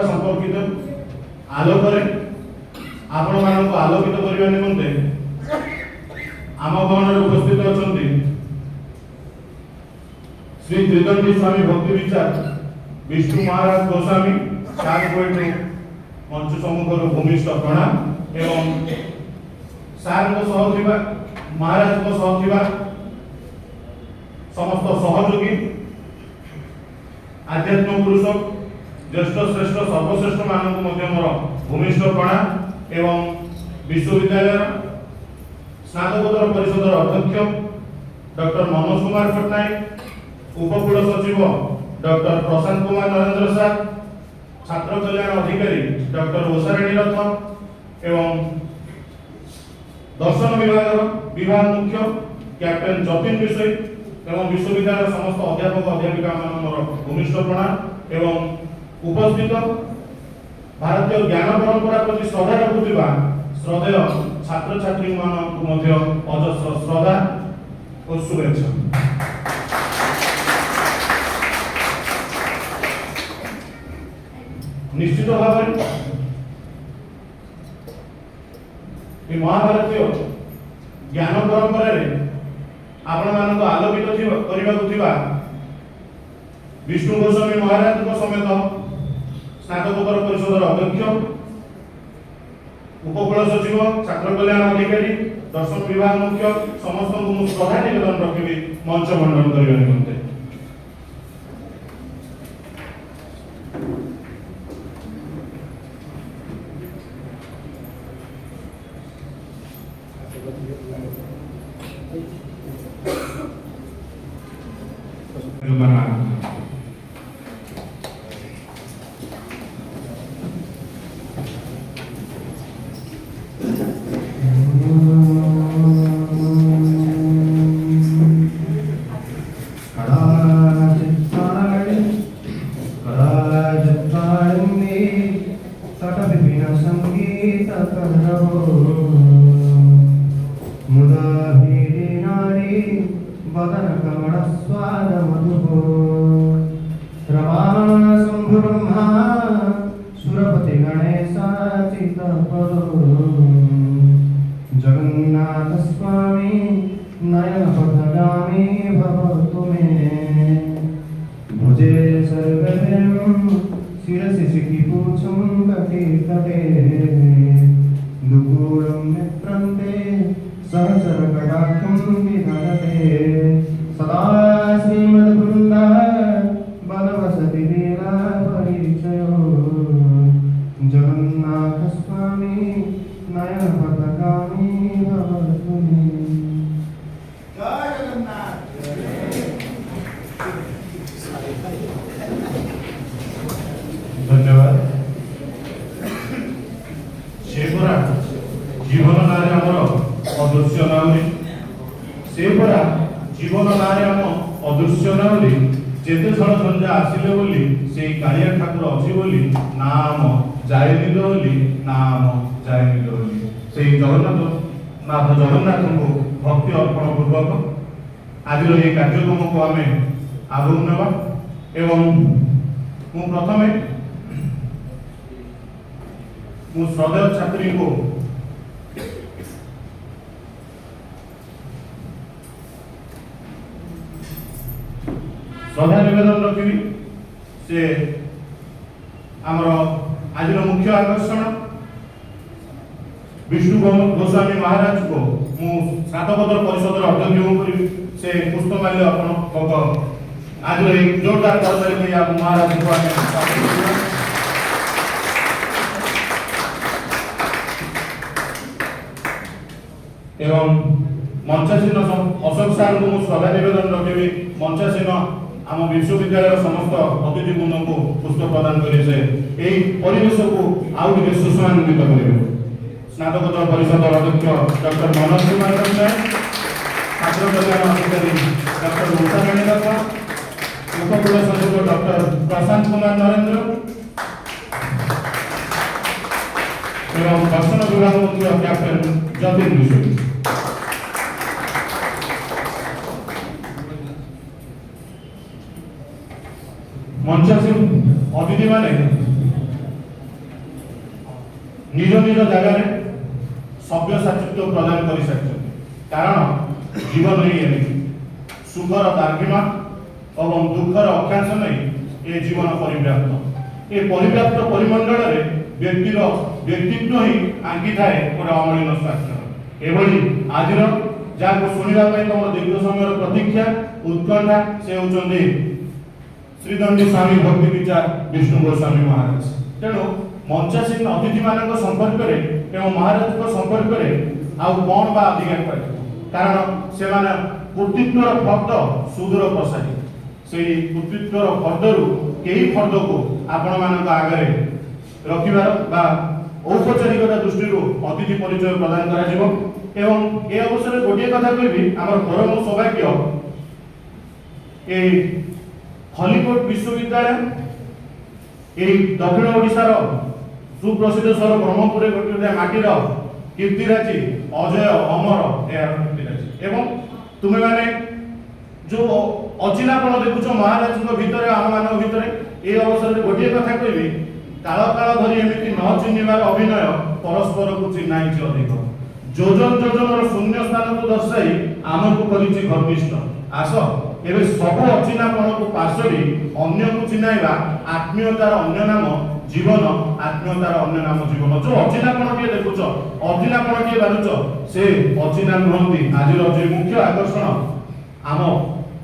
संपर्कित आलोक आपण मानक आलोकित करने निमंते आम भवन उपस्थित अच्छा श्री त्रिदंडी स्वामी भक्ति विचार विष्णु महाराज गोस्वामी मंच सम्मुखर भूमिष्ठ प्रणाम एवं सार महाराज समस्त सहयोगी आध्यात्म पुरुष ज्येष्ठ श्रेष्ठ सर्वश्रेष्ठ मानक मोर भूमिष्ठ प्रणाम एवं विश्वविद्यालय स्नातकोत्तर परिषद अध्यक्ष डॉक्टर मनोज कुमार पट्टनायक उपकुल सचिव डॉक्टर प्रशांत कुमार नरेंद्र सार छात्र कल्याण अधिकारी डॉक्टर ओसाराणी रथ एवं दर्शन विभाग मुख्य कैप्टेन जतिन विषय एवं विश्वविद्यालय समस्त अध्यापक अध्यापिका मान भूमिष्ठ प्रणाम एवं उपस्थित भारतीय ज्ञान परंपरा प्रति श्रद्धा रखुवा श्रद्धेय छात्र छात्री मान अजस्र श्रद्धा और शुभेच्छा। निश्चित भाव महाभारतीय ज्ञान परंपरा आपण मान आलोकित करने विष्णु गोस्वामी महाराज समेत स्नातकोत्तर परिषद अध्यक्ष उपकुल सचिव छात्र कल्याण अधिकारी दर्शन विभाग मुख्य समस्त श्रद्धा निवेदन रखी मंच मंडन करने निमंते जगन्नाथ स्वामी नयन पथगामी भवतु मे भुजे सर्वदेवं शिरसि शिखिपूच्छं कटे कटे दुकूलं नेत्रन्ते सहचर कटाक्षं विधनते सदा श्रीमद्वृन्दा बलवसति लीला परिचयो जगन्नाथ स्वामी नयन पथगामी भवतु मे। जय जगन्नाथ। धन्यवाद। सेपरा जीवन नारे आमर अदृश्य नाउली सेपरा जीवन नारे आम अदृश्य नाउली जेते छड़ संजा आसिले बोली से कालिया ठाकुर अछि बोली नाम जायनि बोली नाम जायनि बोली से जगन्नाथ को भक्ति अर्पण पूर्वक आज ये कार्यक्रम को आम आगु नेबा एवं मु प्रथमे मु श्रद्धेय छात्री को श्रद्धा निवेदन रखी से आमर आज मुख्य आकर्षण विष्णु गोस्वामी महाराज को मु स्नातकोत्तर परिषद अध्यक्ष से पुष्पमाल्य अर्पण आज एक जोरदार करताली महाराज को एवं मंचासीन अशोक सार को श्रद्धा निवेदन रखी मंचासीन आम विश्वविद्यालय समस्त अतिथि बृंद को पुष्प प्रदान करे परिवेश को आउ टे सुषमान्वित करेंगे। स्नातकोत्तर परिषद अध्यक्ष डॉक्टर मनोज कुमार पट्टनायक छात्र कल्याण अधिकारी डॉक्टर ओसाराणी रथ उपकुल सचिव डॉक्टर प्रशांत कुमार नरेंद्र एवं दर्शन विभाग मुख्य कैप्टेन जतिन विषय मंचासीन अतिथि माने निज निज जगह सव्यसाचित्व प्रदान कर सारी कारण जीवन ही एमती सुखर तार्किमा और दुखर अक्षांश नहीं ये जीवन परिव्याप्त ये परिव्याप्त परिमंडल में व्यक्तिर व्यक्तित्व ही आंकी थाए गोटे अमलिन स्वाक्षर एभली आज जहाँ शुणा तुम दीर्घ समय प्रतीक्षा उत्कंठा से होती श्रीदंडी स्वामी भक्ति विचार विष्णु गोस्वामी महाराज तेणु मंचासीन अतिथि मान संपर्क में महाराज संपर्क में आउ कौन बा अधिका कारण से कर्तृत्व फर्द सुदूर प्रसारी से कर्तृत्व फर्दरू कई फर्द को आपण मान आगे रखार औपचारिकता दृष्टि अतिथि परिचय प्रदान कर अवसर गोटे कथा कहि आम परम सौभाग्य ए खलिकोट विश्वविद्यालय दक्षिण ओडिशार सुप्रसिद्ध सहर ब्रह्मपुर गोटे माटीर कीर्तिराजी अजय अमर यार कीर्तिराजी एवं तुमे माने जो अचिनापन देखुछ महाराज भितर आम मान भितर ए अवसर गोटे कथा कहि काल काल धरी एमती न चिन्हवार अभिनय परस्पर को चिन्हाई अधिक जोजन जोजन शून्य स्थान को दर्शाई आमको करिछि घनिष्ठ आस एबे सब अचिनापन को पार्श्वी अन्य को चिन्हाइबा आत्मीयतार अन्य नाम जीवन आत्मीयतार अन्य नाम जीवन जो अचिनापन टे देखुछ अचिनापन टे बारुछ से अचिना नुहंती आज जो मुख्य आकर्षण आम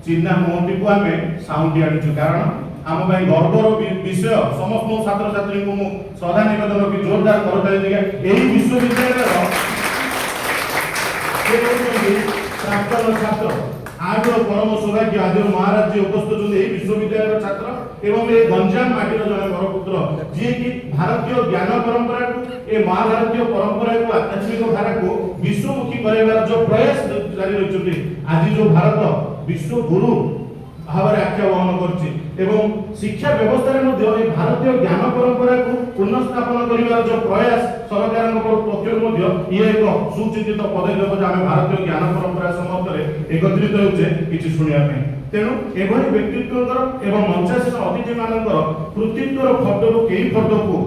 चिन्हा मुहंती को आमे साउंडी आनिछु कारण आम भाई गर्वर विषय समस्त छात्र छात्री को श्रद्धा निवेदन की जोरदार करताली दिया यही विश्वविद्यालय प्राक्तन छात्र आज परम सौभाग्य आज महाराज जी उपस्थित होते विश्वविद्यालय छात्र एवं ये गंजाम माटीर जन बरपुत्र जी कि भारतीय ज्ञान परंपरा को ए महाभारतीय परंपरा को आध्यात्मिक धारा को विश्वमुखी कराइबार जो प्रयास जारी रहिछथि आज जो भारत विश्व गुरु भाव आख्या वहन करछि एवं शिक्षा व्यवस्था रे भारतीय ज्ञान परंपरा को पुनर्स्थापन करिवार जो प्रयास सरकार पक्ष ये एक सुचिंतित पदक्षेप जो आम भारतीय ज्ञान परंपरा समर्थन एकत्रित होचे किछि सुनिया पे तेणु एभली व्यक्तित्व एवं मंचासीन अतिथि मानकर कृतित्वर फर्दरू कई फर्द को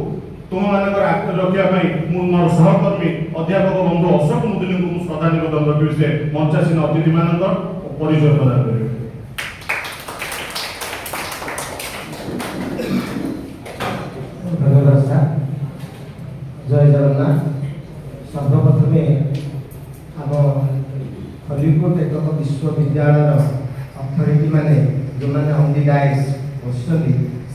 तुम मानकर आखिर रखा मु मोर सहकर्मी अध्यापक बंधु अशोक मुदुली को श्रद्धा निवेदन रखी से मंचासीन अतिथि मानकर परिचय प्रदान करेंगे। धन्यवाद सर जय जगन्नाथ सर्वप्रथम आम खलिकोट एक विश्वविद्यालय अथॉरिटी माने जो मैंने ऑन डाइस बसुँच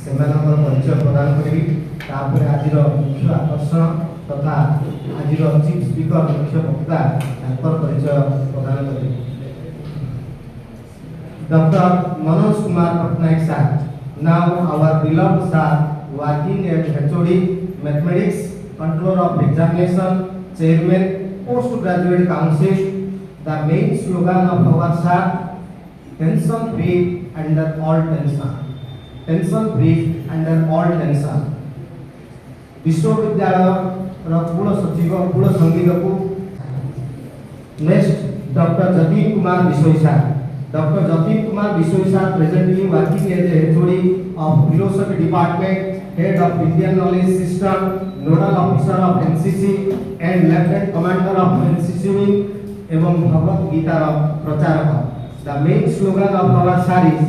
से परिचय प्रदान करी तापर आज मुख्य आकर्षण तथा आज चीफ स्पीकर मुख्य वक्ता परिचय प्रदान करी doctor Manoj Kumar Patnaik sir now our beloved sir working at HOD Mathematics, Controller of Examination, Chairman, Postgraduate Council. The main slogan of our sir, tension free under all tension. Tension free under all tension. विश्वविद्यालय कुल सचिव कुल संगीत को next doctor Jatin Kumar Bishoi sir doctor Jatin Kumar Bishoi sir presently working as HOD of Philosophy Department, Head of Indian Knowledge System, Nodal Officer of NCC and Lieutenant Commander of NCC Wing एवं भगवत गीता प्रचारक. The main slogan of our sir is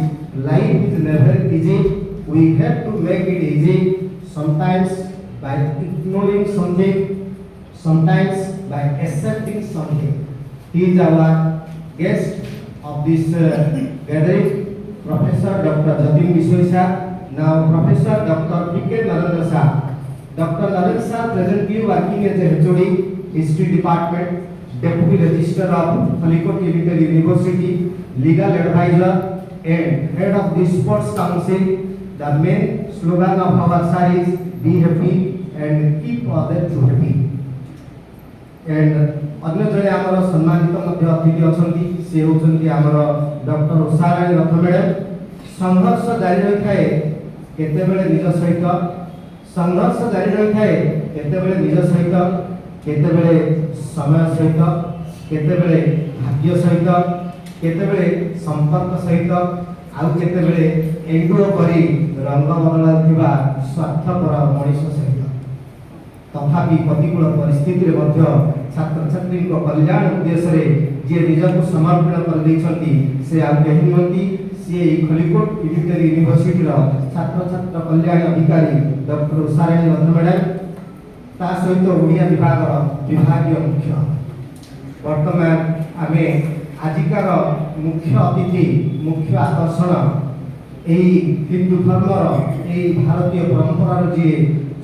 life is never easy. We have to make it easy. Sometimes by ignoring something, sometimes by accepting something. He is our guest of this gathering, Professor Dr. Jatin Biswai sir. Now Professor Dr. P.K. Narendra sir. Dr. Narendra sir presently working as a HOD, History Department, Deputy Registrar of Calicut University, Legal Advisor and Head of the Sports Council. The main slogan of our sir is be happy and keep others to happy. And अन्य जड़े आमर सम्मानित मध्य अतिथि अछंती से होछंती आमर doctor उषाराणी रथ madam. संघर्ष जारी रही थाए केतेबेले निज सहित संघर्ष जारी रही थाए केतेबेले निज सहित केतेबेले समय सहित केतेबेले भाग्य सहित केतेबेले संपर्क सहित आउ केतेबेले एंगुल करी रंग बदलाउथिबा स्वार्थपर मनीष सहित तथा तथापि प्रतिकूल परिस्थिति छात्र छात्री कल्याण उद्देश्य जी निजक समर्पण कर से आ कहीं नुहति सी खलिकोट यूनिटरी यूनिवर्सिटी छात्र छात्र कल्याण अधिकारी डॉक्टर उषाराणी रत्न मैडम ता सहित ओडिया विभागीय मुख्य वर्तमान आमे आजिकार मुख्य अतिथि मुख्य आकर्षण यही हिंदू धर्मर यही भारतीय परंपरार जी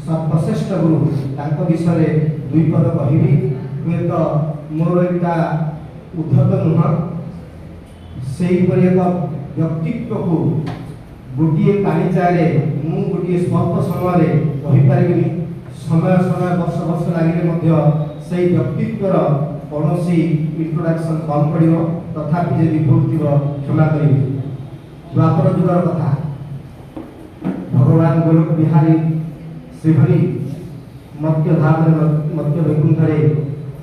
सर्वश्रेष्ठ गुरु तांक विषय दुई पद कहबी हुएत मोर एटा उद्धत नुह से एक व्यक्तित्व को गोटे काणीचारे मु गोटे स्वल्प समय कहीपर समय समय वर्ष वर्ष लगे से व्यक्तित्वर कौन इंट्रोडक्शन कम पड़ो तथापि यदि भूल थी क्षमा करी द्वापर जुगर कथा भगवान गोलोक बिहारी श्रीहरि मध्य वैकुंठे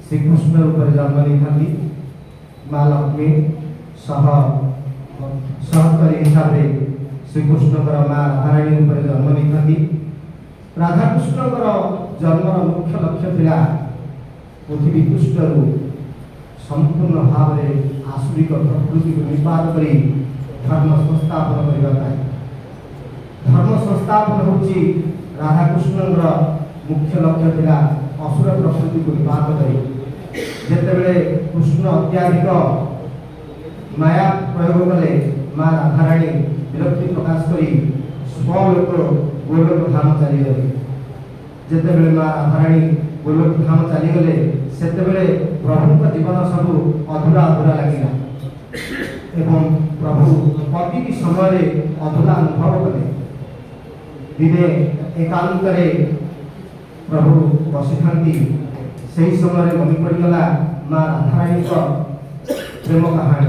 श्रीकृष्ण रूप जन्म नहीं माँ लक्ष्मी सहकारी हिसाब से श्रीकृष्ण माँ राधाराणी रूप जन्म नहीं राधाकृष्ण जन्मर मुख्य लक्ष्य था पृथ्वी पृष्ठरू संपूर्ण भाव में आसुरिक प्रकृति को निपात कर धर्म संस्थापन करने धर्म संस्थापन होची राधाकृष्ण मुख्य लक्ष्य था असुर प्रकृति को निपात कर जितेबले कृष्ण अत्याधिक माया प्रयोग कले माँ राधाराणी विरक्ति प्रकाश कर स्वलोक गोलोक धाम चलीगले जितेबले माँ राधाराणी गोलोक धाम चलीगले से प्रभु जीवन सब अधूरा अधूरा लगे एवं प्रभु प्रति समय अधूरा अनुभव कले दिने एकांत प्रभु बसी था से समय मन पड़गला माँ राधाराणी प्रेम कहानी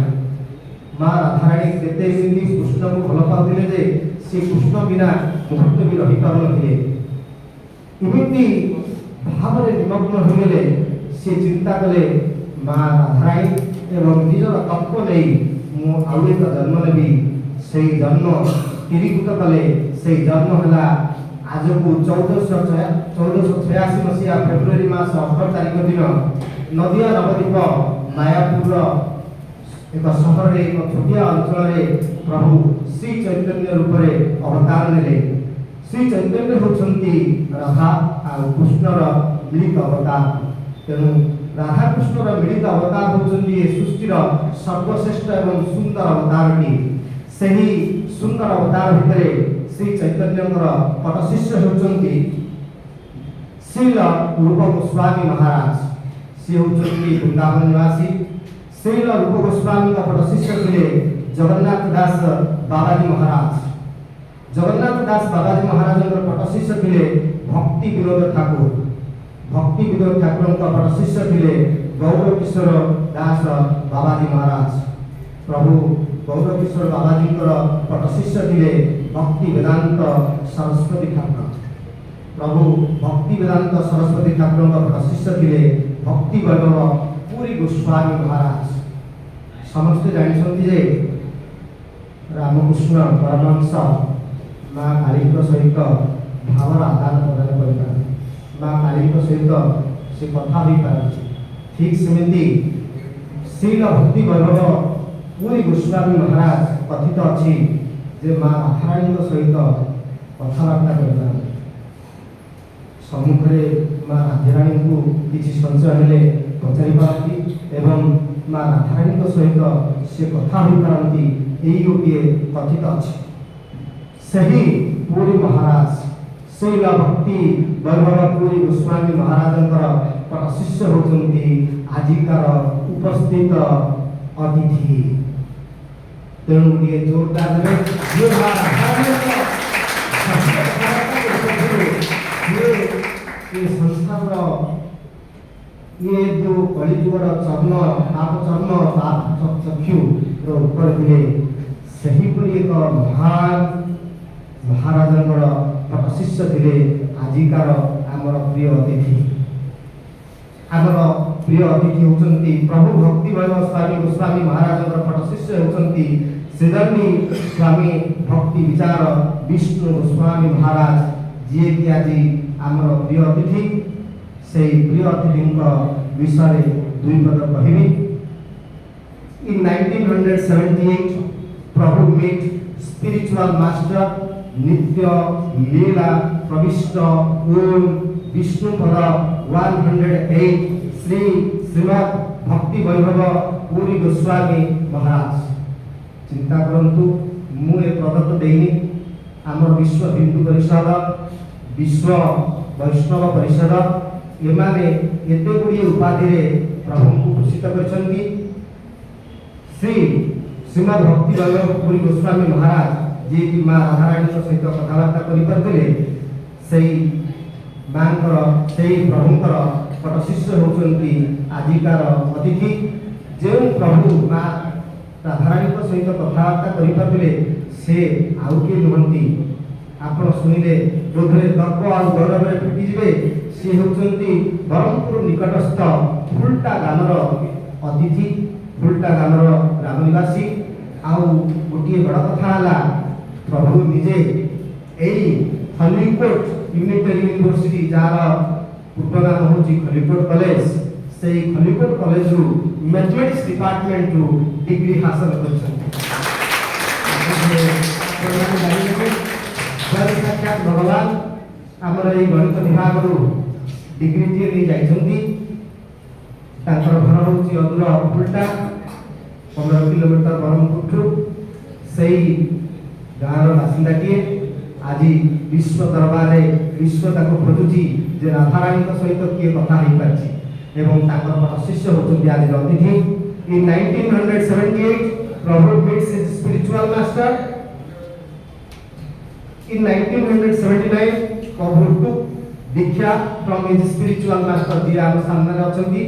माँ राधाराणी केते कृष्ण को भल पाते से कृष्ण बिना मुहूर्त भी रही पारे इमती भाव में निमग्न होगले से चिंता कले माँ राधाराणी एवं निजर तत्व नहीं आउ एक जन्म नेबी से जन्म स्थिरीकृत कले से जन्म है आज को 1486 मसीहा फेब्रुआरी मास 18 तारिख दिन नदिया नवद्वीप मायापुर एक सहर एक छोटिया अंचल प्रभु श्री चैतन्य रूप में अवतार ने श्री चैतन्य होती राधा और कृष्णर मिलित अवतार तेणु राधा कृष्णर मिलित अवतार होती सृष्टिर सर्वश्रेष्ठ एवं सुंदर अवतारटी से ही सुंदर अवतार भितर श्री चैतन्य पट शिष्य होती श्रील रूप गोस्वामी महाराज सी होती वृंदावन निवासी श्रील रूप गोस्वामी पट शिष्य थे जगन्नाथ दास बाबाजी महाराज जगन्नाथ दास बाबाजी महाराज पट शिष्य थे भक्ति विनोद ठाकुर भक्ति विनोद ठाकुर पट शिष्य थे गौर किशोर दास बाबाजी महाराज प्रभु गौर किशोर बाबाजी पट शिष्य थे भक्ति वेदांत सरस्वती ठाकुर प्रभु भक्ति वेदांत सरस्वती ठाकुर पट शिष्य थे भक्ति वैभव पूरी गोस्वामी महाराज समस्ते जानते रामकृष्ण परमहंस माँ काली सहित भावर आदान प्रदान कर माँ काली सहित से कथा हो पारे ठीक सेमती श्रील भक्ति वैभव पूरी गोस्वामी महाराज कथित अच्छी जे माँ राधाराणी सहित कथबार्ता कर सम्मुखें माँ राधाराणी को किसी संशय हेले पचारि पारती एवं माँ राधाराणी सहित से कथा हो पारती यही गोटे कथित अच्छी सही पूरी महाराज शैल भक्ति वैभव पूरी गोस्वामी महाराज पट शिष्य होती आजिकार उपस्थित अतिथि तेणु ये जोरदार संस्थान ये जो कलिजुगर चर्म पाप चर्म पाप चक्षु ऊपर थे सहीपरी एक महान महाराज पट शिष्य थे आजिकार आमर प्रिय अतिथि आमर प्रिय अतिथि होती प्रभु भक्ति वैभव स्वामी गोस्वामी महाराज पट शिष्य होती श्रीधर्मी स्वामी भक्ति विचार विष्णु गोस्वामी महाराज जी कि आज आमर प्रिय अतिथि से प्रिय अतिथि विषय दुई पद कहबी। In 1978, Prabhu met spiritual master Nitya Leela Pravishta Om Vishnu Pada 108 Sri Srimad Bhakti Vaibhava Puri Goswami Maharaj। चिंता करंतु मु ए पद देनी आम विश्व हिंदू परिषद विश्व वैष्णव परिषद एमाने एते गुडी उपाधि रे प्रभु को भूषित करछंती। श्री श्रीमद भक्ति वैभव पुरी गोस्वामी महाराज जे कि मां राधारानी सहित कथबार्ता करि परथिले सेही मांकर सेही प्रभुकर पट शिष्य होचंती आजिकार अतिथि। जे प्रभु मां राधारानी सहित कथबार्ता करि परथिले से आउ के नुहंती आपण सुनिले बोधरे दर्प और गौरव रे फुटी जिवे। से होचंती बरमपुर निकटस्थ फुलटा गामर अतिथि फुलटा गामर ग्राम निवासी। आउ गोटे बड़ कथा हला प्रभु निजे एई खलीकोट यूनिटरी यूनिवर्सिटी जार पूर्ण नाम होची खलीकोट कॉलेज से खलीकोट कॉलेज रु मैथमेटिक्स डिपार्टमेंट रु डिग्री हासिल करछन। साक्षात भगवान आमर एई गणित विभाग रु डिग्री टी ले जाइछंती। तांकर घर होची अदूर फुलटा 15 किलोमीटर बरमपुर से गाँव बासिंदा टीए आज विश्व दरबार विश्व खोजुची जे राधारानी सहित किए कथा हो पार्टी एवं शिष्य होती आज अतिथि। इन 1978 प्रभु meets his spiritual master. In 1979 Prabhu took Diksha from his spiritual master जी आम सामने अछंती।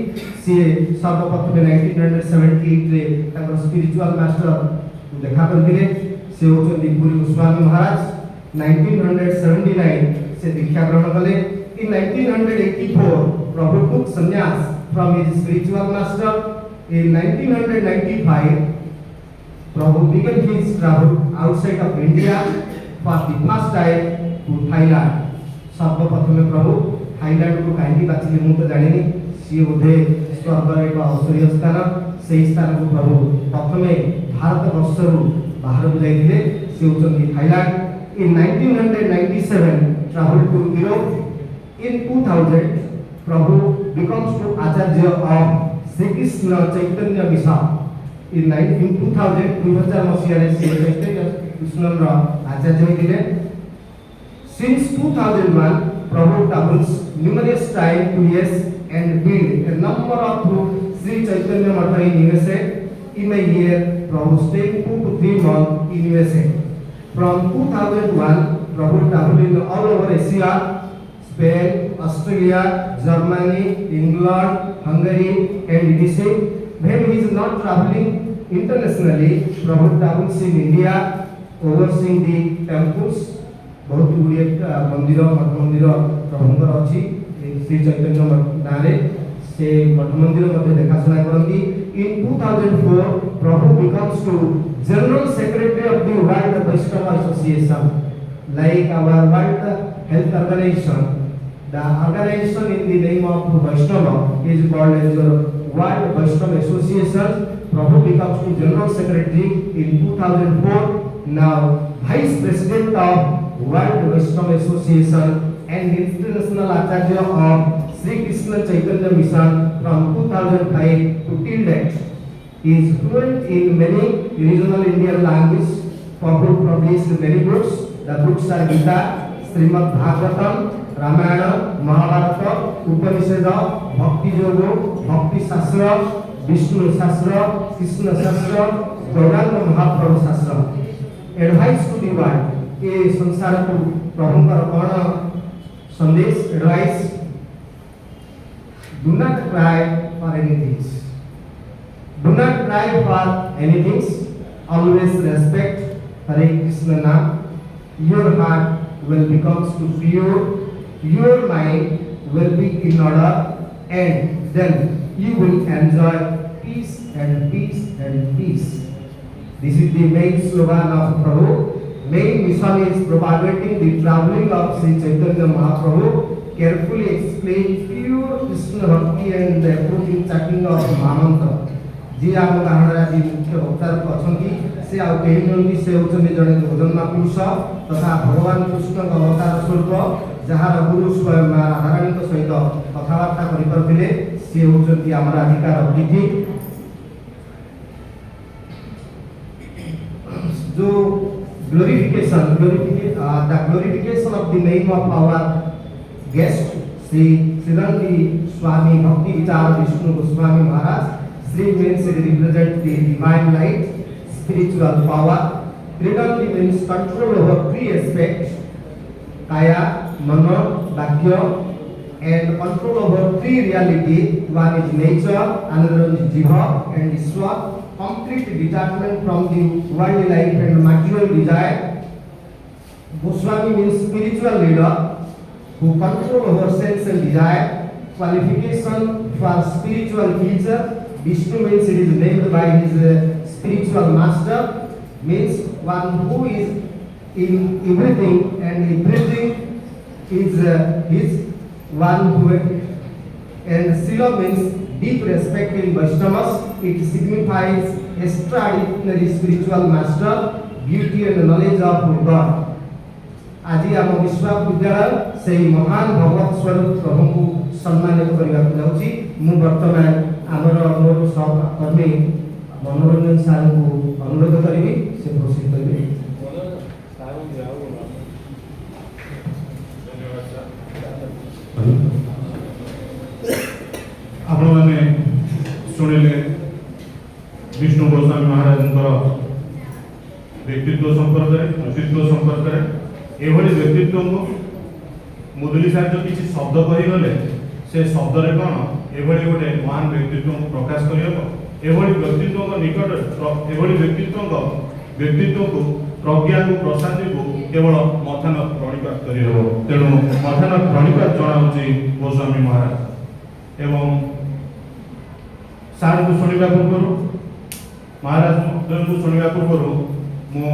से सर्वप्रथम 1978 रे ताकर स्पिरिचुअल मास्टर देखा करथिले। से होचंती पुरी गोस्वामी महाराज। 1979 से दीक्षा ग्रहण कले। In 1984 प्रभु took संन्यास from his spiritual master. In 1995 Prabhu began his travel outside of India for the first time to Thailand. सर्वप्रथम प्रभु थाईलैंड को कहीं बाछिले मु तो जानिनी। सी बोधे स्वर्ग एक औषधीय स्थान से स्थान को प्रभु प्रथम भारत वर्ष बाहर को जाइए। से होचंती Thailand. In 1997 travel to Europe. In 2000 Prabhu becomes to Acharya of Sri Krishna Chaitanya Mission. In 2000 मसीह से चैतन्य कृष्ण आचार्य होइतिले। Since 2001 Prabhu travels numerous times to US and build a number of Sri Chaitanya Math in USA. In a year, Prabhu stayed 2 to 3 months in USA. From 2001, Prabhu traveled all over Asia, Spain, Australia, Germany, England, Hungary, and DC. When he is not traveling internationally, Prabhu travels in India, overseeing the temples. बहुत गुड़िए मंदिर मठ मंदिर प्रभुंकर अच्छी श्री चैतन्य नारे से मठ मंदिर मध्य देखाशुना करती। इन 2004 प्रभु becomes to General Secretary of the World Vaishnava Association, like our World Health Organization. The organization in the name of Vaishnava is called as World Vaishnava Association. Prabhu becomes to General Secretary in 2004. Now Vice President of World Vaishnava Association and International Acharya of Sri Krishna Chaitanya Mission from 2005 to till date. He is fluent in many regional Indian languages. Prabhu published many books. The books are Gita, Srimad Bhagavatam, Ramayana, Mahabharata, Upanishad, Bhakti Yoga, Bhakti Shastra, Vishnu Shastra, Krishna Shastra, Gauranga Mahaprabhu Shastra. Advice to the world. ये संसार को प्रभुंकर कौन संदेश advice. Do not cry for anything. Do not cry for anything. Always respect Hare Krishna name. Your heart will become to pure. Your mind will be in order, and then you will enjoy peace and peace and peace. This is the main slogan of Prabhu. Main mission is propagating the traveling of Sri Chaitanya Mahaprabhu carefully explain pure Krishna Bhakti and the approving chanting of Mahamantra. जी आम गाँव आज मुख्य वक्ता अच्छा से आउ कहीं नुहति से होती जड़े जगन्नाथ महापुरुष तथा भगवान कृष्ण अवतार स्वरूप जार गुरु स्वयं माँ राधाराणी सहित कथबार्ता करें सी होती आम अधिकार अतिथि जो glorification the glorification of the name of our guest Sri Siddhanti Swami Bhakti Vichar Vishnu Goswami Maharaj. Sri means it represents the divine light, spiritual power. Freedom means control over three aspects: kaya, mana, vakya, and control over three reality. One is nature, another is jiva, and Ishwar. Complete detachment from the worldly life and material desire. Goswami means spiritual leader who control over sense and desire. Qualification for spiritual teacher. Vishnu means it is named by his spiritual master, means one who is in everything and everything is his one who, and Sila means deep respect in Vaishnavas. It signifies extraordinary spiritual master, beauty and knowledge of God. आज आम विश्वविद्यालय से महान भगवत स्वरूप प्रभु को सम्मानित करने जाऊँगी मु वर्तमान आमर मोर सहकर्मी मनोरंजन सार को अनुरोध करी से प्रोसीड करेंगे। आपण माने सुनिले विष्णु गोस्वामी महाराज व्यक्तित्व संपर्क व्यक्तित्व संपर्क एभली व्यक्तित्व को मुदुली साहित्य किसी शब्द कहीगले से शब्द रे कौन एभली गोटे महान व्यक्तित्व को प्रकाश करियब एभली व्यक्तित्व को निकट एभली व्यक्तित्व को प्रज्ञा को प्रशांति को केवल मथान प्रणिपात करियब तेणु मथान प्रणिपात जनाउछि गोस्वामी महाराज एवं सार को सुनिबा पूर्व महाराज को सुनिबा पूर्व मो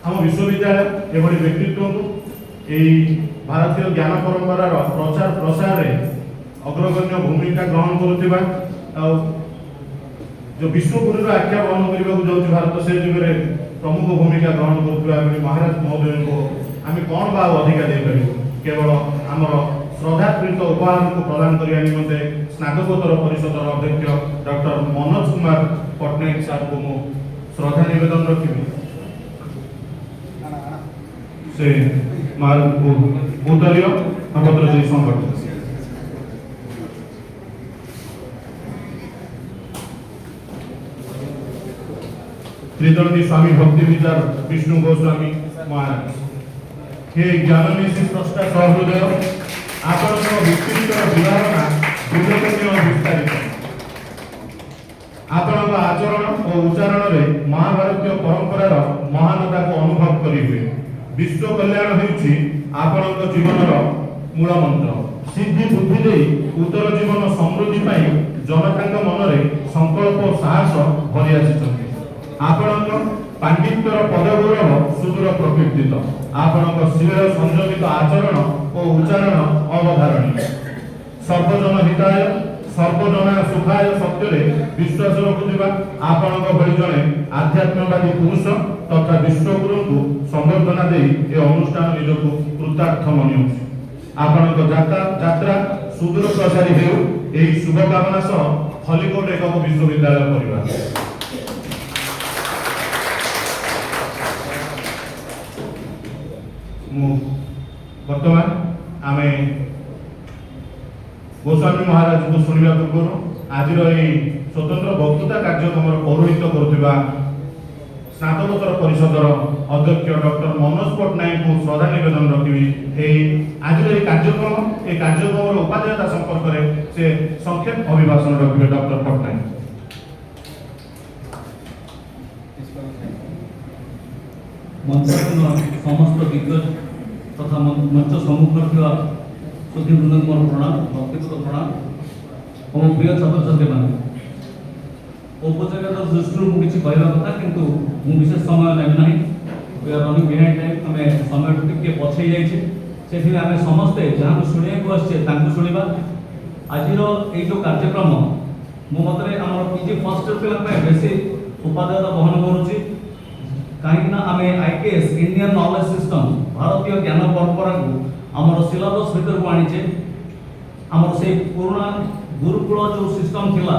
आम विश्वविद्यालय एभली व्यक्तित्व को यही भारतीय ज्ञान परंपरार प्रचार प्रसार रे अग्रगण्य भूमिका ग्रहण करुवा जो विश्वगुरु आख्या ग्रहण करने जाऊँ भारत से जुगे प्रमुख भूमिका ग्रहण करुवा महाराज महोदय को आम कौन बा अधिकार दे पार केवल आमर श्रद्धाकृत उपहार को प्रदान करने निमंते स्नातकोत्तर परिषद अध्यक्ष डॉक्टर मनोज कुमार पट्टनायक साहब को मु श्रद्धा निवेदन रखी से मार्ग को भूतलीय नक्षत्र जी संकट त्रिदंडी स्वामी भक्ति विचार विष्णु गोस्वामी महाराज हे ज्ञाननिधि स्रष्टा सहृदय आपण विस्तृत विधारणा विवेकनीय विस्तारित आपण आचरण और उच्चारण में महाभारतीय परंपरार महानता को अनुभव करेंगे विश्व कल्याण होउछि आपनक जीवनर मूल मंत्र सिद्धि बुद्धि दे उत्तर जीवन समृद्धि पाई जनतांक मनरे संकल्प और साहस भरि आछिछन्ति आपनक पांडित्यर पदगौरव सुदूर प्रकीर्तित आपनक शिवेर संयमित आचरण और उच्चारण अवधारणीय सर्वजन हिताय सर्वजना सुखाय सत्य विश्वास रखुवा आपनक भली जड़े आध्यात्मवादी पुरुष तथा विश्वगुरु को संबर्धना दे ए अनुष्ठान निजक कृतार्थ मनु आपनक यात्रा सुदूर प्रसारी हेउ एही शुभकामना सह खलिकोट एक विश्वविद्यालय परिवार वर्तमान आमे गोस्वामी महाराज को सुनिबा पूर्व आज स्वतंत्र वक्तृता कार्यक्रम पौरोहित्य करुवा स्नातकोत्तर परिषदर अध्यक्ष डॉक्टर मनोज पट्टनायक को श्रद्धा निवेदन रखी आज कार्यक्रम उपाध्यायता संपर्क में से संक्षेप अभिभाषण रखिए डॉक्टर पट्टनायक समस्त दिग्गज तथा मंच सम्मुख सुधी वृंद मोर प्रणाम भक्तिपूत प्रणाम और प्रिय छात्र छात्री मान औपचारिकता दृष्टि किसी कहवा कथा किंतु मु विशेष समय नेबी ना we are running behind time आम समय टिके पछे जाइए से आम समस्ते जहाँ शुणा आसे शुणा आज जो कार्यक्रम मो मत आम पीजी फर्स्ट इयर पे बेसी उपादेयता बहन करुच्ची कहीं आम IKS इंडियन नॉलेज सिस्टम भारतीय ज्ञान परंपरा को आम सिलेबस भीतर को आनीचे आम से पुराना गुरुकुल जो सिस्टम थिला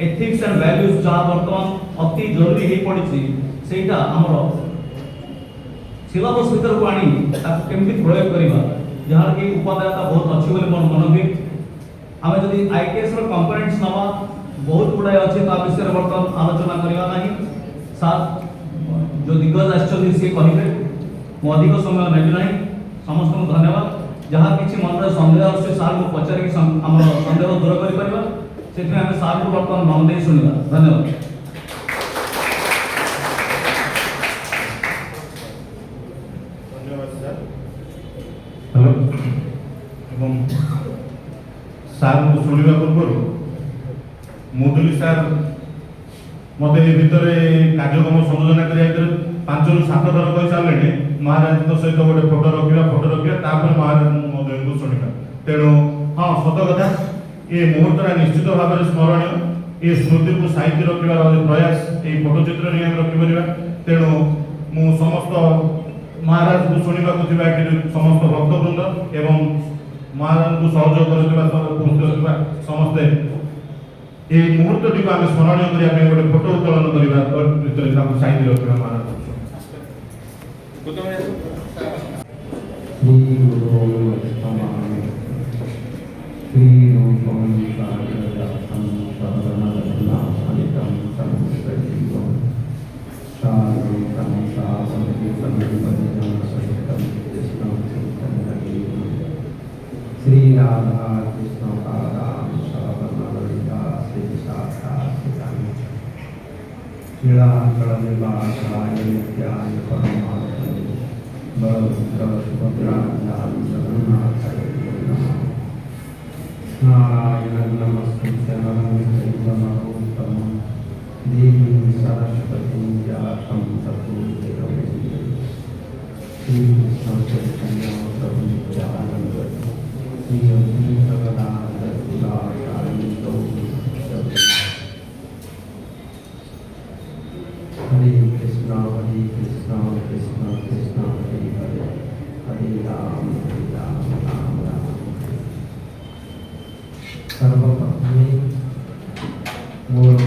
एथिक्स एंड वैल्यूज जहाँ बर्तमान अति जरूरी हो पड़ी सेटा आमर सिलेबस भीतर को आनी केमती प्रयोग करवा जहाँ कि उपादेयता बहुत अच्छी बोली मोर मनोभित आम जब IKS कंपोनेंट्स नवा बहुत गुड़ाए अच्छे तो विषय बर्तमान आलोचना करवा नहीं साथ जो दिग्गज आसछन्ति से कहिबे मो अधिक समय नेबी नहीं समस्त को धन्यवाद जहाँ किसी मन में सन्देह अच्छे सार को पचारिक आम सन्देह दूर कर से सार को बर्तमान मन दे शुणा धन्यवाद। धन्यवाद सर। हेलो एवं सार को शुणा पूर्व मुदुली सार मत भितर कार्यक्रम संयोजना कर 5 ରୁ 7 थर कही सारे महाराज सहित गोटे फोटो रखा महाराज महोदय को शुणा तेणु हाँ सत कथा ये मुहूर्तटा निश्चित भाव में स्मरणीय ये स्मृति को साइज रखा प्रयास ये फोटोचित्र नहीं रखिपर तेणु मु समस्त महाराज को शुणा समस्त भक्तवृंद एवं महाराज को सहयोग कर समस्ते ये मुहूर्त टी आम स्मरणीय करने गोटे फोटो उत्तोलन करने साइज रखा महाराज श्री राधा कृष्ण राम ललिता श्री लीलाचल निवासाय नित्याय परमात्मने बलभद्र सुभद्राभ्यां जगन्नाथाय नमः। नारायणं नमस्कृत्य नरं चैव नरोत्तमं देवीं सरस्वतीं व्यासं ततो जयमुदीरये। श्रीकृष्ण चैतन्य प्रभु नित्यानन्द श्री अद्वैत गदाधर शिवाचार्य गौरी हरे कृष्णा कृष्ण कृष्ण हरे हरे हरे राम राम राम। सर्वप्रथमे मोर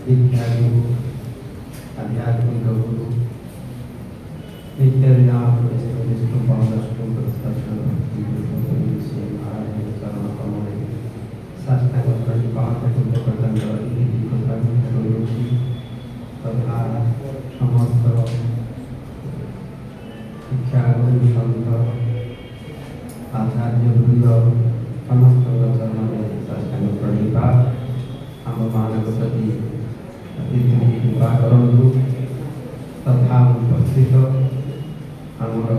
विद्यागुरु आध्यात्मिक गुरु विष्णु पावनष्टु प्रदर्शन भक्ति गुरु से महाराज चरण कमले साष्टांग प्रणिपात तथा समस्त शिक्षा गुरु संत आचार्य वृंद समस्त चरण में साष्टांग प्रणिपात आम मानव प्रति अतिथि कृपा करंतु तथा उपस्थित आमर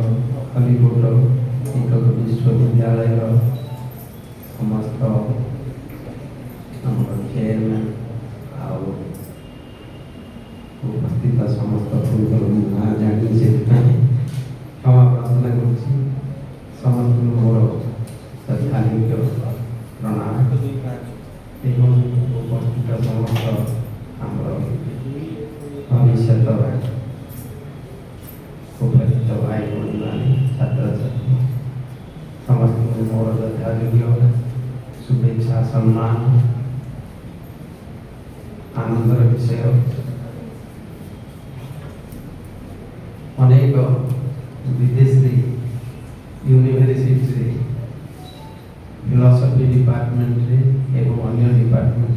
खलीकोट टीकक विश्वविद्यालय समस्त आमर चेयरमैन उपस्थित समस्त ना जानी से क्षमा प्रार्थना कर समस्त मोर श्रद्धायोग्य प्रणाम एवं उपस्थित समस्त आमर भविष्य उपस्थित भाई बंधु छात्र छात्री समस्त मोर श्रद्धायोग्य शुभेच्छा सम्मान आनंदर विषय अनेक विदेश यूनिवर्सिटी फिलोसफी डिपार्टमेंट एवं अन्य डिपार्टमेंट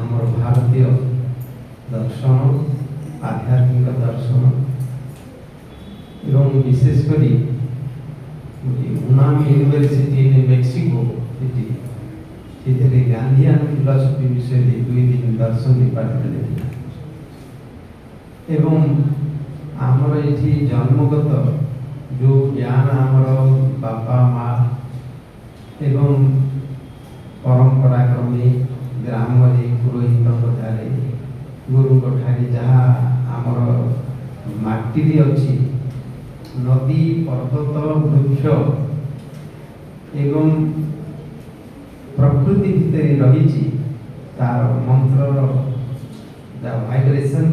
आमर भारतीय दर्शन आध्यात्मिक दर्शन एवं विशेषकर UNAM university in Mexico Gandhian philosophy विषय 2 दिन दर्शन डिपार्टमेंट एवं आमर ये जन्मगत जो ज्ञान आमर बापा माँ एवं परंपरा क्रमे ग्राम पुरोहित ठारे गुरु ठारे जहाँ ଆମର ମାଟିରେ ଅଛି ନଦୀ ପର୍ବତ ବୃକ୍ଷ ଏବଂ ପ୍ରକୃତି ଭିତରେ ରହିଛି ତାର ମନ୍ତ୍ରର ଭାଇବ୍ରେସନ୍,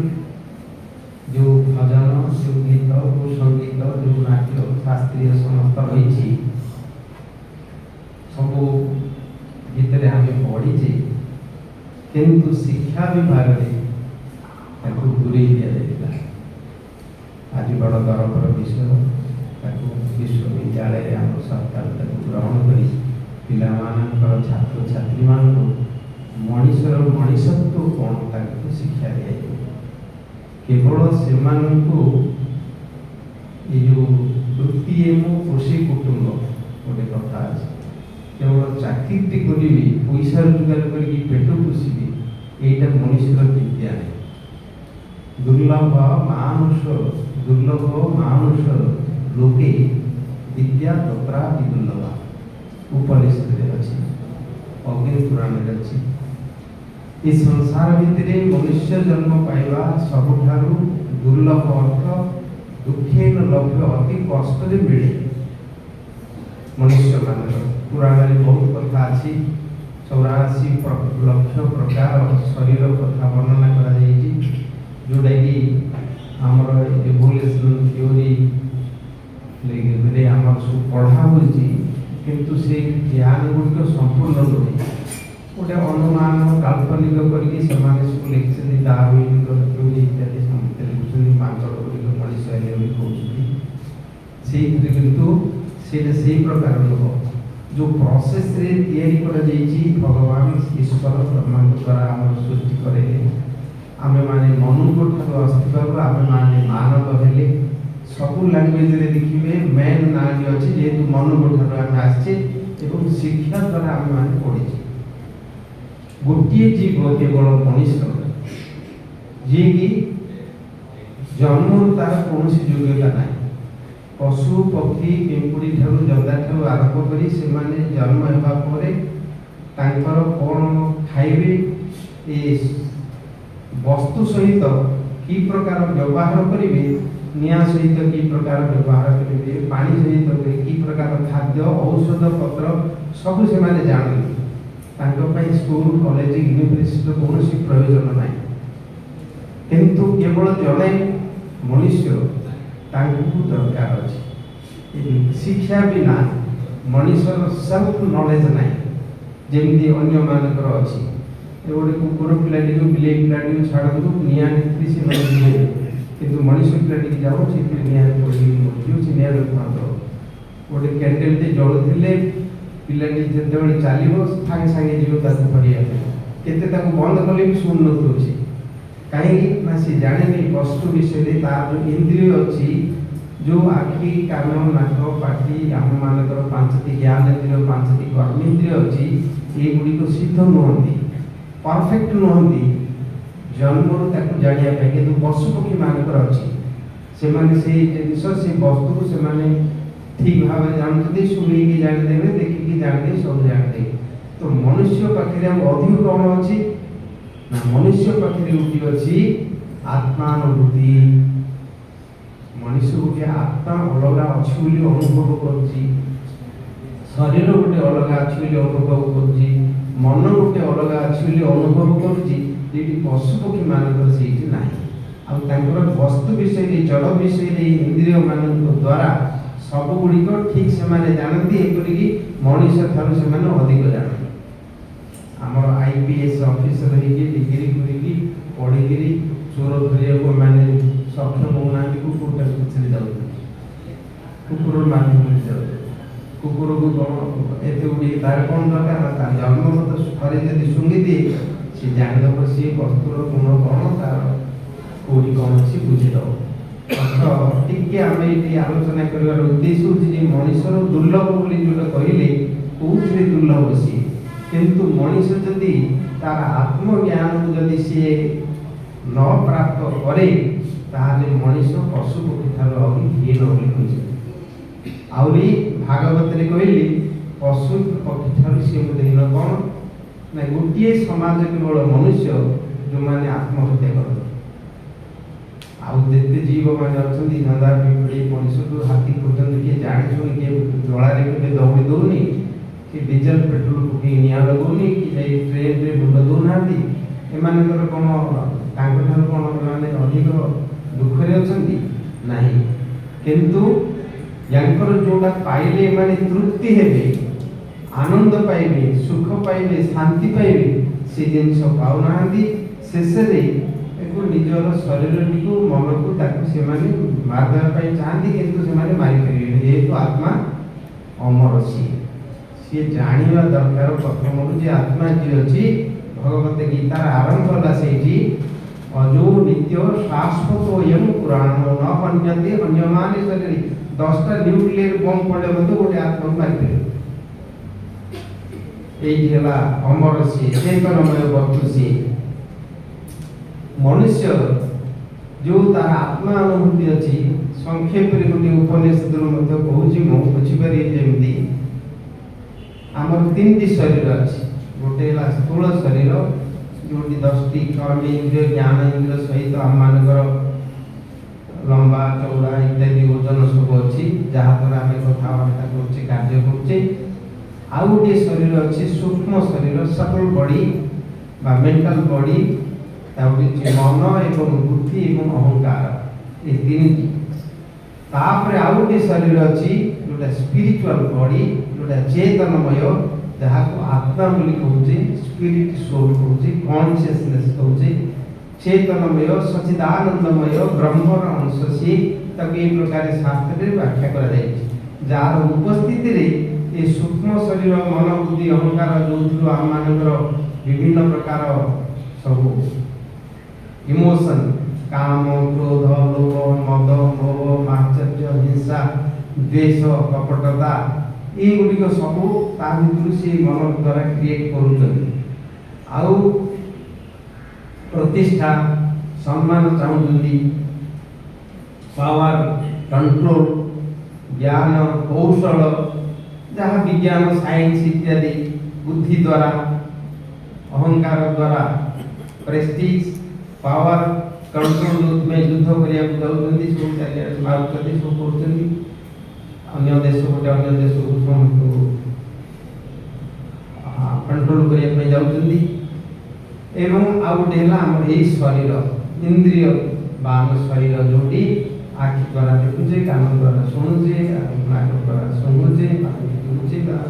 ଯେଉଁ ଭଜନ, ଯେଉଁ ଗୀତ, ଯେଉଁ ସଙ୍ଗୀତ, ଯେଉଁ ନାଟ୍ୟ ଶାସ୍ତ୍ରୀୟ ସମସ୍ତ ରହିଛି ସବୁ ଭିତରେ ଆମେ ପଢ଼ିଛେ, କିନ୍ତୁ ଶିକ୍ଷା ବିଭାଗରେ ତାକୁ ଦୂରେଇ ଦିଆଯାଇଥିଲା। ଆଜି ବଡ଼ ଗର୍ବର ବିଷୟ, ତାକୁ ବିଶ୍ୱବିଦ୍ୟାଳୟରେ ଆମ ସରକାର ତାକୁ ଗ୍ରହଣ କରି ପିଲାମାନଙ୍କର ଛାତ୍ରଛାତ୍ରୀମାନଙ୍କୁ ମଣିଷର ମଣିଷତ୍ୱ କ'ଣ ତାକୁ ଶିକ୍ଷା ଦିଆଯିବ। କେବଳ ସେମାନଙ୍କୁ ଏ ଯେଉଁ ବୃତ୍ତି ମୁଁ କୃଷି କୁଟୁମ୍ବ ଗୋଟେ କଥା ଅଛି, କେବଳ ଚାକିରିଟି କରିବି ପଇସା ରୋଜଗାର କରିକି ପେଟ ପୋଷିବି, ଏଇଟା ମଣିଷର ବିଦ୍ୟା ନାହିଁ। ଦୁର୍ଲଭ ମାନୁଷ ଲୋକେ ବିଦ୍ୟା ତତ୍ରା ବିଦୁର୍ଲଭ ଉପନିଷଦରେ ଅଛି, ଅଗ୍ନି ପୁରାଣରେ ଅଛି। ଏ ସଂସାର ଭିତରେ ମନୁଷ୍ୟ ଜନ୍ମ ପାଇବା ସବୁଠାରୁ ଦୁର୍ଲଭ ଅର୍ଥ ଦୁଃଖେନ ଲଭ୍ୟ, ଅତି କଷ୍ଟରେ ମିଳେ ମନୁଷ୍ୟମାନଙ୍କର। ପୁରାଣରେ ବହୁତ କଥା ଅଛି, 84 ଲକ୍ଷ ପ୍ରକାର ଶରୀର କଥା ବର୍ଣ୍ଣନା କରାଯାଇଛି, ଯେଉଁଟାକି ଆମର ଇଭୋଲ୍ୟୁସନ ଥିଓରିରେ ଆମର ସବୁ ପଢ଼ା ହେଉଛି, କିନ୍ତୁ ସେ ଜ୍ଞାନ ଗୁଡ଼ିକ ସମ୍ପୂର୍ଣ୍ଣ ନୁହେଁ। ଗୋଟେ ଅନୁମାନ କାଳ୍ପନିକ କରିକି ସେମାନେ ସବୁ ଲେଖିଛନ୍ତି, ଡାରୱିନଙ୍କ ଥିଓରି ଇତ୍ୟାଦି ସମସ୍ତେ ଲେଖୁଛନ୍ତି, ମାଙ୍କଡ଼ ଗୁଡ଼ିକ ମଣିଷ ହେଲେ ବୋଲି କହୁଛନ୍ତି। ସେଇଥିରେ କିନ୍ତୁ ସେଇଟା ସେଇ ପ୍ରକାର ନୁହଁ। ଯେଉଁ ପ୍ରୋସେସ୍ରେ ତିଆରି କରାଯାଇଛି, ଭଗବାନ ଈଶ୍ୱର ବ୍ରହ୍ମାଙ୍କ ଦ୍ୱାରା ଆମର ସୃଷ୍ଟି କରେଇଲେ, ଆମେମାନେ ମନୁଙ୍କ ଠାରୁ ଆସିଥିବାରୁ ଆମେମାନେ ମାନବ ହେଲେ। ସବୁ ଲାଙ୍ଗୁଏଜରେ ଦେଖିବେ ମେନ୍ ନାଁଟି ଅଛି, ଯେହେତୁ ମନୁଙ୍କ ଠାରୁ ଆମେ ଆସିଛେ ଏବଂ ଶିକ୍ଷା ଦ୍ୱାରା ଆମେମାନେ ପଢ଼ିଛେ। ଗୋଟିଏ ଜୀବ କେବଳ ମଣିଷ, ଯିଏକି ଜନ୍ମରୁ ତାର କୌଣସି ଯୋଗ୍ୟତା ନାହିଁ। ପଶୁ ପକ୍ଷୀ ପିମ୍ପୁଡ଼ି ଠାରୁ ଜନ୍ଦା ଠାରୁ ଆରମ୍ଭ କରି ସେମାନେ ଜନ୍ମ ହେବା ପରେ ତାଙ୍କର କ'ଣ ଖାଇବେ, ଏ ବସ୍ତୁ ସହିତ କି ପ୍ରକାର ବ୍ୟବହାର କରିବେ, ନିଆଁ ସହିତ କି ପ୍ରକାର ବ୍ୟବହାର କରିବେ, ପାଣି ସହିତ କି ପ୍ରକାର ଖାଦ୍ୟ ଔଷଧ ପତ୍ର ସବୁ ସେମାନେ ଜାଣନ୍ତି। ତାଙ୍କ ପାଇଁ ସ୍କୁଲ କଲେଜ ୟୁନିଭର୍ସିଟିର କୌଣସି ପ୍ରୟୋଜନ ନାହିଁ। କିନ୍ତୁ କେବଳ ଜଣେ ମଣିଷ ତାଙ୍କୁ ଦରକାର ଅଛି। ଶିକ୍ଷା ବିନା ମଣିଷର ସେଲ୍ଫ ନଲେଜ ନାହିଁ, ଯେମିତି ଅନ୍ୟମାନଙ୍କର ଅଛି। ଗୋଟେ କୁକୁର ପିଲାଟିକୁ ବିଲେଇ ପିଲାଟିକୁ ଛାଡ଼ନ୍ତୁ, ନିଆଁ ଭିତରେ ସେମାନେ ଯିବେ, କିନ୍ତୁ ମଣିଷ ପିଲାଟିକି ଯାଉ ସେଥିରେ ନିଆଁ ପଡ଼ିକି ମରିଯିବ, ସେ ନିଆଁରେ ଭାତ। ଗୋଟେ କ୍ୟାଣ୍ଡେଲଟେ ଜଳୁଥିଲେ ପିଲାଟି ଯେତେବେଳେ ଚାଲିବ ସାଙ୍ଗେ ସାଙ୍ଗେ ଯିବ ତାକୁ ଧରିବା ପାଇଁ, କେତେ ତାକୁ ବନ୍ଦ କଲେ ବି ଶୁଣୁନଥିବ ସେ। କାହିଁକି ନା ସେ ଜାଣେନି ବସ୍ତୁ ବିଷୟରେ। ତାର ଯେଉଁ ଇନ୍ଦ୍ରିୟ ଅଛି, ଯେଉଁ ଆଖି କାନ ନାକ ପାଟି ଆମମାନଙ୍କର 5ଟି ଜ୍ଞାନ ଇନ୍ଦ୍ରିୟ 5ଟି କର୍ମେନ୍ଦ୍ରିୟ ଅଛି, ଏଗୁଡ଼ିକ ସିଦ୍ଧ ନୁହନ୍ତି, ପରଫେକ୍ଟ ନୁହନ୍ତି ଜନ୍ମରୁ ତାକୁ ଜାଣିବା ପାଇଁ। କିନ୍ତୁ ପଶୁପକ୍ଷୀ ମାନଙ୍କର ଅଛି, ସେମାନେ ସେଇ ଜିନିଷ ସେ ବସ୍ତୁକୁ ସେମାନେ ଠିକ୍ ଭାବରେ ଜାଣୁଛନ୍ତି, ଶୁଣିକି ଜାଣିଦେବେ, ଦେଖିକି ଜାଣିଦେବେ, ସବୁ ଜାଣିଦେବେ। ତ ମନୁଷ୍ୟ ପାଖରେ ଆଉ ଅଧିକ କ'ଣ ଅଛି ନା, ମନୁଷ୍ୟ ପାଖରେ ଗୋଟିଏ ଅଛି ଆତ୍ମାନୁଭୂତି। ମଣିଷ ଗୋଟିଏ ଆତ୍ମା ଅଲଗା ଅଛି ବୋଲି ଅନୁଭବ କରୁଛି, ଶରୀର ଗୋଟେ ଅଲଗା ଅଛି ବୋଲି ଅନୁଭବ କରୁଛି, ମନ ଗୋଟେ ଅଲଗା ଅଛି ବୋଲି ଅନୁଭବ କରୁଛି, ଯେଠି ପଶୁପକ୍ଷୀ ମାନଙ୍କର ସେଇଠି ନାହିଁ। ଆଉ ତାଙ୍କର ବସ୍ତୁ ବିଷୟରେ, ଜଳ ବିଷୟରେ ଇନ୍ଦ୍ରିୟ ମାନଙ୍କ ଦ୍ୱାରା ସବୁଗୁଡ଼ିକ ଠିକ୍ ସେମାନେ ଜାଣନ୍ତି। ଏପରିକି ମଣିଷ ଠାରୁ ସେମାନେ ଅଧିକ ଜାଣନ୍ତି। ଆମର IPS ଅଫିସର ହେଇକି ଡିଗ୍ରୀ କରିକି ପଢ଼ିକିରି ଚୋର ଧରିବାକୁ ମାନେ ସକ୍ଷମ ହଉନାହାନ୍ତି, କୁକୁରଟାକୁ ପଛରେ ଯାଉଛନ୍ତି, କୁକୁର ମାଧ୍ୟମରେ ଯାଉଛନ୍ତି। କୁକୁରକୁ କ'ଣ ଏତେ ଗୁଡ଼ିଏ ତାର କ'ଣ ଦରକାର ନା, ତାର ଜନ୍ମଗତ ଥରେ ଯଦି ଶୁଙ୍ଗିଦିଏ ସେ ଜାଣିଦେବ ସେ ବସ୍ତୁର ଗୁଣ କ'ଣ, ତାର କେଉଁଠି କ'ଣ ଅଛି ବୁଝିଦେବ। ଟିକେ ଆମେ ଏଠି ଆଲୋଚନା କରିବାର ଉଦ୍ଦେଶ୍ୟ ହେଉଛି ଯେ ମଣିଷର ଦୁର୍ଲଭ ବୋଲି ଯେଉଁଟା କହିଲେ, କେଉଁଥିରେ ଦୁର୍ଲଭ ସିଏ। କିନ୍ତୁ ମଣିଷ ଯଦି ତାର ଆତ୍ମଜ୍ଞାନକୁ ଯଦି ସିଏ ନ ପ୍ରାପ୍ତ କରେ, ତାହେଲେ ମଣିଷ ପଶୁପକ୍ଷୀ ଠାରୁ ଆହୁରି ହୀନ ବୋଲି କହିଛନ୍ତି। ଆହୁରି ଭାଗବତରେ କହିଲେ ପଶୁ ପକ୍ଷୀ ଠାରୁ ସିଏ ବୋଧେ ହୀନ କ'ଣ ନା, ଗୋଟିଏ ସମାଜ କେବଳ ମନୁଷ୍ୟ ଯେଉଁମାନେ ଆତ୍ମହତ୍ୟା କରନ୍ତି। आउ जेते जीव मैंने अच्छा धंदा पिंपड़ी मनुष्य हाथी पर्यटन किए जाणी शुणी किए जलारे के दौड़ी दौनी कि डीजेल पेट्रोल पकई निआ लगौनी कि ट्रेन रे मुंड दौना एमानकर कौन तांकर कौन माने अधिक दुखरे अछंती नहीं किंतु यांकर जोड़ा पाइले माने तृप्ति हेबे आनंद पाइबे सुख पाइबे शांति पाइबे से जिनस पाउना शेष एको निजर शरीर को मन को ताकू से मारदेवा चाहती किंतु से मारी पारे जेहेतु आत्मा अमर सी जानिबा दरकार प्रथम जे आत्मा जी अच्छी भगवत गीतार आरंभ होला सेठी अजो नित्य शाश्वत यम पुराण न पन्यते अन्यमाने शरीर 10टा न्यूक्लियर बम पड़े मते गोटे आत्मा मारि एई हेला अमर सी चेतनमय वस्तु सी मनुष्य जो तार आत्मा अनुभूति अच्छी संक्षेप रे गोटे उपनिषद मध्य कहूची मो बुझी पारि जेमती आमर 3टी शरीर अच्छी गोटे ला स्थूल शरीर जोटी 10टी कर्म इंद्रिय ज्ञान इंद्रिय सहित आम मानकर लंबा चौड़ा इत्यादि ओजन सब अच्छी जहाँ द्वारा आम कथबार्ता करछे कार्य करछे आउ गोटे शरीर अच्छी सूक्ष्म शरीर सबल बॉडी बा मेंटल बॉडी मन एवं बुद्धि एवं अहंकार ये 3टी तापरे आउ गोटे शरीर अच्छी जोटा स्पिरिचुअल बॉडी जोटा चेतनमय जहाँ को आत्मा बोली कहूचे स्पिरिट सोल कहूचे कॉन्शियसनेस कहूचे चेतनमय सच्चिदानंदमय ब्रह्मर अंश सी तक ये प्रकार शास्त्र रे व्याख्या करा जाय जार उपस्थिति रे ये सूक्ष्म शरीर मन बुद्धि अहंकार जो आम मानकर विभिन्न प्रकार सब इमोशन काम क्रोध लोभ मद मोह मात्सर्य हिंसा द्वेष कपटता ये गुड़िक सब ता भितर से मन द्वारा क्रिएट कर प्रतिष्ठा सम्मान चाहूँगी पावर कंट्रोल ज्ञान कौशल जहाँ विज्ञान साइंस इत्यादि बुद्धि द्वारा अहंकार द्वारा प्रेस्टीज पावर कंट्रोल में युद्ध करिया जाउछन्ती सब चारिया मारुछन्ती सब करछन्ती अन्य देश गोटे अन्य देश को कंट्रोल करिया पे जाउछन्ती एवं आ गोटे हला हमर एई शरीर इंद्रिय बा हम शरीर जोटी आँखि द्वारा देखुचे कान द्वारा शुणुचे नाक द्वारा शुणुचे पानी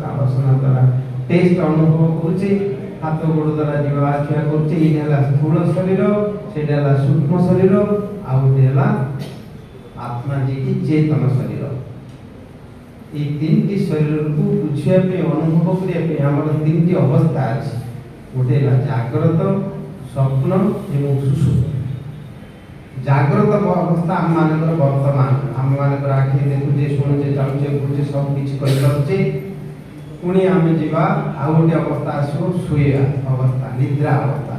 आवासना द्वारा टेस्ट अनुभव करुचे हाथ गोड़ द्वारा जीवा आखिया करुचे ये हला स्थूल शरीर सेटा हला सूक्ष्म शरीर आ गोटे हला आत्मा जी की चेतन शरीर ये 3टी शरीर को बुझिया पे अनुभव करिया पे हमर 3टी अवस्था अछि गोटे हला जागृत स्वप्न एवं सुषुप्त जागृत अवस्था आम मानकर वर्तमान आम मानकर आखि देखुचे शुणुचे चालुचे बुझे सब किछि करि पारुचे पुणी आम जीवा आ गोटे अवस्था आसो शुआ अवस्था निद्रा अवस्था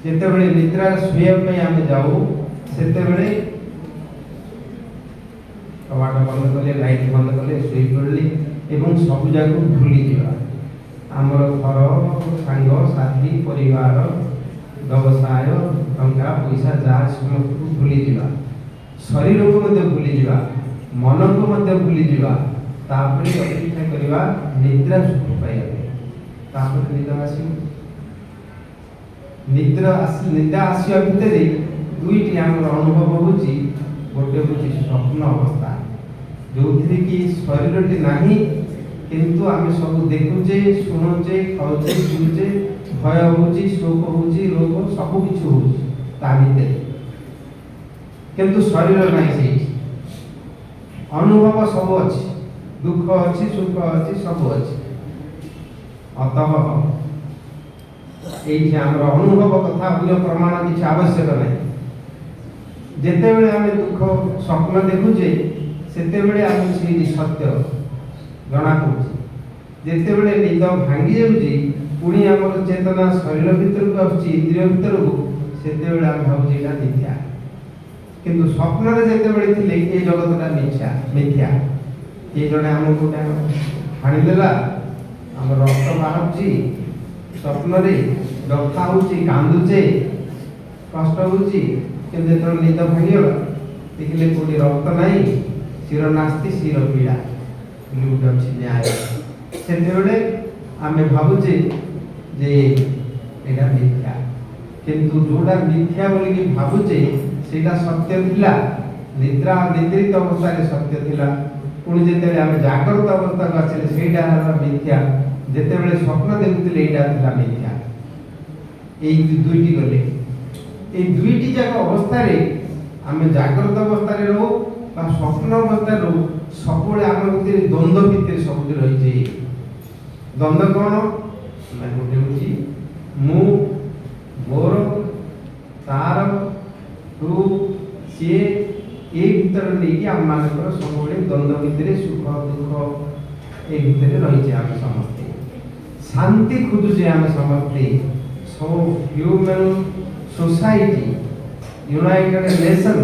जिते बड़े निद्रा शुआ आम जाऊ से कबाट बंद कले लाइट बंद कले शुई पड़े एवं सब जाक भूली जा आमर घर सांग साथी परिवार व्यवसाय टंका पैसा जहाँ समस्त को भूली जा शरीर को भूली जा मन को भूली जा तापरे अपेक्षा करवा निद्रा सुख पाइबे तापरे निद्रा आसिया भितर दुईटी आमर अनुभव होची गोटे होची स्वप्न अवस्था जो कि शरीर नाही किंतु आम सब देखुचे शुणुचे खाऊचे पीऊचे भय होची शोक होची रोग सब किछ होची ता भितर किंतु शरीर नाही से अनुभव सब अछि दुख अच्छी सुख अच्छी सब अच्छी अतः ये अनुभव कथा अन्य प्रमाण किसी आवश्यक नहीं जिते बड़े आम दुख स्वप्न देखुचे सेते बड़े आम से सत्य जना जिते बड़े निद भांगी जाऊँगी पुणी आम चेतना शरीर भीतर को आस इंद्रिय भीतर को सेते बड़े आम भावुचे यहाँ मिथ्या किंतु स्वप्न जिते बड़े थे ये जगतटा मिथ्या मिथ्या ये जड़े आम गोटे हाणीदेला आम रक्त बाहर स्वप्न व्यथा हो कांदुचे कष्ट हो କିନ୍ତୁ ଯେତେବେଳେ ନିଦ ଭାଙ୍ଗିଗଲା ଦେଖିଲେ କୋଉଠି ରକ୍ତ ନାହିଁ, ଶିର ନାସ୍ତି ଶିର ପୀଡ଼ା ବୋଲି ଗୋଟେ ଅଛି ନ୍ୟାୟ। ସେତେବେଳେ ଆମେ ଭାବୁଛେ ଯେ ଏଇଟା ମିଥ୍ୟା, କିନ୍ତୁ ଯୋଉଟା ମିଥ୍ୟା ବୋଲିକି ଭାବୁଛେ ସେଇଟା ସତ୍ୟ ଥିଲା, ନିଦ୍ରିତ ଅବସ୍ଥାରେ ସତ୍ୟ ଥିଲା। ପୁଣି ଯେତେବେଳେ ଆମେ ଜାଗ୍ରତ ଅବସ୍ଥାକୁ ଆସିଲେ ସେଇଟା ହେଲା ମିଥ୍ୟା, ଯେତେବେଳେ ସ୍ୱପ୍ନ ଦେଖୁଥିଲେ ଏଇଟା ଥିଲା ମିଥ୍ୟା। এই দুইটি গলে এই দুইটি যাক অবস্থায় আমি জাগ্রত অবস্থায় রহু বা স্বপ্ন অবস্থায় রহু, সকলে আমার ভিতরে দ্বন্দ্ব ভিতরে ସବୁଠି রয়েছে। দ্বন্দ্ব কোন না গোটে হচ্ছে মু মোর তার তু সে এই ভিতরে নেই আমার সকলে দ্বন্দ্ব ভিতরে সুখ দুঃখ এই ভিতরে রয়েছে। আমি সমস্তে শান্তি খুঁজুছে, আমি সমস্তে ସବୁ ହ୍ୟୁମାନ୍ ସୋସାଇଟି ୟୁନାଇଟେଡ୍ ନେସନ୍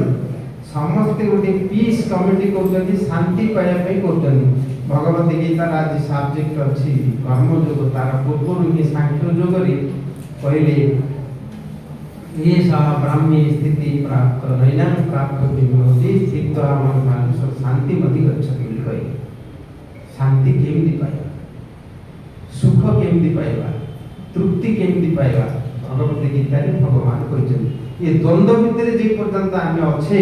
ସମସ୍ତେ ଗୋଟେ ପିସ୍ କମିଟି କରୁଛନ୍ତି, ଶାନ୍ତି ପାଇବା ପାଇଁ କରୁଛନ୍ତି। ଭଗବତ ଗୀତାର ଆଜି ସବଜେକ୍ଟ ଅଛି କର୍ମଯୋଗ, ତାର ପୂର୍ବରୁ ହିଁ ସାଂଖ୍ୟ ଯୋଗରେ କହିଲେ ये सा ब्राह्मी स्थिति प्राप्त नैना प्राप्त विभूति स्थित मन मानुष शांति मति गच्छति ବୋଲି କହି। ଶାନ୍ତି କେମିତି ପାଇବା, ସୁଖ କେମିତି ପାଇବା, तृप्ति केमती पाइबा भगवत गीतारे भगवान कहते ये द्वंद्व भितर जे पर्यंत आमे अच्छे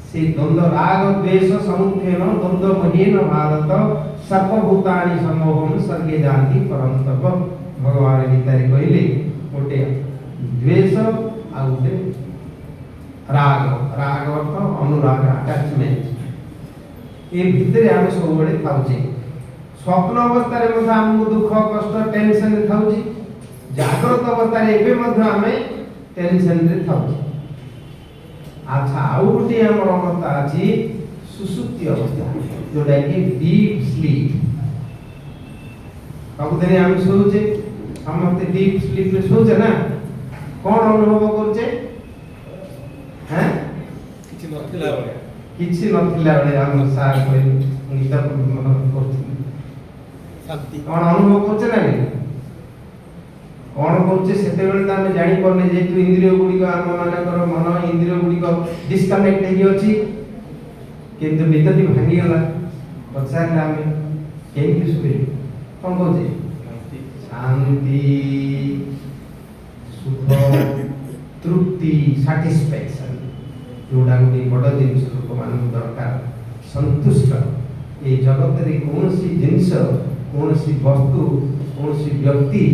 से द्वंद्व राग द्वेष समुत्थेन द्वंद्व महीन भारत सर्वभूतानि समोहम सर्गे जानति परंतप। भगवान गीतारे कहले गोटे द्वेष आ गोटे राग, राग अर्थ अनुराग अटैचमेंट, ए भितर आमे सब बळे थाउचे। स्वप्न अवस्था हमको दुख कष्ट टेंशन थाउची, जागृत अवस्था एवं टेंशन थाउची। अच्छा आउ गोटे आमर अवस्था अच्छी सुसुप्ति अवस्था, जोटा कि डीप स्लीप। सबुदिन आम शोचे समस्त डीप स्लीप में शोचे ना, कौन अनुभव करछे हैं किछि नथिला बेले हम सार कोइ गीता मन करथि शांति कौन अनुभव करछे ना कौन करछे सेतेबेले त हम जानि परने जेतु इंद्रिय गुडी को हम मानकर मन इंद्रिय गुडी को डिस्कनेक्ट हेइ अछि, किंतु निदति भांगी गला पछारले हम केमि सुबे कौन कहछे शांति सुख तृप्ति सैटिस्फैक्शन जोड़ा गोटे बड़ जिनिस लोक मान दरकार। संतुष्ट ये जगत रे कौन सी जिनिस कौन सी वस्तु कौन सी व्यक्ति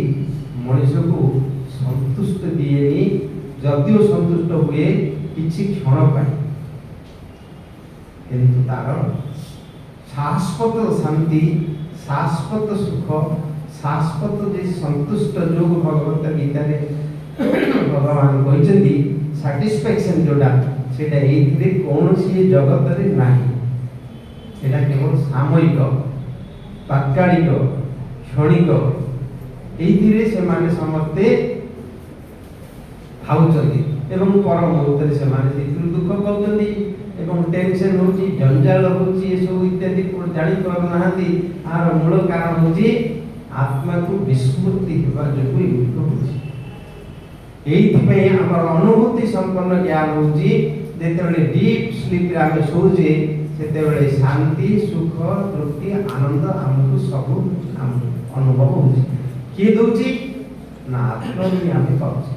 मनुष्य को संतुष्ट दिए, जदिव संतुष्ट हुए किछि क्षण पाए, किंतु तार शाश्वत शांति शाश्वत सुख शाश्वत जे संतुष्ट जो भगवत गीता रे भगवान कहते सैटिस्फैक्शन जोड़ा सेटा एथिरे कौन सी जगत रे नाही, सेटा केवल सामयिक तात्कालिक क्षणिक एथिरे से माने समस्ते खाउचंदी एवं पर मुहूर्त से माने सेथिरु दुख पाउचंदी एवं टेंशन होची जंजाल होची ए सब इत्यादि को जानि पर नाहंती। आर मूल कारण होची आत्मा को विस्मृति हेबा जोगु होची। एइथिपई हमर अनुभूति संपन्न ज्ञान होची जेतेबेले डीप स्लीप रे आमे सोचे सेतेबेले शांति सुख तृप्ति आनंद हमको सब अनुभव होची। के दोची ना आत्मा भी आमे पाउची।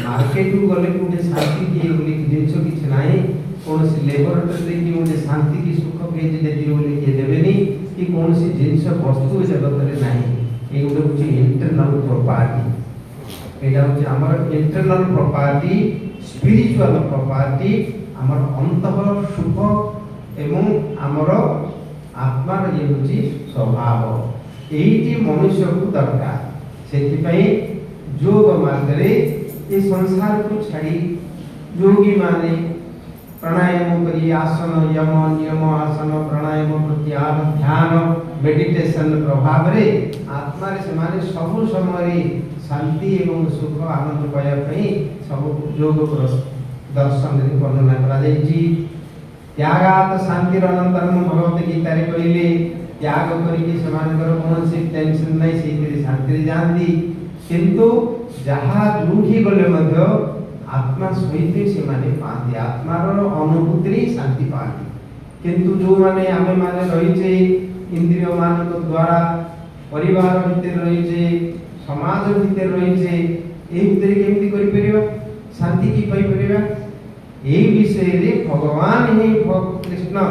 मार्केट को गले कोटे शांति की बोली जिंस किछ नाही, कौन सी लेबोरेटरी की गोटे शांति की सुख के जे देती बोली के देबेनी कि कौन सी जिंस वस्तु जगत रे नाही। ए गोटे होची इंटरनल प्रॉपर्टी, एटा होची हमर इंटरनल प्रॉपर्टी स्पिरिचुअल प्रॉपर्टी, हमर अंतः सुख एवं हमर आत्मार ये होची स्वभाव। एइटी मनुष्य को दरकार। सेथिपई योग मार्ग रे ए संसार को छाड़ी योगी माने प्राणायाम करी आसन यम नियम आसन प्राणायाम प्रत्याहार ध्यान मेडिटेशन प्रभाव रे आत्मा रे से माने सब समय शांति एवं सुख आनंद पाया पई सब योग दर्शन रे वर्णना करा जाईची। त्यागात शांति अनंतरम भगवत गीता रे कहले त्याग करी के समानकर कौन सी टेंशन नहीं से शांति रे जानती, किंतु जहा जूठी गले मध्य आत्मा सहित से माने पाती आत्मार अनुभूति शांति पाती किंतु जो माने आमे माने रही इंद्रिय मान द्वारा परिवार भितर रही समाज भितर रही भितर केमती करि परिबा शांति की पाई परिबा एही विषय रे भगवान ही कृष्ण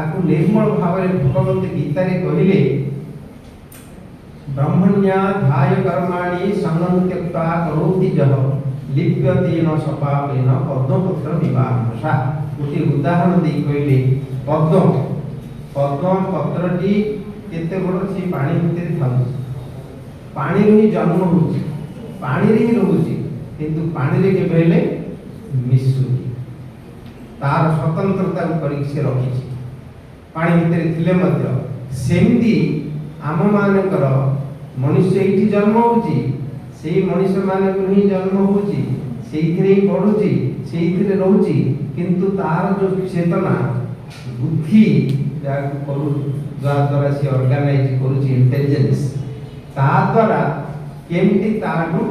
आकु निर्मल भाव रे भगवत गीता रे कहिले ब्रह्मण्या ध्याय कर्माणि संगम त्यक्त्वा करोति जह लिप्यते न सपावेन पद्मपत्र विवाहसा गोटे उदाहरण दे कहिले पद्म पत्रटी केते बड़ से पानी भितर थाउ पानी रे जन्म होछि पानी रे रहउछि किंतु पानी रे केबे हेले मिसुछि तार स्वतंत्रता करी से रखी पानी भितर थिले मध्य सेमती आम मानकर मनुष्य एठी जन्म होछि सेही मनुष्य मानक ही जन्म होछि सेहिथिरे ही पढुछि सेहिथिरे रहउछि किंतु तार जो चेतना बुद्धि जाकु करू जा द्वारा से ऑर्गेनाइज करूछि इंटेलिजेंस ता द्वारा केमती तारु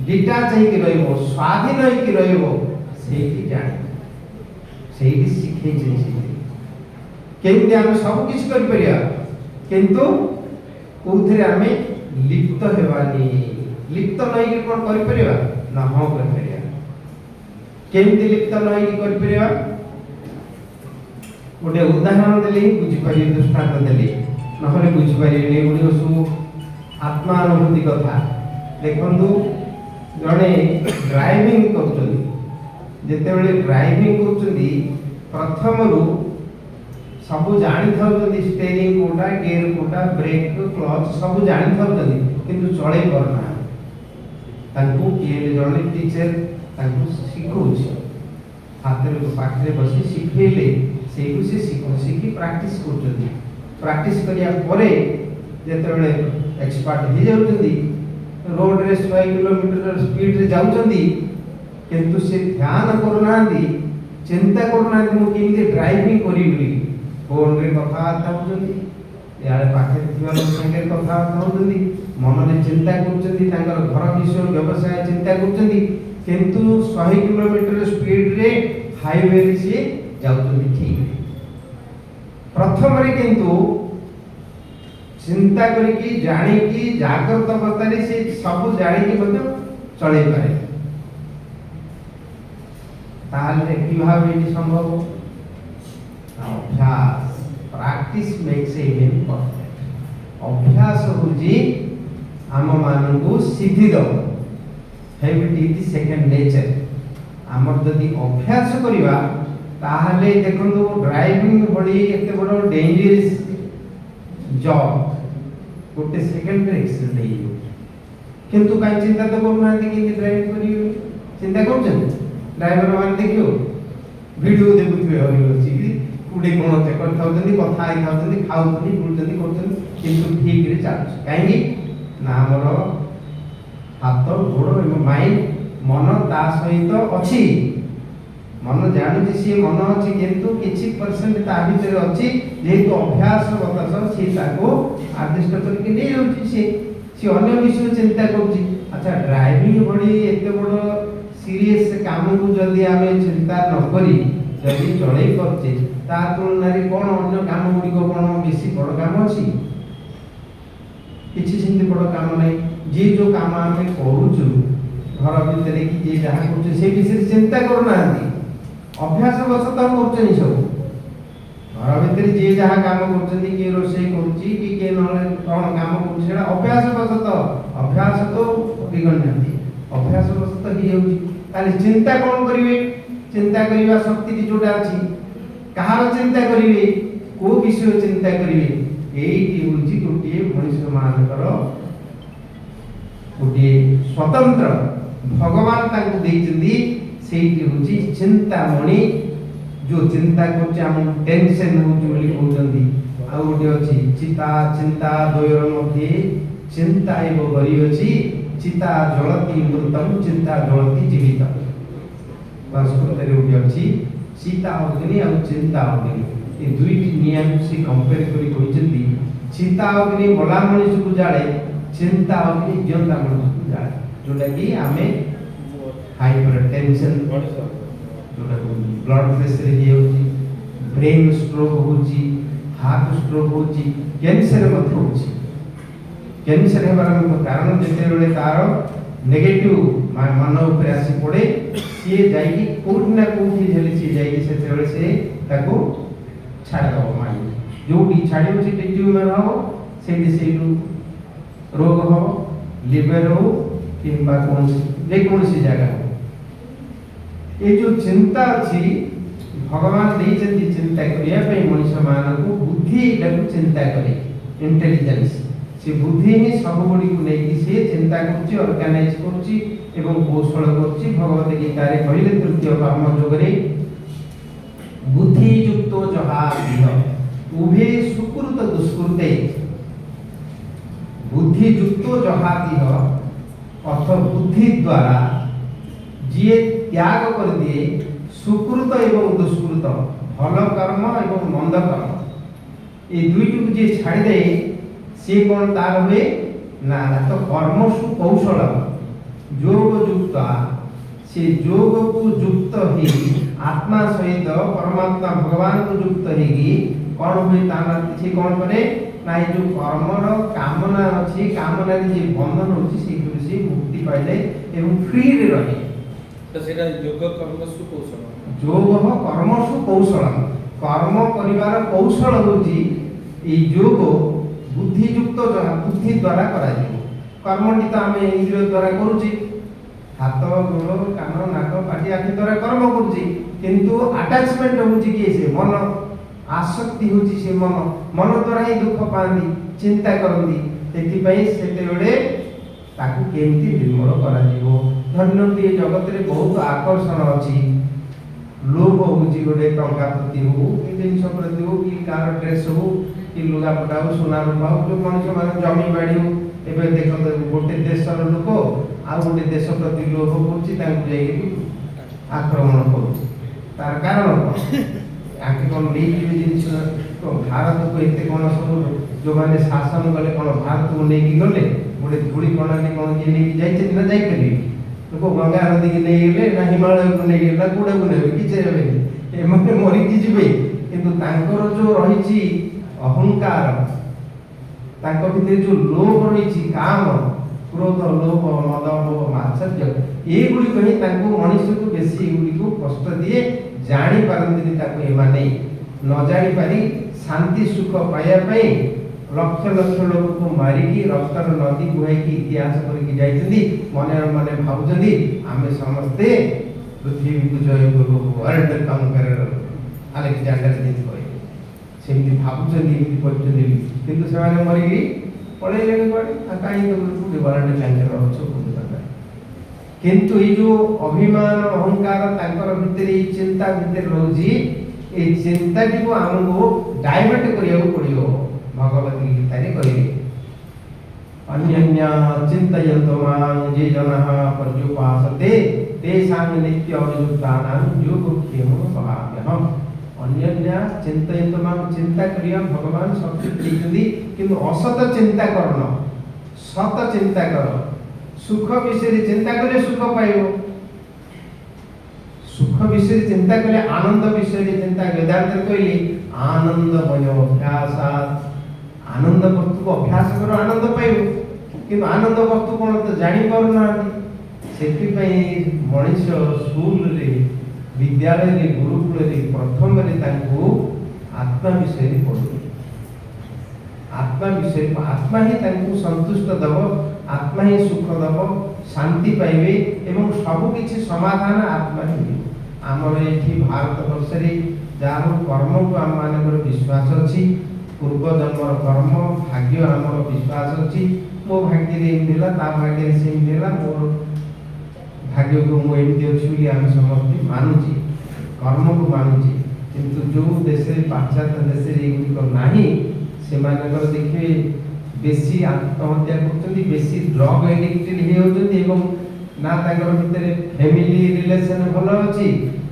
डिटाच है कि रहइबो स्वाधीन है कि रहइबो सेही जाने सेही शिखे छै केमती हम सब किछ कर परिया किंतु कोथरे हमें लिप्त हेबानी लिप्त नहीं कि कोन कर परिया ना हो कर परिया केमती लिप्त नहीं कि कर परिया गोटे उदाहरण देली बुझी पारि दृष्टांत देली नहले बुझी पारि नै गुडी सु आत्मा अनुभूति कथा देखंतु जणे ड्राइविंग करछथि जेते बेले ड्राइविंग करछथि प्रथमरु सब जानि थाउछथि स्टीयरिंग कोटा गियर कोटा ब्रेक क्लच सब जानि थाउछथि किंतु चले परना तांको किए जणे टीचर तांको सिखौछि हातरे पाखरे बसी सिखेले सेही से सिखि प्रैक्टिस करछथि प्रैक्टिस करिया परे जेते बेले एक्सपर्ट हो जाउछथि रोड रे 100 किलोमीटर स्पीड रे जाउछथि किंतु से ध्यान करनांदी चिंता करनांदी मु केमती ड्राइविंग करिबि फोन रे कथा होउछथि यार पाखे थिबा लोक संगे कथा होउछथि मन रे चिंता करछथि तांकर घर विषय व्यवसाय चिंता करछथि किंतु 100 किलोमीटर स्पीड रे हाईवे रे से जाउछथि ठीक प्रथम रे किंतु चिंता करिकी जानी की जागृत अवस्था रे से सब जानी की मतलब चले पारे ताले कि भाव ये संभव अभ्यास practice makes a man perfect अभ्यास होजी आम मानकु सिद्धि दो habit is the second nature हमर जदी अभ्यास करिवा ताहले देखंतु ड्राइविंग बडी एते बडो डेंजरस जॉब गोटे सेकंड रे एक्सीडेंट हे किंतु काई चिंता तो करना कि ड्राइविंग करियो चिंता करछन ड्राइवर मान देखियो वीडियो देखुथिबे होइछि कुडे कोन चेक थाउजंदी कथा आइ थाउजंदी खाउथनी बुलजंदी करछन किंतु ठीक रे चालछ काहेकि ना हमर हाथ गोड़ एवं माइंड मन ता सहित अछि मन जानि से मन अछि किंतु किछि परसेंट ता भीतर अछि जेतु अभ्यास बतास से ताको आदिष्ट करके नै होछि से अन्य विषय चिंता करछि अच्छा ड्राइविंग बडी एते बडो सीरियस काम को जल्दी आमे चिंता न करी जल्दी चले करछे ता तुलना रे कोन अन्य काम गुडी को कोन बेसी बड़ काम अछि किछि सिंधि बड़ काम नै जे जो काम आमे करूछु घर भीतर की जे जहा करछु से विषय चिंता करनांती अभ्यास बसत करछनी सब घर भीतर जे जहा काम करछनी के रोसे करछि कि के नले कोन काम करछि सेडा अभ्यास बसत अभ्यास तो बिगणनांती अभ्यास बसत ही होछि ताले चिंता कोन करिवे चिंता करिवा शक्ति की जोटा अछि कहार चिंता करिवे को विषय चिंता करिवे एई होछि गोटे मनुष्य मानकर गोटे स्वतंत्र भगवान ताकू देइछन्ती सेही होछि चिंता मणि जो चिंता करछि हम टेंशन होछि बोली कहउछन्ती आ गोटे अछि चिता चिंता दोयर मध्ये चिंता एव गरी अछि चिता जलति मृतम चिंता जलति जीवितम संस्कृत रे गोटे अछि सीता अग्नि और चिंता अग्नि ये दुईटी नियम से कंपेयर करी कहउछन्ती चिता अग्नि बला मनुष्य को जाळे चिंता अग्नि जीवंता मनुष्य को जाळे जोटा कि आमे ହାଇପରଟେନସନ जोटा ब्लड प्रेशर ही होची ब्रेन स्ट्रोक होची हार्ट स्ट्रोक होची कैंसर मत होची कैंसर हेबार कारण जेते बेले तार नेगेटिव मन ऊपर आसी पड़े सी जाई कोठी ना कोठी हेले सी जाई सेते बेले से ताको छाड़ दो माइंड जोटी छाड़ियो से ट्यूमर हो सेठी सेठू रोग हो लिवर हो किंबा कौन सी जगह हो ये जो चिंता अच्छी भगवान देइछन्ति चिंता करिया पई मनुष्य मानकु बुद्धि डकु चिंता करे इंटेलिजेंस से बुद्धि ही सब गुडी को लेकी से चिंता करछि ऑर्गेनाइज करछि एवं कौशल करछि भगवत गीता रे कहिले तृतीय कर्म योगरे बुद्धि युक्तो जहा इह उभे सुकृत दुष्कृते बुद्धि युक्तो जहा इह अर्थ बुद्धि द्वारा जिए त्याग कर दिए सुकृत एवं दुष्कृत भल कर्म एवं मंद कर्म ये दुईटी को जे छाड़ी दे से कौन तार हुए ना तो कर्मसु कौशल योग युक्त से योग को युक्त ही आत्मा सहित परमात्मा भगवान को युक्त हेगी कौन हुए ताना किछि कौन करे ना ये जो कर्मर कामना अछि कामना रे जे बंधन होछि से मुक्ति पाइले एवं फ्री रे रहे तो सेटा योग कर्मसु कौशल योग कर्मसु कौशल कर्म करिवार कौशल होची ए योग बुद्धि युक्त बुद्धि द्वारा करा जिवो कर्मटी तो आमे इंद्रिय द्वारा करूची हाथ गोड़ कान नाक पाटी आखि द्वारा कर्म करूची किंतु अटैचमेंट होची कि से मन आसक्ति होची से मन द्वारा ही दुख पांदी चिंता करंदी तेति पई सेते बेले ताकू केमती निर्मूल करा जिवो धन्यवाद ये जगत रे बहुत आकर्षण अछि लोभ होची गोटे टंका प्रति हो कि जिनस प्रति हो कि कार ड्रेस हो कि लुगा पटा हो सोना रूपा हो जो मनुष्य माने जमी बाड़ी हो एबे देखो गोटे देशर लोक आ गोटे देश प्रति लोभ होची तांको जाई आक्रमण करूची तार कारण आके कोन लेकी जिनस तो भारत को एते कोन सब जो माने शासन गले कोन भारत को लेकी गले गोटे धूली कोना ने कोन जे लेकी जाई छै ना जाई करी लोक गंगा नदी के नहीं गेले ना हिमालय को नहीं गेले कोडा को नेबे कि जेबे एमने मरि कि जिबे किंतु तांकर जो रहिछि अहंकार तांको भितरे जो लोभ रहिछि काम क्रोध लोभ मद लोभ मात्सर्य ए गुडी कहि तांको मनुष्य को बेसी गुडी को कष्ट दिए जानि पारंती ताको ए माने न जानि पारी शांति सुख पाया पई लक्ष लक्ष लोक को मारी की रक्तर नदी बुहाई की इतिहास करके जाइछन्ती मने मने भाबुछन्ती आमे समस्ते पृथ्वी को जय करू वर्ल्ड कंकरर अलेक्जेंडर जित होय सेमती भाबुछन्ती इति पछन्ती किंतु सेमाने मरी की पळे लेके पड़े काई तो वर्ल्ड कंकरर होछ बुझता किंतु ये जो अभिमान अहंकार तांकर भितरे चिंता भितर रोजी ए चिंता को हमको डाइवर्ट करिया पड़ियो भगवत गीता रे कहिबे अन्यन्या चिंतयन्तो मां ये जनः पर्युपासते तेषां नित्य अभियुक्तानां योगक्षेमो भवाम्यहम् अन्यन्या चिंतयन्तो मां चिंता करिया भगवान सब देइछन्ती किंतु असत चिंता करन सत चिंता कर सुख विषय चिंता करे सुख पाइबो सुख विषय चिंता करे आनंद विषय चिंता वेदांत कहली आनंदमय अभ्यासात् आनंद वस्तु को अभ्यास करो आनंद पाइबो कि आनंद वस्तु कोन तो जानि पार ना सेति पई मनुष्य स्कूल रे विद्यालय रे गुरुकुल रे प्रथम रे तांको आत्मा विषय रे पढो आत्मा विषय आत्मा ही तांको संतुष्ट दबो आत्मा ही सुख दबो शांति पाइबे एवं सब किछि समाधान आत्मा ही हमर एठी भारत वर्ष रे जारो कर्म को हम मानकर विश्वास अछि पूर्व जन्म कर्म भाग्य हमर विश्वास अछि मो भाग्य रे मिला ता भाग्य रे से मिला मोर भाग्य को मो एमती अछि हम समस्त मानुची कर्म को मानुची किंतु जो देश रे पाश्चात्य देश रे एगुडी को नाही से मानकर देखिए बेसी आत्महत्या करछन्ती बेसी ड्रग एडिक्टेड हे होछन्ती एवं ना ताकर भितरे फैमिली रिलेशन भलो अछि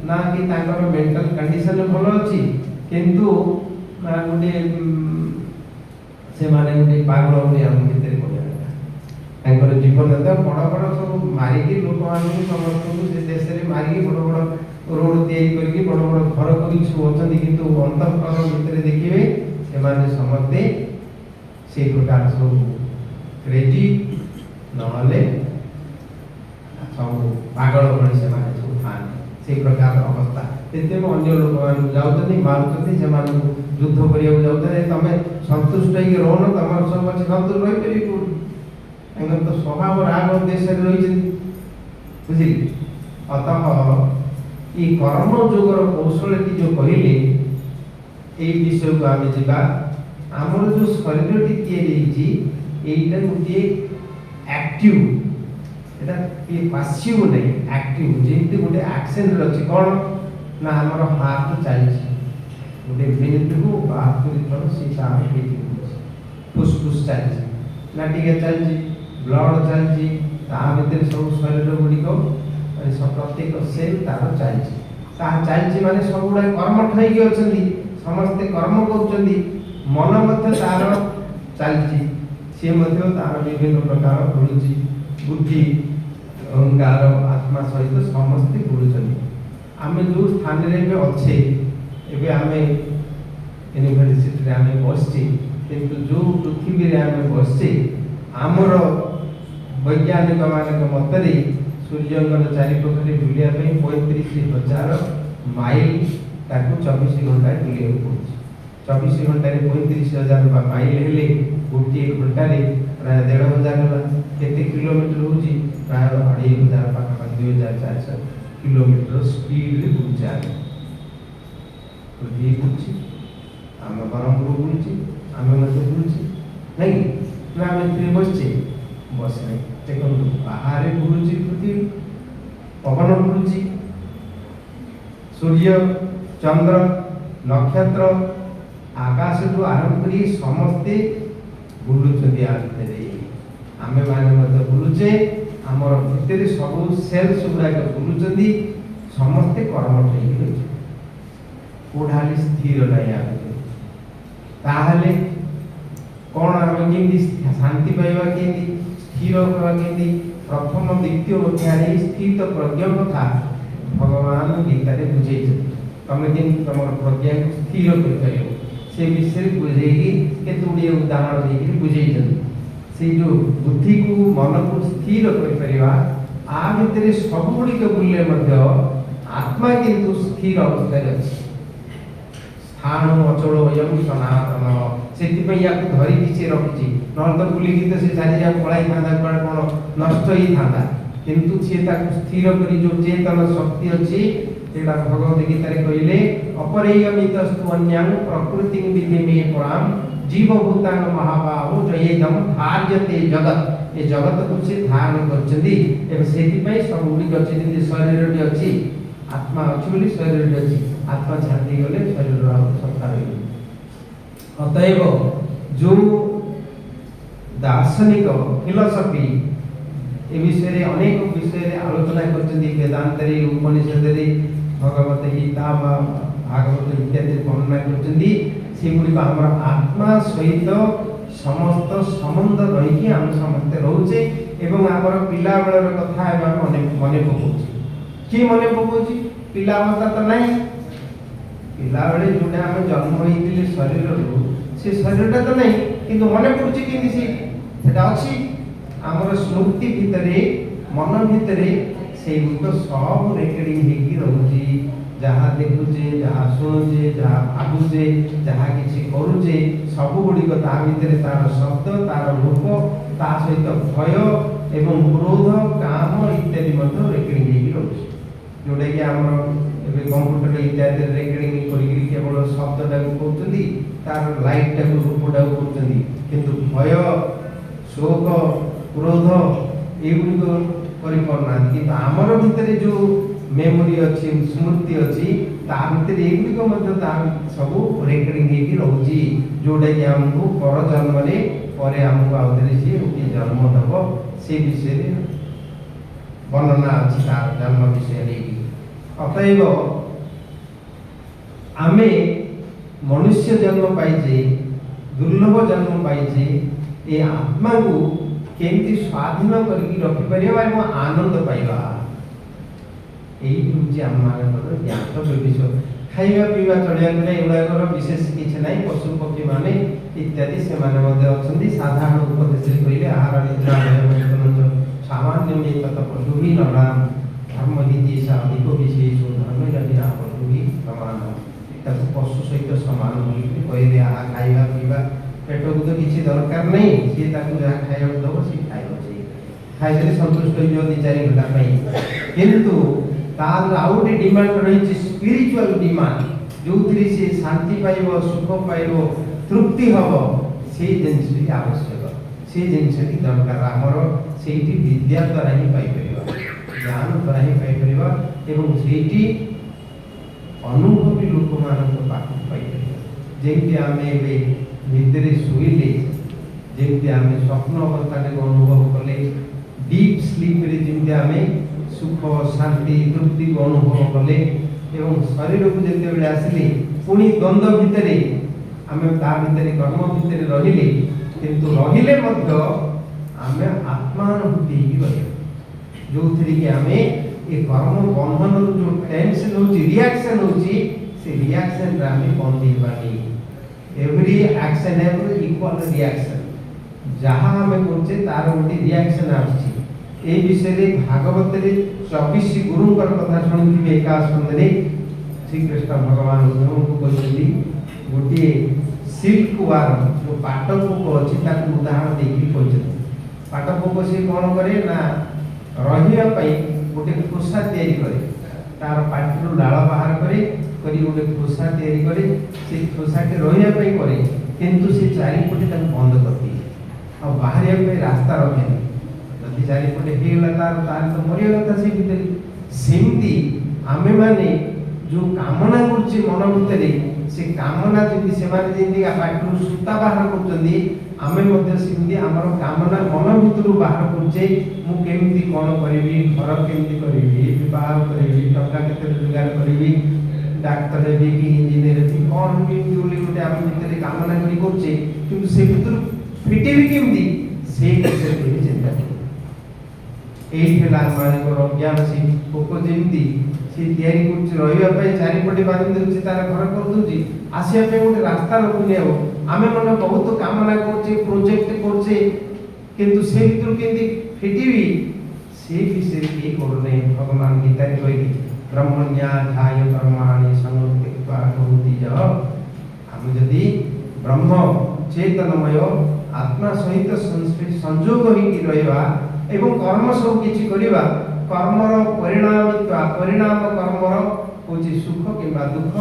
ना कि ताकर मेंटल कंडीशन भलो अछि किंतु गोटे से माने गोटे पागल होई हम भितर कोया ତାଙ୍କର ଜୀବନ ତ ବଡ଼ ବଡ଼ ସବୁ ମାରିକି ଲୋକମାନଙ୍କୁ ସମସ୍ତଙ୍କୁ ସେ ଦେଶରେ ମାରିକି ବଡ଼ ବଡ଼ ରୋଡ ତିଆରି କରିକି ବଡ଼ ବଡ଼ ଘର କରିକି ସବୁ ଅଛନ୍ତି, କିନ୍ତୁ ଅନ୍ତଃକରଣ ଭିତରେ ଦେଖିବେ ସେମାନେ ସମସ୍ତେ ସେଇ ପ୍ରକାର ସବୁ କ୍ରେଜି ନହେଲେ ସବୁ ପାଗଳ ଭଳି ସେମାନେ ସବୁ ଥାଆନ୍ତି। ସେଇ ପ୍ରକାର ଅବସ୍ଥା ସେଥିପାଇଁ ଅନ୍ୟ ଲୋକମାନଙ୍କୁ ଯାଉଛନ୍ତି ମାରୁଛନ୍ତି, ସେମାନଙ୍କୁ ଯୁଦ୍ଧ କରିବାକୁ ଯାଉଛନ୍ତି। ତମେ ସନ୍ତୁଷ୍ଟ ହେଇକି ରହୁନ, ତମର ସବୁ ଅଛି ସନ୍ତୁଷ୍ଟ ରହିପାରିବି କୋଉଠି? ତାଙ୍କର ତ ସ୍ୱଭାବ ରାଗ ଦେଶରେ ରହିଛନ୍ତି, ବୁଝିଲେ? ଅତଃ এই কর্ম যোগর কৌশলটি যে কহিলে এই বিষয়କୁ ଆମେ ଯିବା। ଆମର ଯୋଉ ଶରୀରଟି ତିଆରି ହେଇଛି এইটা ଗୋଟିଏ ଆକ୍ଟିଭ, এটা ପାସିଭ ନାହିଁ, ଆକ୍ଟିଭ। ଯେମିତି ଗୋଟେ ଆକ୍ସନରେ ଅଛି କ'ଣ ନା ଆମର ହାର୍ଟ ଚାଲିଛି, ଗୋଟେ ମିନିଟକୁ 72 ଥର ସେଇଟା ହେଇଛି, ଫୁସଫୁସ ଚାଲିଛି, ନାଟିକା ଚାଲିଛି, ବ୍ଲଡ ଚାଲିଛି, ତା ଭିତରେ ସବୁ ଶରୀର ଗୁଡ଼ିକ ପ୍ରତ୍ୟେକ ସେଲ୍ ତାର ଚାଲିଛି। ତାହା ଚାଲିଛି ମାନେ ସବୁଗୁଡ଼ାକ କର୍ମଠ ହେଇକି ଅଛନ୍ତି, ସମସ୍ତେ କର୍ମ କରୁଛନ୍ତି, ମନ ମଧ୍ୟ ତାର ଚାଲିଛି, ସିଏ ମଧ୍ୟ ତାର ବିଭିନ୍ନ ପ୍ରକାର ବୁଲୁଛି, ବୁଦ୍ଧି ଅହଙ୍କାର ଆତ୍ମା ସହିତ ସମସ୍ତେ ବୁଲୁଛନ୍ତି। ଆମେ ଯେଉଁ ସ୍ଥାନରେ ଏବେ ଅଛେ, ଏବେ ଆମେ ୟୁନିଭର୍ସିଟିରେ ଆମେ ବସିଛେ, କିନ୍ତୁ ଯେଉଁ ପୃଥିବୀରେ ଆମେ ବସିଛେ ଆମର ବୈଜ୍ଞାନିକ ମାନଙ୍କ ମତରେ ସୂର୍ଯ୍ୟଙ୍କର ଚାରିପାଖରେ ବୁଲିବା ପାଇଁ 35,000 ମାଇଲ ତାକୁ 24 ଘଣ୍ଟାରେ ବୁଲିବାକୁ ପଡ଼ୁଛି। 24 ଘଣ୍ଟାରେ 35,000 ମାଇଲ ହେଲେ ଗୋଟିଏ ଘଣ୍ଟାରେ ପ୍ରାୟ 1,500 ହେଲା। କେତେ କିଲୋମିଟର ହେଉଛି? ପ୍ରାୟ 2,500 ପାଖାପାଖି 2,400 କିଲୋମିଟର ସ୍ପିଡରେ ବୁଲୁଛି। ଆମେ ପୃଥିବୀ ବୁଲୁଛି, ଆମ ବ୍ରହ୍ମପୁର ବୁଲୁଛି, ଆମେ ମଧ୍ୟ ବୁଲୁଛି ନାଇଁ ନା? ଆମେ ଏଥିରେ ବସିଛେ? ବସି ନାହିଁ। ଦେଖନ୍ତୁ ବାହାରେ ବୁଲୁଛି ପୃଥିବୀ, ପବନ ବୁଲୁଛି, ସୂର୍ଯ୍ୟ ଚନ୍ଦ୍ର ନକ୍ଷତ୍ର ଆକାଶଠୁ ଆରମ୍ଭ କରି ସମସ୍ତେ ବୁଲୁଛନ୍ତି। ଆ ଭିତରେ ଆମେମାନେ ମଧ୍ୟ ବୁଲୁଛେ, ଆମର ଭିତରେ ସବୁ ସେଲ୍ସ ଗୁଡ଼ାକ ବୁଲୁଛନ୍ତି, ସମସ୍ତେ କର୍ମଠ ହେଇକି ରହିଛନ୍ତି, କୋଉଟା ହେଲେ ସ୍ଥିର ନାହିଁ। ଆ ଭିତରେ ତାହେଲେ କ'ଣ ଆମେ କେମିତି ଶାନ୍ତି ପାଇବା, କେମିତି ସ୍ଥିର ହେବା, କେମିତି? ପ୍ରଥମ ଦ୍ୱିତୀୟ ଅଧ୍ୟାୟରେ ସ୍ଥିତ ପ୍ରଜ୍ଞ କଥା ଭଗବାନ ଗୀତାରେ ବୁଝେଇଛନ୍ତି। ତମେ କେମିତି ତମର ପ୍ରଜ୍ଞାକୁ ସ୍ଥିର କରିପାରିବ ସେ ବିଷୟରେ ବୁଝେଇକି କେତେ ଗୁଡ଼ିଏ ଉଦାହରଣ ଦେଇକି ବୁଝେଇଛନ୍ତି। ସେଇ ଯୋଉ ବୁଦ୍ଧିକୁ ମନକୁ ସ୍ଥିର କରିପାରିବା, ଆ ଭିତରେ ସବୁଗୁଡ଼ିକ ବୁଲିଲେ ମଧ୍ୟ ଆତ୍ମା କିନ୍ତୁ ସ୍ଥିର ଅବସ୍ଥାରେ ଅଛି। ସ୍ଥାନ ଅଚଳ ଅୟଂ ସନାତନ, ସେଥିପାଇଁ ୟାକୁ ଧରିକି ସେ ରଖିଛି, ନହେଲେ ତ ବୁଲିକି ତ ସେ ଚାରିଯାକ ପଳାଇଥାନ୍ତା, କୁଆଡ଼େ କ'ଣ ନଷ୍ଟ ହେଇଥାନ୍ତା। କିନ୍ତୁ ସିଏ ତାକୁ ସ୍ଥିର କରି ଯୋଉ ଚେତନ ଶକ୍ତି ଅଛି, ସେଇଟା ଭଗବତ ଗୀତାରେ କହିଲେ ଅପରେୟମିତସ୍ତୁ ଅନ୍ୟାଂ ପ୍ରକୃତି ବିଧିମେ ପରାମ୍ ଜୀବଭୂତାନ ମହାବାହୁ ଜୟେଦମ ଧାର୍ଯ୍ୟତେ ଜଗତ। ଏ ଜଗତକୁ ସେ ଧାରଣ କରିଛନ୍ତି ଏବଂ ସେଥିପାଇଁ ସବୁଗୁଡ଼ିକ ଅଛି। ଯେମିତି ଶରୀରଟି ଅଛି, ଆତ୍ମା ଅଛି ବୋଲି ଶରୀରଟି ଅଛି, ଆତ୍ମା ଛାଡ଼ି ଗଲେ ଶରୀର ଆଉ ସତ୍ତା ରହିବ। ଅତଏବ ଯୋଉ ଦାର୍ଶନିକ ଫିଲୋସଫି ଏ ବିଷୟରେ ଅନେକ ବିଷୟରେ ଆଲୋଚନା କରିଛନ୍ତି, ବେଦାନ୍ତରେ, ଉପନିଷଦରେ, ଭଗବତ ଗୀତା ବା ଭାଗବତ ଇତ୍ୟାଦି ବର୍ଣ୍ଣନା କରିଛନ୍ତି। ସେଗୁଡ଼ିକ ଆମର ଆତ୍ମା ସହିତ ସମସ୍ତ ସମ୍ବନ୍ଧ ରହିକି ଆମେ ସମସ୍ତେ ରହୁଛେ ଏବଂ ଆମର ପିଲାବେଳର କଥା ଏବେ ଆମେ ମନେ ପକାଉଛେ। କିଏ ମନେ ପକାଉଛି? ପିଲା ଅବସ୍ଥା ତ ନାହିଁ, ପିଲାବେଳେ ଯୋଉଟା ଆମେ ଜନ୍ମ ହେଇଥିଲେ ଶରୀରରୁ, ସେ ଶରୀରଟା ତ ନାହିଁ, କିନ୍ତୁ ମନେ ପଡୁଛି କେମିତି? ସେଟା ଅଛି ଆମର ସ୍ମୃତି ଭିତରେ, ମନ ଭିତରେ ସେଇଗୁଡ଼ିକ ସବୁ ରେକର୍ଡିଂ ହେଇକି ରହୁଛି। ଯାହା ଦେଖୁଛେ, ଯାହା ଶୁଣୁଛେ, ଯାହା ଭାବୁଛେ, ଯାହା କିଛି କରୁଛେ, ସବୁଗୁଡ଼ିକ ତା ଭିତରେ ତାର ଶବ୍ଦ, ତାର ରୂପ, ତା ସହିତ ଭୟ ଏବଂ କ୍ରୋଧ, କାମ ଇତ୍ୟାଦି ମଧ୍ୟ ରେକର୍ଡିଂ ହେଇକି ରହୁଛି। ଯୋଉଟାକି ଆମର ଏବେ କମ୍ପ୍ୟୁଟର ଇତ୍ୟାଦିରେ ରେକର୍ଡିଂ କରିକି କେବଳ ଶବ୍ଦଟାକୁ କହୁଛନ୍ତି, ତାର ଲାଇଟଟାକୁ, ରୂପଟାକୁ କରୁଛନ୍ତି, କିନ୍ତୁ ଭୟ, ଶୋକ, କ୍ରୋଧ ଏଗୁଡ଼ିକ କରିପାରୁନାହାନ୍ତି। କିନ୍ତୁ ଆମର ଭିତରେ ଯୋଉ ମେମୋରି ଅଛି, ସ୍ମୃତି ଅଛି, ତା ଭିତରେ ଏଗୁଡ଼ିକ ମଧ୍ୟ ତା ସବୁ ରେକର୍ଡିଂ ହେଇକି ରହୁଛି, ଯୋଉଟାକି ଆମକୁ ପର ଜନ୍ମରେ ପରେ ଆମକୁ ଆଉ ଥରେ ସିଏ ଗୋଟିଏ ଜନ୍ମ ଦେବ। ସେ ବିଷୟରେ ବର୍ଣ୍ଣନା ଅଛି ତାର ଜନ୍ମ ବିଷୟରେ। ଅତଏବ ଆମେ ମନୁଷ୍ୟ ଜନ୍ମ ପାଇଛେ, ଦୁର୍ଲଭ ଜନ୍ମ ପାଇଛେ, ଏ ଆତ୍ମାକୁ केमती स्वाधीन करके रखिपर आनंद पाइबा यही हूँ आम मान ज्ञात विषय खाଇବା ପିଇବା ଚଳିବାକୁ ନାହିଁ ଏଗୁଡ଼ାକର ବିଶେଷ କିଛି ନାହିଁ ପଶୁ ପକ୍ଷୀ ମାନେ ଇତ୍ୟାଦି ସେମାନେ ମଧ୍ୟ ଅଛନ୍ତି ସାଧାରଣ ଉପଦେଶରେ କହିଲେ ଆହାର ନିଦ୍ରା ଭୟ ସାମାନ୍ୟ ତତ ପଶୁ ହିଁ ନରାମ ଧର୍ମ ନୀତି ଅଧିକ ବିଶେଷ ଧର୍ମ ଯଦି ପଶୁ ହିଁ ସମାନ ତାକୁ ପଶୁ ସହିତ ସମାନ ବୋଲି କହିଲେ ଆହା ଖାଇବା ପିଇବା ପେଟକୁ ତ କିଛି ଦରକାର ନାହିଁ ସିଏ ତାକୁ ଯାହା ଖାଇବାକୁ ଦେବ ସେ ଖାଇବ ସେଇ ଖାଇଦେଲେ ସନ୍ତୁଷ୍ଟ ହେଇଯିବ 2-4 ଘଣ୍ଟା ପାଇଁ କିନ୍ତୁ तार आउ गोटे डिमांड रही स्पिरिचुअल डिमांड जो से शांति पाइब सुख पाइब तृप्ति हम से जिन आवश्यक से जिनटी दरकार आमर से विद्या द्वारा ही पाइपर ज्ञान द्वारा ही पाइपर एवं से अनुभवी लोक मान पाइपर जमी आम निद्रे शुले जमी आम स्वप्न अवस्था अनुभव कले डीप स्लीप जमी आम सुख शांति तृप्ति को अनुभव कले एवं शरीर को जिते बेले आसिले पुणी द्वंद्व भितर आम ता भितर कर्म भितर रहिले किंतु रहिले मध्य आम आत्मानुभूति रही जो थी कि आम ये कर्म बंधन जो टेंशन हो रिएक्शन हो से रिएक्शन आम बंद पानी every action have equal reaction जहाँ आम करछे तार गोटे रिएक्शन आछि ए विषय भागवत 24 गुरु कथा शुणी एक आसंदे श्री कृष्ण भगवान उद्धव को कहते गोटे सिल्क वार्म जो पाटपोक अच्छी उदाहरण देखिए कहते पाटपोक से कौन करे ना रही गोटे खोसा तैयारी करे तार पाटी लाल बाहर करे गोटे खोसा तैयारी करे से खोसाटे रही करे किंतु से चारिपटे बंद कर दिए और बाहर रास्ता रखे चारिपटे तार तो मरिया कथा से भीतर सेमती आमे माने जो कामना करछे मन भितरे से कामना जदि सेमाने जेंदी पाटरू सूता बाहर करछन्दी आमे मध्ये सेमती हमर कामना मन भितरु बाहर करछे मु केमती कोन करिवि घर केमती करिवि विवाह करिवि टका केते रोजगार करिवि डाक्टर हेबि कि इंजीनियर हेबि कोन केमती बोली गोटे आमे भितरे कामना करि करछे किंतु से भितरु फिटेबि केमती से विषय चिंता ज्ञान से पोक जमी सी रही चारिपटे बांधि दूसरी तार घर कर दूसरी आसपा गोटे रास्ता रखुनि आम मन बहुत कामना करछे प्रोजेक्ट करछे किंतु से भितर केमती फिटिबी से विषय किए करूने भगवान गीता कहि ब्रह्मण्याध्याय कर्माणि संगत्यक्त्वा करोति ज हम जदि ब्रह्म चेतनमय आत्मा सहित संयोग होई रहबा एवं कर्म सब किछि करिबा कर्मर परिणाम कर्मर होछि सुख किंबा दुख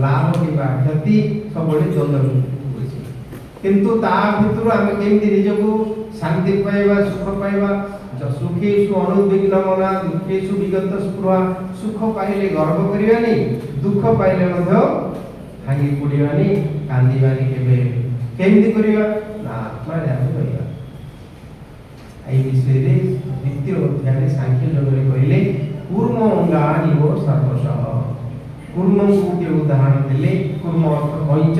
लाभ किंबा क्षति सब द्वंद्व किंतु ता भितर आम केमती निजको शांति पाइबा सुख पाइबा सुखेषु अनुद्विग्न मना दुखेषु विगत स्पृहा सुख पाइले गर्व करिबानी दुख पाइले मध्य भांगी पड़िबानी कांदिबानी केबे केमती करिबा ना आत्मा ध्यान करिबा आई विषय रे द्वितीय अध्याय सांख्य योगरे कहले कूर्म अंगानिव सर्वशः कूर्म को के उदाहरण देले कूर्म अर्थ कइच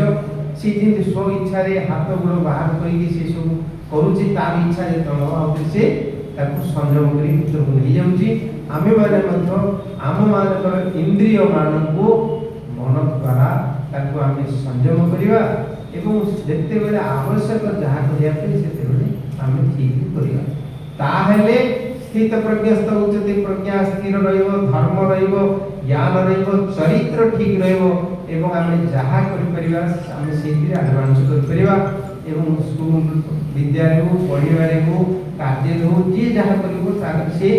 से जे स्व इच्छा रे हाथ गोड़ बाहर करिके से सब करूची तार इच्छा जे तण आउ से ताकू संयम करी भीतर को नहीं जाउची आमे माने मध्य आम मानकर इंद्रिय मान को मन द्वारा ताकू आमे संयम करिवा एवं जेते बेले आवश्यक जहा करिया पे सेते बेले आमे ठीक करिवा ताहेले स्थित प्रज्ञस्थ उच्चते प्रज्ञा स्थिर रहिबो धर्म रहिबो ज्ञान रहिबो चरित्र ठीक रहिबो एवं आमे जहा करि परिबा आमे सेति एडवांस करि परिबा एवं स्कूल विद्यालय हो पढिबारे हो कार्य हो जे जहा करिबो तार से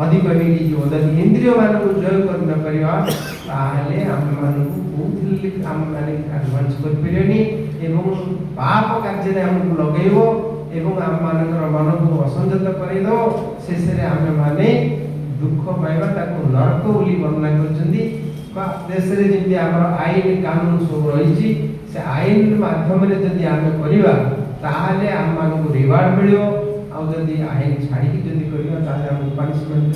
अधिक हेगी जो यदि इंद्रिय मान को जय कर न परिबा ताहेले आमे मान को बहुत आम माने एडवांस करि परिबनी एवं पाप कार्य रे हम लगेबो एवं आम मानकर मन को असंजत कर दो शेष रे आम माने दुख पाइबा ताको नरक बोली वर्णना करछन्दी बा देश रे जेंति हमर आईन कानून सब रहिछि से आईन माध्यम रे जदि आम करिबा ताहाले आम मान को रिवार्ड मिलियो आ जदि आईन छाडी कि जदि करिबा ताहाले हम पनिशमेंट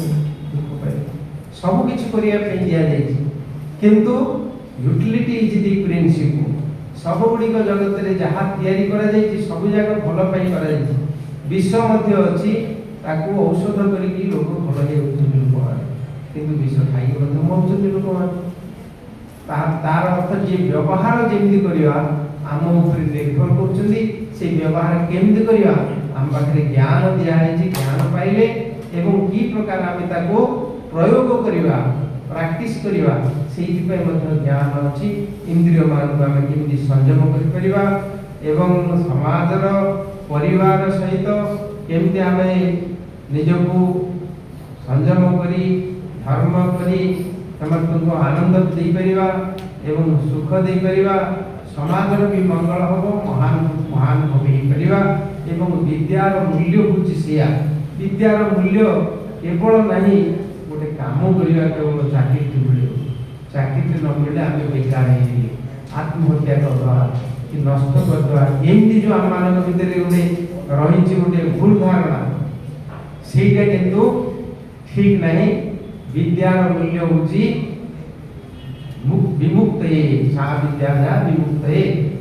दुख पाइबा सब किछ करिया पे दिया जाइछि किंतु यूटिलिटी इज द प्रिंसिपल सब गुडी को जगत रे जहा तयारी करा जाइछि सब जगह भलो पाई करा जाइछि विष मध्य अच्छी ताकू औषध करिकी लोक भल होउछन्ति लोक किंतु विष खाई मध्य मरुछन्ति लोक तार अर्थ जे व्यवहार जेमती करिवा आम ऊपर निर्भर करछन्ति से व्यवहार केमती करिवा आम पाखरे ज्ञान दिया है जे ज्ञान पाइले एवं की प्रकार आमे ताको प्रयोग करिवा प्रैक्टिस करिवा सेहि पे मध्य ज्ञान अछि इंद्रिय मान आमे केमती संयम करि परिवा एवं समाजर परिवार सहित केमती आमे निजको संयम करी धर्म करी समस्तको आनंद दे परिवा एवं सुख दे परिवा समाजर भी मंगल होबो महान महान होबे परिवा एवं विद्यार मूल्य होछि सिया विद्यार मूल्य केवल नहीं गोटे काम करिवा केवल चाकरी मिलियो चाकरी न मिले आमे बेकार हे आत्महत्या करवा कि नष्ट करवा एमती जो आम मान भितर गोटे रही गोटे भूल धारणा सेटा किंतु ठीक नहीं विद्यार मूल्य होची विमुक्त सा विद्या जा विमुक्त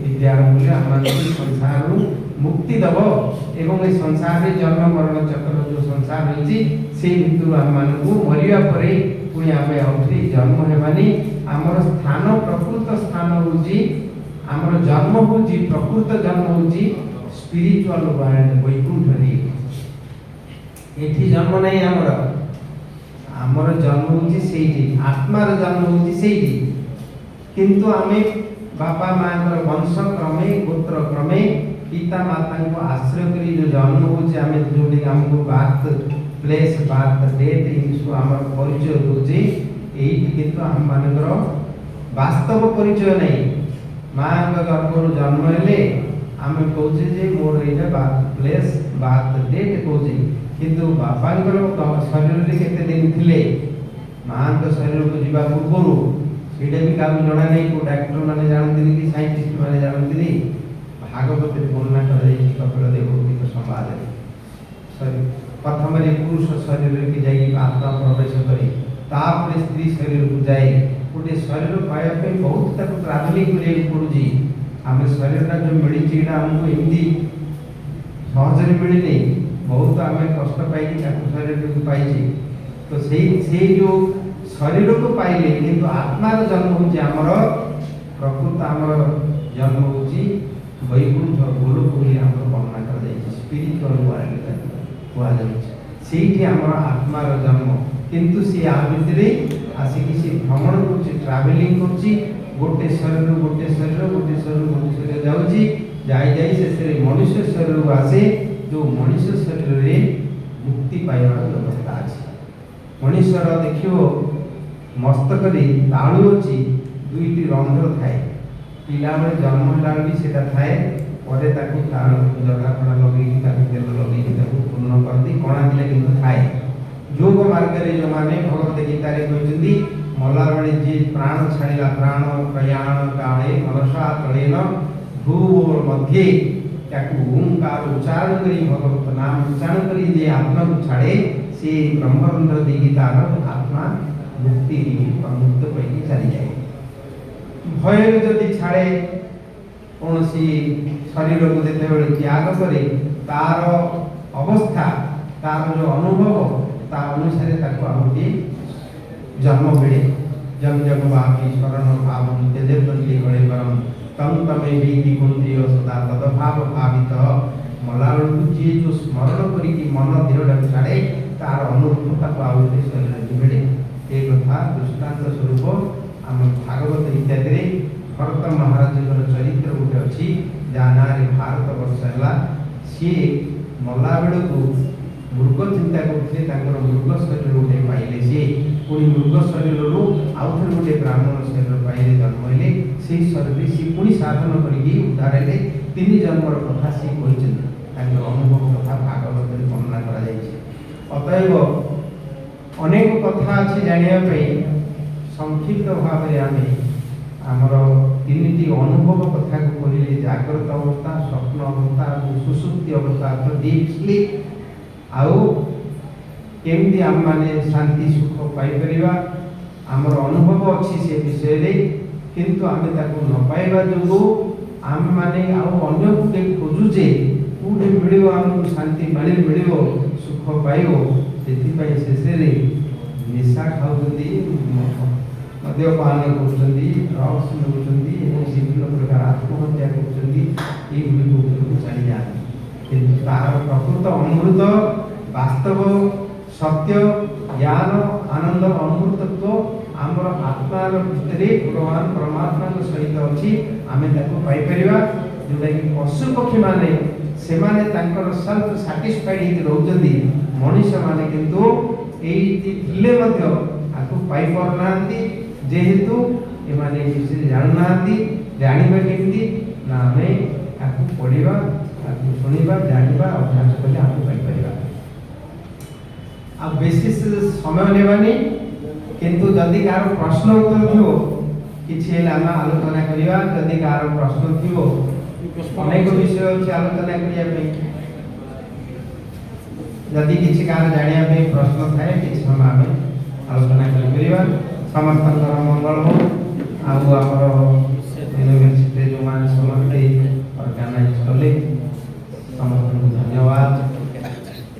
विद्यार मूल्य आम संसार मुक्ति दब एवं इस संसार में जन्म मरण चक्र जो संसार रही से भितर आम मान मरिया परे पुणी आम अवधि जन्म हेबानी आमर स्थान प्रकृत स्थान होची आमर जन्म होची प्रकृत जन्म होची स्पिरिचुअल वर्ल्ड वैकुंठ रे एठी जन्म नहीं आमर जन्म होची सेठी आत्मार जन्म होची सेठी किंतु आमे बापा मां वंश क्रमे गोत्र क्रमे पिता माता को आश्रय करी जो जन्म होची आमे जोडी हमको बात प्लेस बात डेट इनसु हमर परिचय होची एठी किंतु हम मानकर वास्तव परिचय नहीं मां गर्भर जन्म हेले आमे कहूचे जे मोर एटा बात प्लेस बात डेट कहूचे किंतु बापांकर शरीर रे केते दिन थिले मां तो शरीर को जीवा पूर्व सेटा भी काम जणा नहीं को डॉक्टर माने जानते कि साइंटिस्ट माने जानते भागवत में वर्णना करे कपिल देव के संवाद है सॉरी प्रथम रे पुरुष शरीर के जाई आत्मा प्रवेश करे तापर स्त्री शरीर को जाए गोटे शरीर पाया पे बहुत तक ट्रैवलिंग करे पड़ुजी हमें शरीर का जो मिली चीड़ा हमको एमती सहजरे मिलने बहुत आम कष्ट पाई शरीर को पाई तो से जो शरीर को पाइले किंतु आत्मार जन्म होची हमर प्रकृत हमर जन्म होची वैकुंठ गोलोक ही हमर वर्णना कर जाय स्पिरिचुअल वर्ल्ड हुआ जाय सेठी हमर आत्मार जन्म किंतु से आ भितरे आसी कि से भ्रमण करछि ट्रैवलिंग करछि गोटे शरीर जाउछि जाई से मनुष्य शरीर आसे जो मनुष्य शरीर रे मुक्ति पाइबार व्यवस्था अछि मनुष्यर देखियो मस्तक रे ताळु अछि दुईटी रंध्र थाए पिला में जन्म होला भी सेटा थाए परे ताकू ताळु जगह पड़ा लगे ताकू तेल लगे ताकू पूर्ण कर दी कोणा दिले किंतु थाए योग मार्ग रे जो माने भगवत गीता रे कहउछन्ती मल्ला बळे जे प्राण छाड़िला प्राण प्रयाण काले मनसा तळेन भूव मध्ये ताकू ओंकार उच्चारण करी भगवत नाम उच्चारण करी जे आत्मा को छाड़े से ब्रह्मरंध्र देगी तार आत्मा मुक्ति मुक्त पैकी चली जाए भय जदि छाड़े कौन सी शरीर को देते बड़े त्याग करे तार अवस्था तार जो अनुभव ता अनुसार ताको आउटी जन्म मिले जम जग बापी शरण भाव तेजे तंती गळे परम तम तमे वेदी कुंती सदा तद भाव भावित मलाल जी जो स्मरण करी कि मन देहटा छाड़े तार अनुभव ताको आउटी शरीर मिले एक कथा दृष्टांत स्वरूप आम भागवत इत्यादि भरत महाराज चरित्र गोटे अच्छी जाना भारत वर्ष है सी मला बेल को मृग चिंता करते मृग शरीर गोटे पाइले सी पुणी मृग शरीर आउ थे गोटे ब्राह्मण शरीर पाइले जन्म हेले से शरीर सी पुणी साधन करके उद्धार हेले तीन जन्मर कथा सी अनुभव कथा भागवत वर्णना कर अतएव अनेक कथा अच्छी जाना संक्षिप्त भाव में आम आमर तीन अनुभव कथा को कहले जागृत अवस्था स्वप्न अवस्था और सुसुप्ति अवस्था तो डीप स्लीप आउ केमती आम माने शांति सुख पाई परिबा आमर अनुभव अच्छी से विषय रे किंतु आमे ताको न पाइबा जो आम माने आउ अन्य को खोजुजे କୋଉଠି ମିଳିବ ଆମକୁ ଶାନ୍ତି ମିଳିବ ସୁଖ ପାଇବ। ସେଥିପାଇଁ ଶେଷରେ ନିଶା ଖାଉଛନ୍ତି, ମଦ୍ୟପାନ କରୁଛନ୍ତି, ଡ୍ରଗ୍ସ ନେଉଛନ୍ତି ଏବଂ ବିଭିନ୍ନ ପ୍ରକାର ଆତ୍ମହତ୍ୟା କରୁଛନ୍ତି। ଏଇଗୁଡ଼ିକ ଉପରକୁ ଚାଲିଯାଆନ୍ତି। କିନ୍ତୁ ତାର ପ୍ରକୃତ ଅମୃତ, ବାସ୍ତବ ସତ୍ୟ, ଜ୍ଞାନ, ଆନନ୍ଦ, ଅମୃତତ୍ଵ ଆମର ଆତ୍ମାର ଭିତରେ ଭଗବାନ ପରମାତ୍ମାଙ୍କ ସହିତ ଅଛି। ଆମେ ତାକୁ ପାଇପାରିବା। ଯୋଉଟାକି ପଶୁ ପକ୍ଷୀମାନେ ସେମାନେ ତାଙ୍କର ସେଲ୍ଫ ସାଟିସ୍ଫାଇଡ୍ ହେଇକି ରହୁଛନ୍ତି। ମଣିଷମାନେ କିନ୍ତୁ ଏଇଠି ଥିଲେ ମଧ୍ୟ ଆକୁ ପାଇପାରୁନାହାନ୍ତି। ଯେହେତୁ ଏମାନେ ଏ ବିଷୟରେ ଜାଣୁନାହାନ୍ତି। ଜାଣିବା କେମିତି ନା ଆମେ ତାକୁ ପଢ଼ିବା, ତାକୁ ଶୁଣିବା, ଜାଣିବା, ଅଭ୍ୟାସ କଲେ ଆମେ ପାଇପାରିବା। ଆଉ ବେଶୀ ସମୟ ନେବାନି, କିନ୍ତୁ ଯଦି କାହାର ପ୍ରଶ୍ନ ଉତ୍ତର ଥିବ କିଛି ହେଲେ ଆମେ ଆଲୋଚନା କରିବା। ଯଦି କାହାର ପ୍ରଶ୍ନ ଥିବ, ଅନେକ ବିଷୟ ଅଛି ଆଲୋଚନା କରିବା ପାଇଁ। ଯଦି କିଛି କାହାର ଜାଣିବା ପାଇଁ ପ୍ରଶ୍ନ ଥାଏ, କିଛି ସମୟ ଆମେ ଆଲୋଚନା କରିପାରିବା। ସମସ୍ତଙ୍କର ମଙ୍ଗଳ ହଉ। ଆଉ ଆମର ୟୁନିଭର୍ସିଟିରେ ଯେଉଁମାନେ ସମସ୍ତେ ଅର୍ଗାନାଇଜ କଲେ ସମସ୍ତଙ୍କୁ ଧନ୍ୟବାଦ।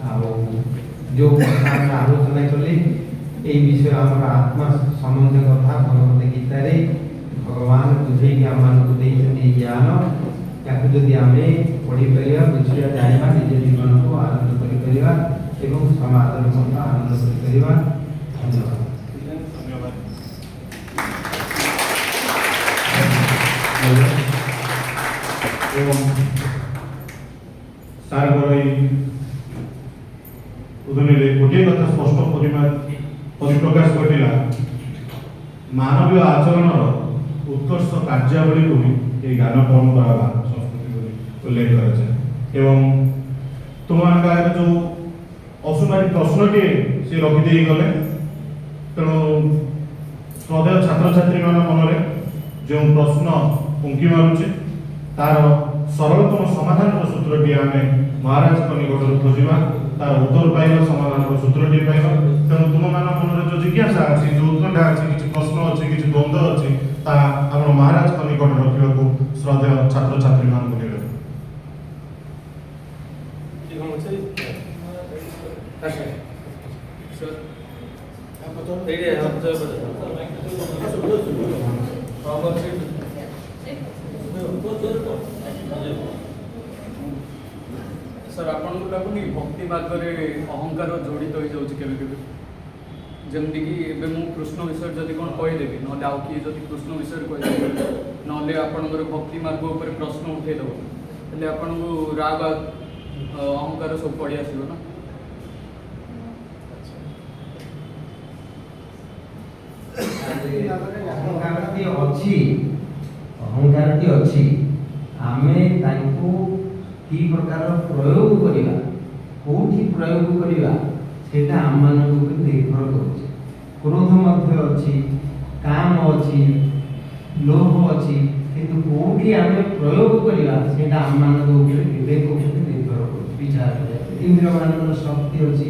ଆଉ ଯେଉଁ କଥା ଆମେ ଆଲୋଚନା କଲେ এই বিষয়ে আমরা আত্মা সম্বন্ধে কথা ভগবত গীতারে ভগবান বুঝেইকি আমাকে ଦେଇଛନ୍ତି জ্ঞাନ। ତାକୁ ଯଦି ଆମେ ପଢ଼ିପାରିବା, ବୁଝିବା, ଜାଣିବା, ନିଜ ଜୀବନକୁ ଆନନ୍ଦ କରିପାରିବା ଏବଂ ସମାଜର ମଧ୍ୟ ଆନନ୍ଦ କରିପାରିବା। ଧନ୍ୟବାଦ। ଏବଂ ସାର୍ଙ୍କର ଏଇ ଉଦ୍ବୋଧନରେ ଗୋଟିଏ କଥା ସ୍ପଷ୍ଟ ପରିପ୍ରକାଶ ଘଟିଲା। ମାନବୀୟ ଆଚରଣର ଉତ୍କର୍ଷ କାର୍ଯ୍ୟାବଳୀକୁ ହିଁ এই জ্ঞাନ ପରମ୍ପରା ବା ସଂସ୍କୃତି ବୋଲି ଉଲ୍ଲେଖ କରାଯାଏ। ଏବଂ ତୁମମାନଙ୍କ ଆଗରେ ଯେଉଁ ଅସୁମାରୀ ପ୍ରଶ୍ନଟିଏ ସେ ରଖିଦେଇ ଗଲେ, ତେଣୁ ଶ୍ରଦ୍ଧେୟ ଛାତ୍ରଛାତ୍ରୀମାନଙ୍କ ମନରେ ଯେଉଁ ପ୍ରଶ୍ନ ଉଙ୍କି ମାରୁଛି ତାର ସରଳତମ ସମାଧାନର ସୂତ୍ରଟିଏ ଆମେ ମହାରାଜଙ୍କ ନିକଟରୁ ଖୋଜିବା, ତାର ଉତ୍ତର ପାଇବା, ସମାଧାନର ସୂତ୍ରଟିଏ ପାଇବା। ତେଣୁ ତୁମମାନଙ୍କ ମନରେ ଯେଉଁ ଜିଜ୍ଞାସା ଅଛି, ଯେଉଁ ଉତ୍କଣ୍ଠା ଅଛି, କିଛି ପ୍ରଶ୍ନ ଅଛି, କିଛି ଦ୍ୱନ୍ଦ୍ୱ ଅଛି, ତାହା ଆପଣ ମହାରାଜଙ୍କ ନିକଟରେ ରଖିବାକୁ ଶ୍ରଦ୍ଧେୟ ଛାତ୍ରଛାତ୍ରୀମାନଙ୍କୁ ନିବେଦନ। सर आपन को लागुनी भक्ति मार्गरे अहंकार जड़ित हो जाउछि केबे केबे जेमति कि एबे मु कृष्ण विषय जदि कोन कहि देबी नले आउ कि जदि कृष्ण विषय कहि देबी नले आपनकर भक्ति मार्ग ऊपर प्रश्न उठै दबो तले आपन को राग अहंकार सब पड़ी आसीबो ना। ଅହଙ୍କାରଟି ଅଛି। ଆମେ ତାଙ୍କୁ କି ପ୍ରକାର ପ୍ରୟୋଗ କରିବା, କୋଉଠି ପ୍ରୟୋଗ କରିବା, ସେଇଟା ଆମମାନଙ୍କ ଉପରେ ନିର୍ଭର କରୁଛି। କ୍ରୋଧ ମଧ୍ୟ ଅଛି, କାମ ଅଛି, ଲୋଭ ଅଛି, କିନ୍ତୁ କୋଉଠି ଆମେ ପ୍ରୟୋଗ କରିବା ସେଇଟା ଆମମାନଙ୍କ ଉପରେ ବିବେକ ଉପରେ ନିର୍ଭର କରୁଛି। ବିଚାର ଇନ୍ଦ୍ରିୟମାନଙ୍କର ଶକ୍ତି ଅଛି।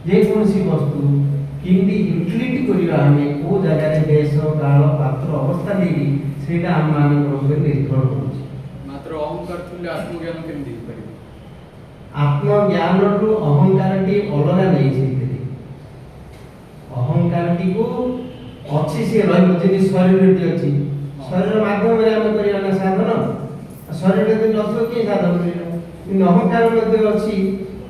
ଯେକୌଣସି ବସ୍ତୁ କେମିତି ୟୁଟିଲିଟି କରିବା, ଆମେ କେଉଁ ଜାଗାରେ ଦେଶ, କାଳ, ପାତ୍ର, ଅବସ୍ଥା ନେଇକି ସେଇଟା ଆମମାନଙ୍କ ଉପରେ ନିର୍ଭର କରୁଛି। ମାତ୍ର ଅହଙ୍କାର ଥିଲେ ଆତ୍ମଜ୍ଞାନ କେମିତି ହେଇପାରିବ? ଆତ୍ମଜ୍ଞାନଠୁ ଅହଙ୍କାରଟି ଅଲଗା ନେଇ ସେଇଥିରେ। ଅହଙ୍କାରଟିକୁ ଅଛି, ସିଏ ରହିବ। ଯେମିତି ଶରୀରଟି ଅଛି, ଶରୀର ମାଧ୍ୟମରେ ଆମେ କରିବା ନା ସାଧନ। ଶରୀର ଯଦି ନଥିବ କିଏ ସାଧନ କରିବା? କିନ୍ତୁ ଅହଙ୍କାର ମଧ୍ୟ ଅଛି,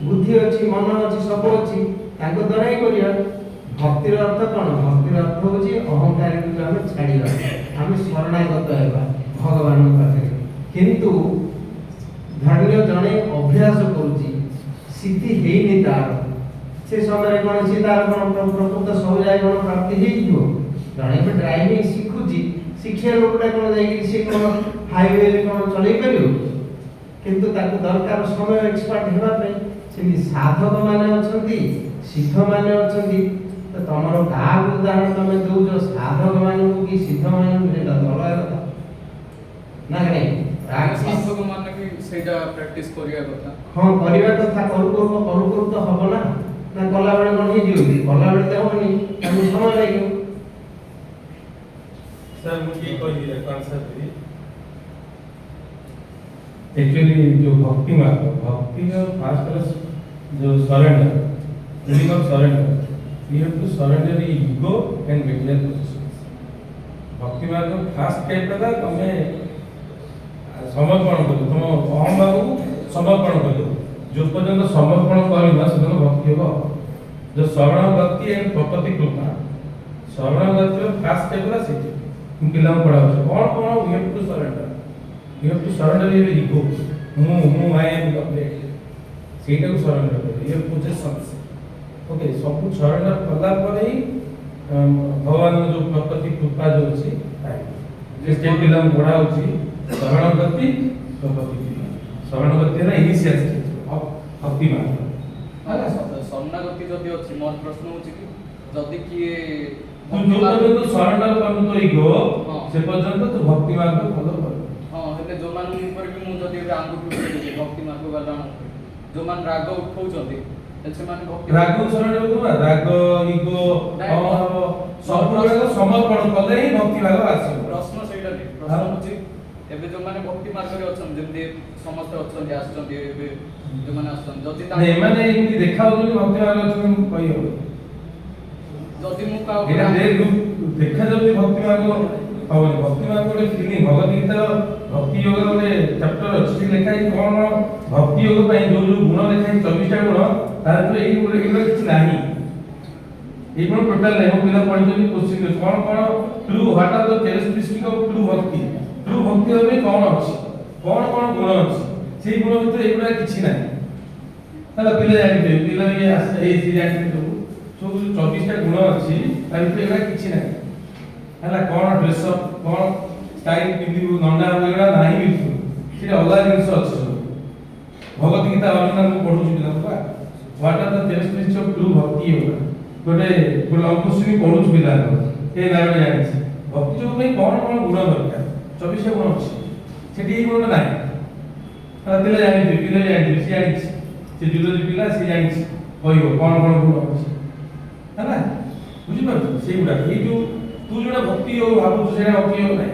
ବୁଦ୍ଧି ଅଛି, ମନ ଅଛି, ସବୁ ଅଛି, ତାଙ୍କ ଦ୍ୱାରା ହିଁ କରିବା। ଭକ୍ତିର ଅର୍ଥ କ'ଣ? ଭକ୍ତିର ଅର୍ଥ ହେଉଛି ଅହଙ୍କାରକୁ ଆମେ ଛାଡ଼ିବା, ଆମେ ଶରଣାଗତ ହେବା ଭଗବାନଙ୍କ ପାଖରେ। କିନ୍ତୁ ଧନ୍ୟ ଜଣେ ଅଭ୍ୟାସ କରୁଛି, ସିଦ୍ଧି ହେଇନି ତାର, ସେ ସମୟରେ କ'ଣ ସେ ତାର କ'ଣ ପ୍ରକୃତ ସବୁଯାଏ କ'ଣ ପ୍ରାପ୍ତି ହେଇଯିବ? ଜଣେ ଏବେ ଡ୍ରାଇଭିଂ ଶିଖୁଛି, ଶିଖିବା ଲୋକଟା କ'ଣ ଯାଇକି ସେ କ'ଣ ହାଇୱେରେ କ'ଣ ଚଲେଇ ପାରିବ? କିନ୍ତୁ ତାକୁ ଦରକାର ସମୟ ଏକ୍ସପର୍ଟ ହେବା ପାଇଁ। ସେମିତି ସାଧକମାନେ ଅଛନ୍ତି, ସିଦ୍ଧମାନେ ଅଛନ୍ତି। ତ ତମର କାହାକୁ ଉଦାହରଣ ତମେ ଦଉଛ, ସାଧକମାନଙ୍କୁ କି ସିଦ୍ଧମାନଙ୍କୁ? ସେଇଟା ଅଲଗା କଥା ନା ନାଇଁ? ସାଧକ ମାନେ କି ସେଇଟା ପ୍ରାକ୍ଟିସ କରିବା କଥା। ହଁ, କରିବା କଥା। କରୁ କରୁ ତ ହବ ନା। ନା କଲାବେଳେ କ'ଣ ହେଇଯିବ କି? କଲାବେଳେ ତ ହବନି, ତାକୁ ସମୟ ଲାଗିବ। ସାର୍ ମୁଁ କିଏ କହିଲି ଆନ୍ସର ଦେବି। एक्चुअली जो भक्ति मार्ग भक्ति का फास्ट क्लास जो surrender feeling of surrender you have to surrender ego and material possessions भक्ति मार्ग फास्ट टाइप का तुम समर्पण कर तुम अहम भाव को समर्पण कर जो पर्यंत समर्पण करना से भक्ति हो जो शरण भक्ति एंड प्रकृति कृपा शरण भक्ति फास्ट टाइप का से पिला पढ़ा कौन कौन we have to surrender your ego मु आई एम कंप्लीट सेटा को सरेंडर कर योर पोजेशंस ओके सब कुछ सरेंडर कला पर ही भगवान जो प्रकृति कृपा जो अछि जे स्टेप पिला पढ़ा अछि शरण भक्ति प्रकृति शरण भक्ति ना इनिशिएट ऑफ भक्ति मार्ग शरणागति जदि अछि मोर प्रश्न होछि कि जदि किए जो पर्यंत सरेंडर करन तो ईगो से पर्यंत तो भक्ति मार्ग फॉलो कर हां हेले जो मान ऊपर भी मु जदि आंगुठी उठेली भक्ति मार्ग वाला जो मान राग उठाउछंती से मान भक्ति राग सरेंडर करबा राग ईगो सब प्रकार समर्पण कले ही भक्ति मार्ग आसी प्रश्न सेटा नहीं प्रश्न होछि एबे जो माने भक्ति मार्ग रे अछन जेमदे समस्त अछन आछन एबे जो माने अछन जदि ता नहीं माने एमि देखाउ जो भक्ति मार्ग अछन कहि हो जदि मु का एटा देखा जब भक्ति मार्ग हवन भक्ति मार्ग गोटे फीलिंग भगवत गीता भक्ति योग गोटे चैप्टर अछि लिखा है कोन भक्ति योग पई जो जो गुण लिखा है 24 टा गुण तार तो एई गुण किछ नाही एई गुण टोटल नहीं पिला पढि जो क्वेश्चन कोन true what are the characteristic of true bhakti होबे कोन अछि कोन गुण अछि से गुण भितर एगुडा किछि नाही ताला पिला जानि पिला ये ए से जानि तो 24 टा गुण अछि ता भितर एगुडा किछि नाही हला कोन ड्रेस अप कोन स्टाइल पिंदी नंडा एगुडा नाही बिल्कुल से अलग जिंस अछि भगवत गीता अर्जुन को पढु छि पिला what are the characteristics of true bhakti होगा गोटे अंकुश पढ़ु पिला ए नाम जानि छि भक्ति जो में कोन गुण दरकार 24 टा गुण अछि सेठी गुण नाही पिला जानि से जानि से जुलोजी पिला से जानि कहयो कोन गुण अछि हैना बुझि पर से गुडा ए जो तू जोडा भक्ति हो भाबु तो सेना भक्ति हो नाही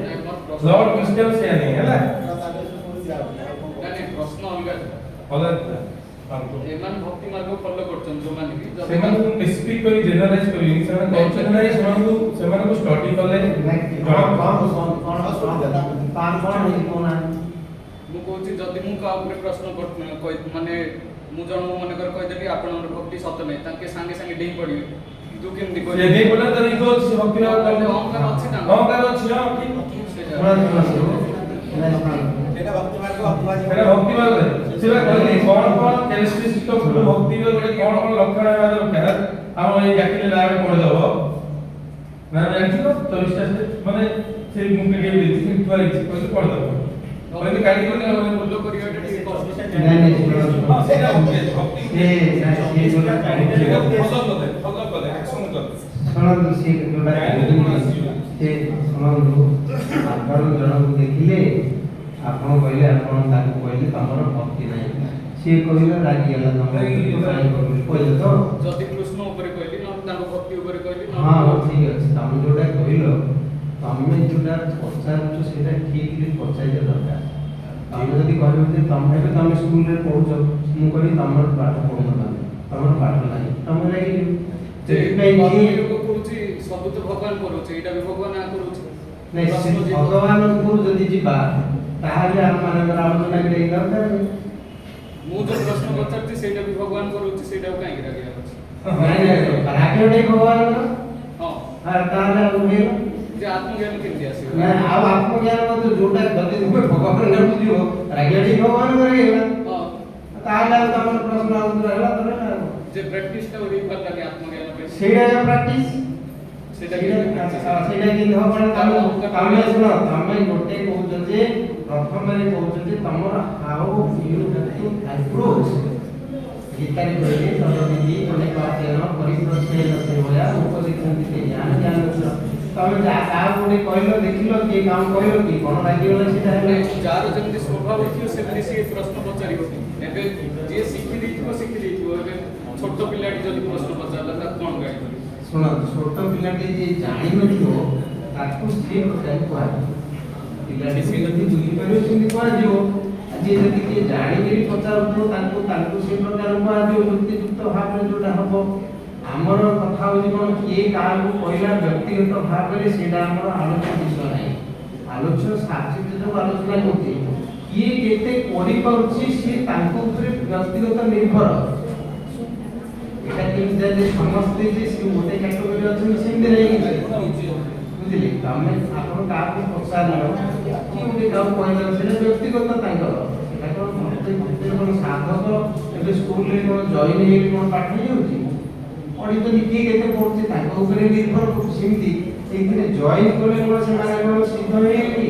लॉर्ड क्रिस्टियन से नहीं हैला यानी प्रश्न अलग एमान भक्ति मार्ग फॉलो करछन जो मान कि सेमान को स्पेसिफिक करी जनरलाइज करी सेमान कहछन नाही सेमान को स्टडी करले मु कहछि जदि मु का ऊपर प्रश्न माने मु जण मन कर कहि देली आपण भक्ति सत्य नै ताके संगे संगे डेई पड़ी तू केमति कहि से डेई पड़ा त इगो भक्ति अहंकार अछि ना अहंकार अछि हां एटा भक्ति मार्ग अपवाद एटा भक्ति मार्ग सेवा कहले कोन कैरेक्टरिस्टिक ऑफ भक्ति रे गोटे कोन लक्षण हेबा दरकार हम ए जाकिले लागे पढ दबो ना जानि तो 24 टा माने से मुके के देछि तुआ इछि कहले पढ दबो कहले काडी कोने फॉलो करियो एटा ठीक है नहीं सेटा भक्ति ये जो फॉलो कर एक्शन कर ଶୁଣନ୍ତୁ ସେ ଯୋଉଟା ସେ ଶୁଣନ୍ତୁ ଆପଣ ଜଣକୁ ଦେଖିଲେ ଆପଣ କହିଲେ ଆପଣ ତାକୁ କହିଲେ ତମର ଭକ୍ତି ନାହିଁ ସିଏ କହିଲେ ରାଗିଗଲା ତମେ କହିଲେ ତ ଯଦି କୃଷ୍ଣ ଉପରେ କହିଲି ନା ତାଙ୍କ ଭକ୍ତି ଉପରେ କହିଲି ହଁ ଠିକ ଅଛି ତମେ ଯୋଉଟା କହିଲ ତମେ ଯୋଉଟା ପଚାରୁଛ ସେଇଟା ଠିକରେ ପଚାରିବା ଦରକାର ତମେ ଯଦି କହିବ ଯେ ତମେ ଏବେ ତମେ ସ୍କୁଲରେ ପଢୁଛ ମୁଁ କହିଲି ତମର ପାଠ ପଢୁନ ତମର ପାଠ ନାହିଁ ତମେ ଲାଗିଲେ ସବୁ ତ ଭଗବାନ କରୁଛି ଏଇଟା ବି ଭଗବାନ କରୁଛି ନାଇଁ ଭଗବାନଙ୍କୁ ଯଦି ଯିବା ତାହେଲେ ଆମ ମାନଙ୍କର ଆଲୋଚନା କରିବା ଦରକାର ମୁଁ ଯୋଉ ପ୍ରଶ୍ନ ପଚାରୁଛି ସେଇଟା ବି ଭଗବାନ କରୁଛି ସେଇଟାକୁ କାହିଁକି ରାଗିବା ଅଛି ନାଇଁ ରାଗଟା ଭଗବାନଙ୍କର ହଁ ତାହେଲେ ଆଉ ଯେ ଆତ୍ମଜ୍ଞାନ କେମିତି ଆସିବ ନା ଆଉ ଆତ୍ମଜ୍ଞାନ ମଧ୍ୟ ଯୋଉଟା ଯଦି ତୁମେ ଭଗବାନଙ୍କୁ ଯିବ ରାଗଟା ଭଗବାନଙ୍କର ହେଇଗଲା ହଁ ତାହେଲେ ଆଉ ତମର ପ୍ରଶ୍ନ ଉତ୍ତର ହେଲା ତମେ ଯେ ପ୍ରାକ୍ଟିସ ଟା ହୋଇ ପାରିଲାନି ଆତ୍ମଜ୍ଞାନ ପାଇଁ ସେଇଟା ପ୍ରାକ୍ଟିସ ସେଇଟା କିନ୍ତୁ ହବନି ତମେ ଶୁଣ ତମେ ଗୋଟେ କହୁଛ ଯେ ପ୍ରଥମରେ କହୁଛ ଯେ ତମର ହାଉ ୟୁ ଟୁ ଆପ୍ରୋଚ୍ ଗୀତାରେ କହିଲେ ତଦବିଧି ଅନେକ ଅଧ୍ୟୟନ ପରିପ୍ରଶ୍ନ ସେଭଳିଆ ଉପଦେଶନ୍ତି ସେ ଜ୍ଞାନ ଜ୍ଞାନ ତମେ କାହା ଗୋଟେ କହିଲ ଦେଖିଲ କି କାମ କହିଲ କି କଣ ଲାଗିଗଲା ସେଟା ଯାହାର ଯେମିତି ସ୍ୱଭାବ ଥିବ ସେମିତି ସିଏ ପ୍ରଶ୍ନ ପଚାରିବ ଏବେ ଯିଏ ଶିଖି ଦେଇଥିବ ଏବେ ଛୋଟ ପିଲାଟି ଯଦି ପ୍ରଶ୍ନ ପଚାରିଲା ତାକୁ କଣ ଗାଇଡ କରିବ ଶୁଣ ଛୋଟ ପିଲାଟି ଯିଏ ଜାଣିନଥିବ ତାକୁ ସିଏ କୁହାଯିବ ପିଲାଟି ସେ ଯଦି ବୁଝିପାରିବ ସେମିତି କୁହାଯିବ जी जदि किए जानिक पचारू से प्रकार कुहदिव युक्तियुक्त भाव में जोटा हम आमर कथा हूँ कौन किए क्या कहला व्यक्तिगत भाव में से आलोच्य विषय नहीं आलोच्य साक्षी जो आलोचना करते किए केते व्यक्तिगत निर्भर এটা কিন্তু যে সমস্ত যে গোটে ক্যাটাগরি আছে সেমতে নেই বুঝলি তুমি আপন কাকে পছারিলো কি গোটে কাউ কইলা সেটা ব্যক্তিগত তাঙ্কর এটা কোন মতে কোন সাধক ଏବେ ସ୍କୁଲରେ কোন ଜଏନ୍ ହେଇକି কোন ପାଠ ହେଇଯାଉଛି ପଢିଛନ୍ତି କିଏ କେତେ ପଢୁଛି ତାଙ୍କ ଉପରେ ନିର୍ଭର କରୁଛି ସେମିତି ଏଇଥିରେ ଜଏନ୍ କଲେ କୋନ ସେମାନେ କୋନ ସିଦ୍ଧ ହେଇଗଲେ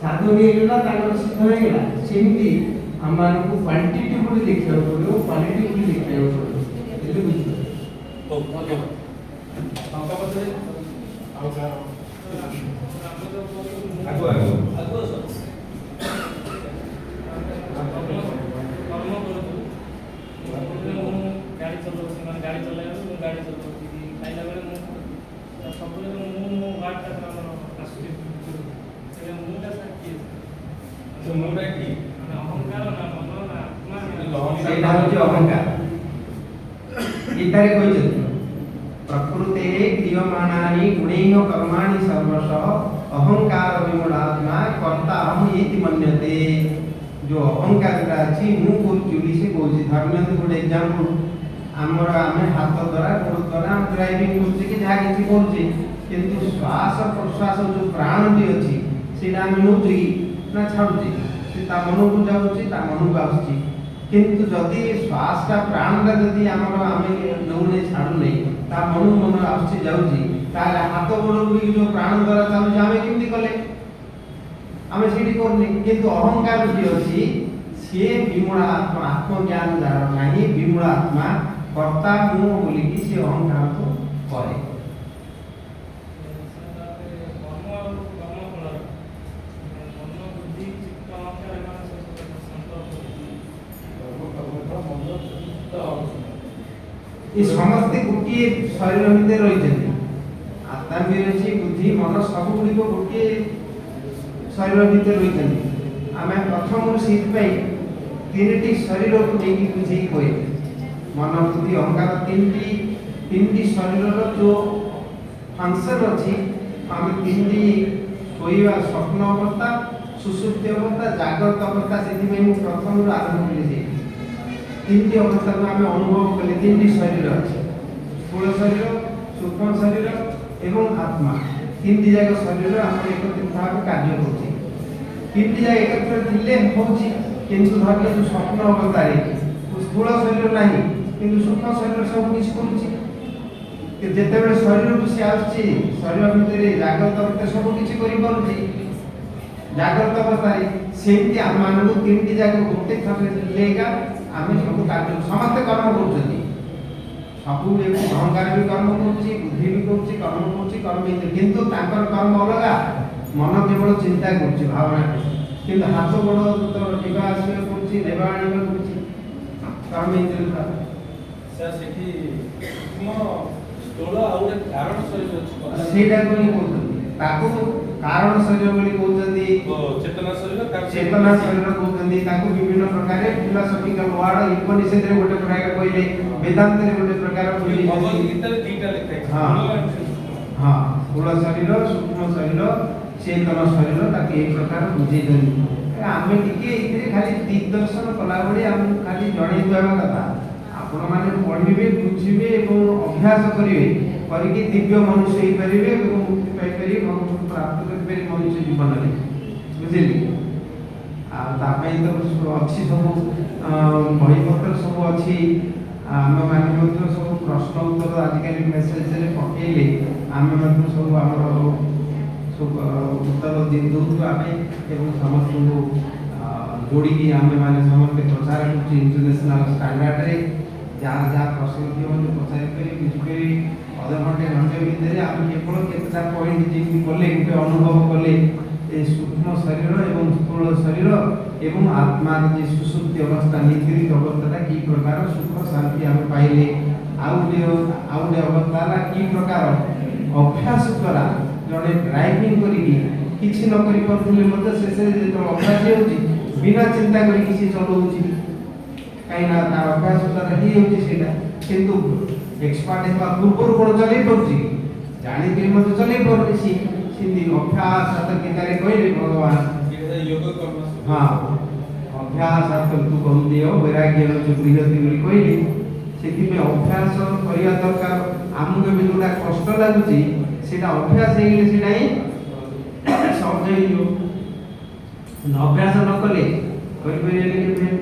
ସାଧୁ ହେଇଗଲା ତାଙ୍କର ସିଦ୍ଧ ହେଇଗଲା ସେମିତି ଆମମାନଙ୍କୁ କ୍ୱାଣ୍ଟିଟି ବୋଲି ଦେଖିବାକୁ ପଡ଼ିବ କ୍ୱାଲିଟି ବୋଲି ଦେଖିବାକୁ ପଡ଼ିବ तो धन्यवाद आपका पत्र आगो आगो सर गाड़ी चलाऊ से गाड़ी चलाए गाड़ी चलाऊ खाइला बेले सब वार्ड का आसुची मुझे अहंकार ना मन ना अहंकार इतारे कहते प्रकृते क्रियमाणानि गुणैः कर्माणि सर्वशः अहंकार विमूढ़ात्मा कर्ता अहम् इति मन्यते जो अहंकार अछि मु कोचुली से कोची धर्मेंद्र गुड एग्जांपल हमर आमे हाथ द्वारा गोड़ द्वारा ड्राइविंग करछि कि जा किछि करछि किंतु श्वास प्रश्वास जो प्राण भी अछि सेना नउत्री ना छाडुछि से ता मन को जाउछि ता मन को आछि किंतु जदि श्वास का प्राण का जदि हमर आमे नउने छाडु नै ता मन आछि जाउछि ताले हाथ गोड़ गुडी जो प्राण द्वारा चालु आमे केमति कले आमे सेठी करनी किंतु अहंकार जो अछि से विमूढ़ आत्मा आत्मज्ञान जार नाही विमूढ़ आत्मा कर्ता मु बोली कि से अहंकार को करे ये समस्त गोटे शरीर भितर रही आत्मा भी रही बुद्धि मन सब गुड़िक गोटे शरीर भितर रही आम प्रथम से तीन शरीर को लेकिन बुझे कहे मन बुद्धि अहंकार तीन शरीर जो फंक्शन अच्छी आम तीन शोवा स्वप्न अवस्था सुसुप्ति अवस्था जागृत अवस्था से प्रथम आरंभ करें तीन अवस्था को आम अनुभव कले तीन शरीर अच्छे स्थूल शरीर सूक्ष्म शरीर एवं आत्मा तीन जाक शरीर आम एकत्रित भाव कार्य होती तीन जाक एकत्र थे होची किंतु धर जो स्वप्न अवस्था स्थूल शरीर नहीं किंतु सूक्ष्म शरीर सब किसी करुच्ची जिते शरीर को सी आसुच्ची शरीर भितर जागृत अवस्था सब किसी करुच्ची जागृत अवस्था सेमती आम मानक तीन जाक गोटे लेगा आम सब कार्य समस्त कर्म कर सब अहंकार भी कर्म बुद्धि भी कर्म किंतु कर्म अलग मन केवल चिंता कर भावना किंतु हाथ गोड़ तो जीवा आसवा करवा आने कर्म सेटा कारण शरीर बोली कहते चेतना शरीर कहते विभिन्न प्रकार फिलोसॉफिकल वर्ड उपनिषद रे गोटे प्रकार कहले वेदांत रे गोटे प्रकार भगवत गीता रे लिखा है हां स्थूल शरीर सूक्ष्म शरीर चेतन शरीर ताके एक प्रकार बुझे दनी आमे टिके इतरे खाली दिग्दर्शन कला बडी हम खाली जणै देबा कथा आपण माने पढिबे बुझिबे एवं अभ्यास करिवे करिके दिव्य मनुष्य ही परिवे एवं मुक्ति पाई परिवे भगवान प्राप्त कर परिवे मनुष्य जीवन रे बुझिली आ तापै तो अच्छी सब बही पत्र सब अच्छी आम माने मध्य सब प्रश्न उत्तर आजिकल मेसेज रे पकेले आम मध्य सब हमर सब उत्तर दिंदु आमे एवं समस्त जोड़ी की आम माने समस्त प्रचार करछि इंटरनेशनल स्टैंडर्ड रे जहाँ प्रश्न थी पचार कर बुझिपारे अध घंटे घंटे भितर आम केवल केतटा पॉइंट जेमती कले गोटे अनुभव कले सूक्ष्म शरीर एवं स्थूल शरीर एवं आत्मा जे सुसुप्ति अवस्था निद्रित अवस्था कि प्रकार सुख शांति आम पाइले आउटे अवस्था कि प्रकार अभ्यास द्वारा जड़े ड्राइविंग करी किसी न करी पड़ुले शेष जो अभ्यास होती बिना चिंता करके से चलाउछि कहीं ना तार अभ्यास द्वारा ही होछि सेटा किंतु एक्सपर्ट हेबा पूर्व कोन चलै पड़छि जानि के मत चलै पड़छि सिंधी अभ्यास सतर्कतारे कहले भगवान योग कर्म हां अभ्यास तु कहदियो वैराग्य जो बृहति बोली कहले सेति में अभ्यास करिया दरकार आमके भी जोटा कष्ट लागुछि सेटा अभ्यास हेले सेटा ही सहज हेइयो अभ्यास न कले करि परिले के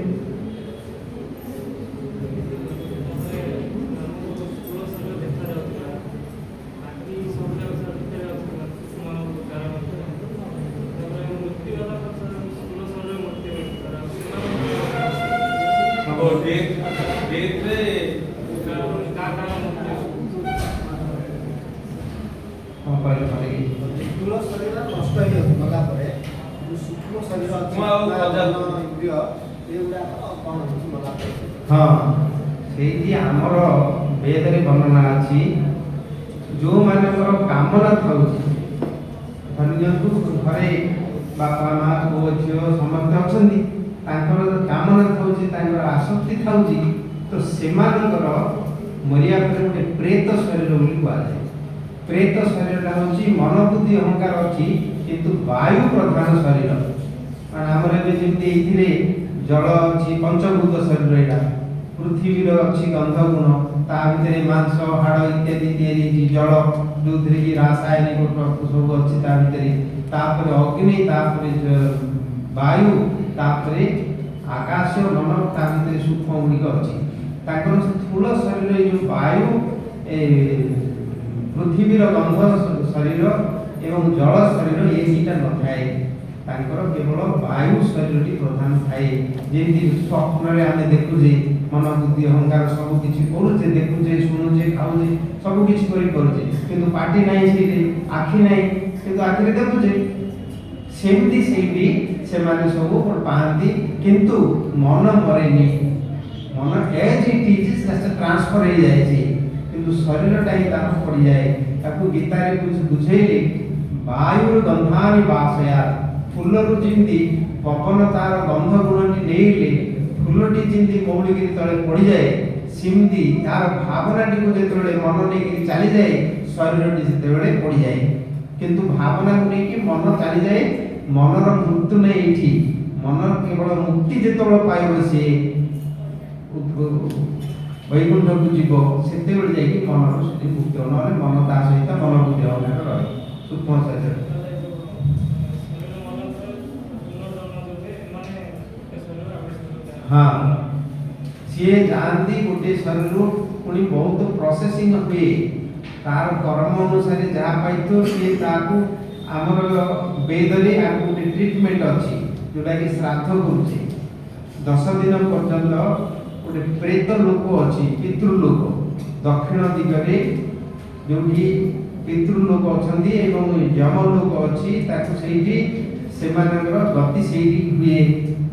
स्थूल शरीर नष्ट ही गला परे सूक्ष्म शरीर अछि इंद्रिय एउडा कोन अछि गला परे हां सेही हमर वेद रे वर्णना अछि जो मानकर कामना थाउछि धन्यन्तु घरे बापा मां पुओ झियो समस्त अछंती तांकर कामना थाउछि तांकर आसक्ति थाउछि तो सेमानकर मरिया पर गोटे प्रेत शरीर बोली कुआ जाय प्रेत शरीर होची मन बुद्धि अहंकार अछि किंतु वायु प्रधान शरीर हमर एबे जेमति एथिरे जल अछि पंचभूत शरीर एटा पृथ्वी रो अछि गंध गुण ता भितरे मांस हाड़ इत्यादि तयारी जल जोथरे की रासायनिक तत्व सब अछि ता भितरे तापर अग्नि तापर वायु तापर आकाश मन ता भितरे सूक्ष्म गुणिक अछि ताकर स्थूल शरीर जो वायु पृथ्वी गंध शरीर एवं जल शरीर ये दुटा न थाए तांकर केवल वायु शरीर प्रधान थाए जेमि स्वप्न रे आमे देखु जे मन बुद्धि अहंकार सब किछि करूचे देखु जे सुनुचे खाउजे सब किछि करि करूचे किंतु पाटी नाही सेते आखि नाही किंतु आखि रे देखु जे सेमती से माने सब पांती किंतु मन मरेनी मन as it is just transfer हो जाय छै किंतु शरीर टाई तार पड़ जाए ताकू गीता रे कुछ बुझेले वायु गंधानि वासया फुलरु जिंदी पवन तार गंध गुणटी नेइले फुलटी जिंदी मौली के तळे पड़ी जाए सिमदी तार भावनाटी को जेतळे मन ने के चली जाए शरीरटी जेतळे पड़ी जाए किंतु भावना को ने कि मन चली जाए मनर मृत्यु नै एठी मन केवल मुक्ति जेतळे पाइबो से वैकुंठ को जीव सेते बेले जाई मन से मुक्त होना मन ता सहित मन बुद्धि होना रहे सूक्ष्म शरीर हां से जानती गोटे शरीर पुनी बहुत प्रोसेसिंग हुए तार कर्म अनुसार जहा पाइतो से ताकू हमर वेद रे आकू ट्रीटमेंट अछि जोटा कि श्राद्ध करूची 10 दिन पर्यंत गोटे प्रेत लोक अछि पितृलोक दक्षिण दिगरे जोठी पितृलोक अछंदी एवं यम लोक अछि ताकू सेही सेमानकर गति सेही हुए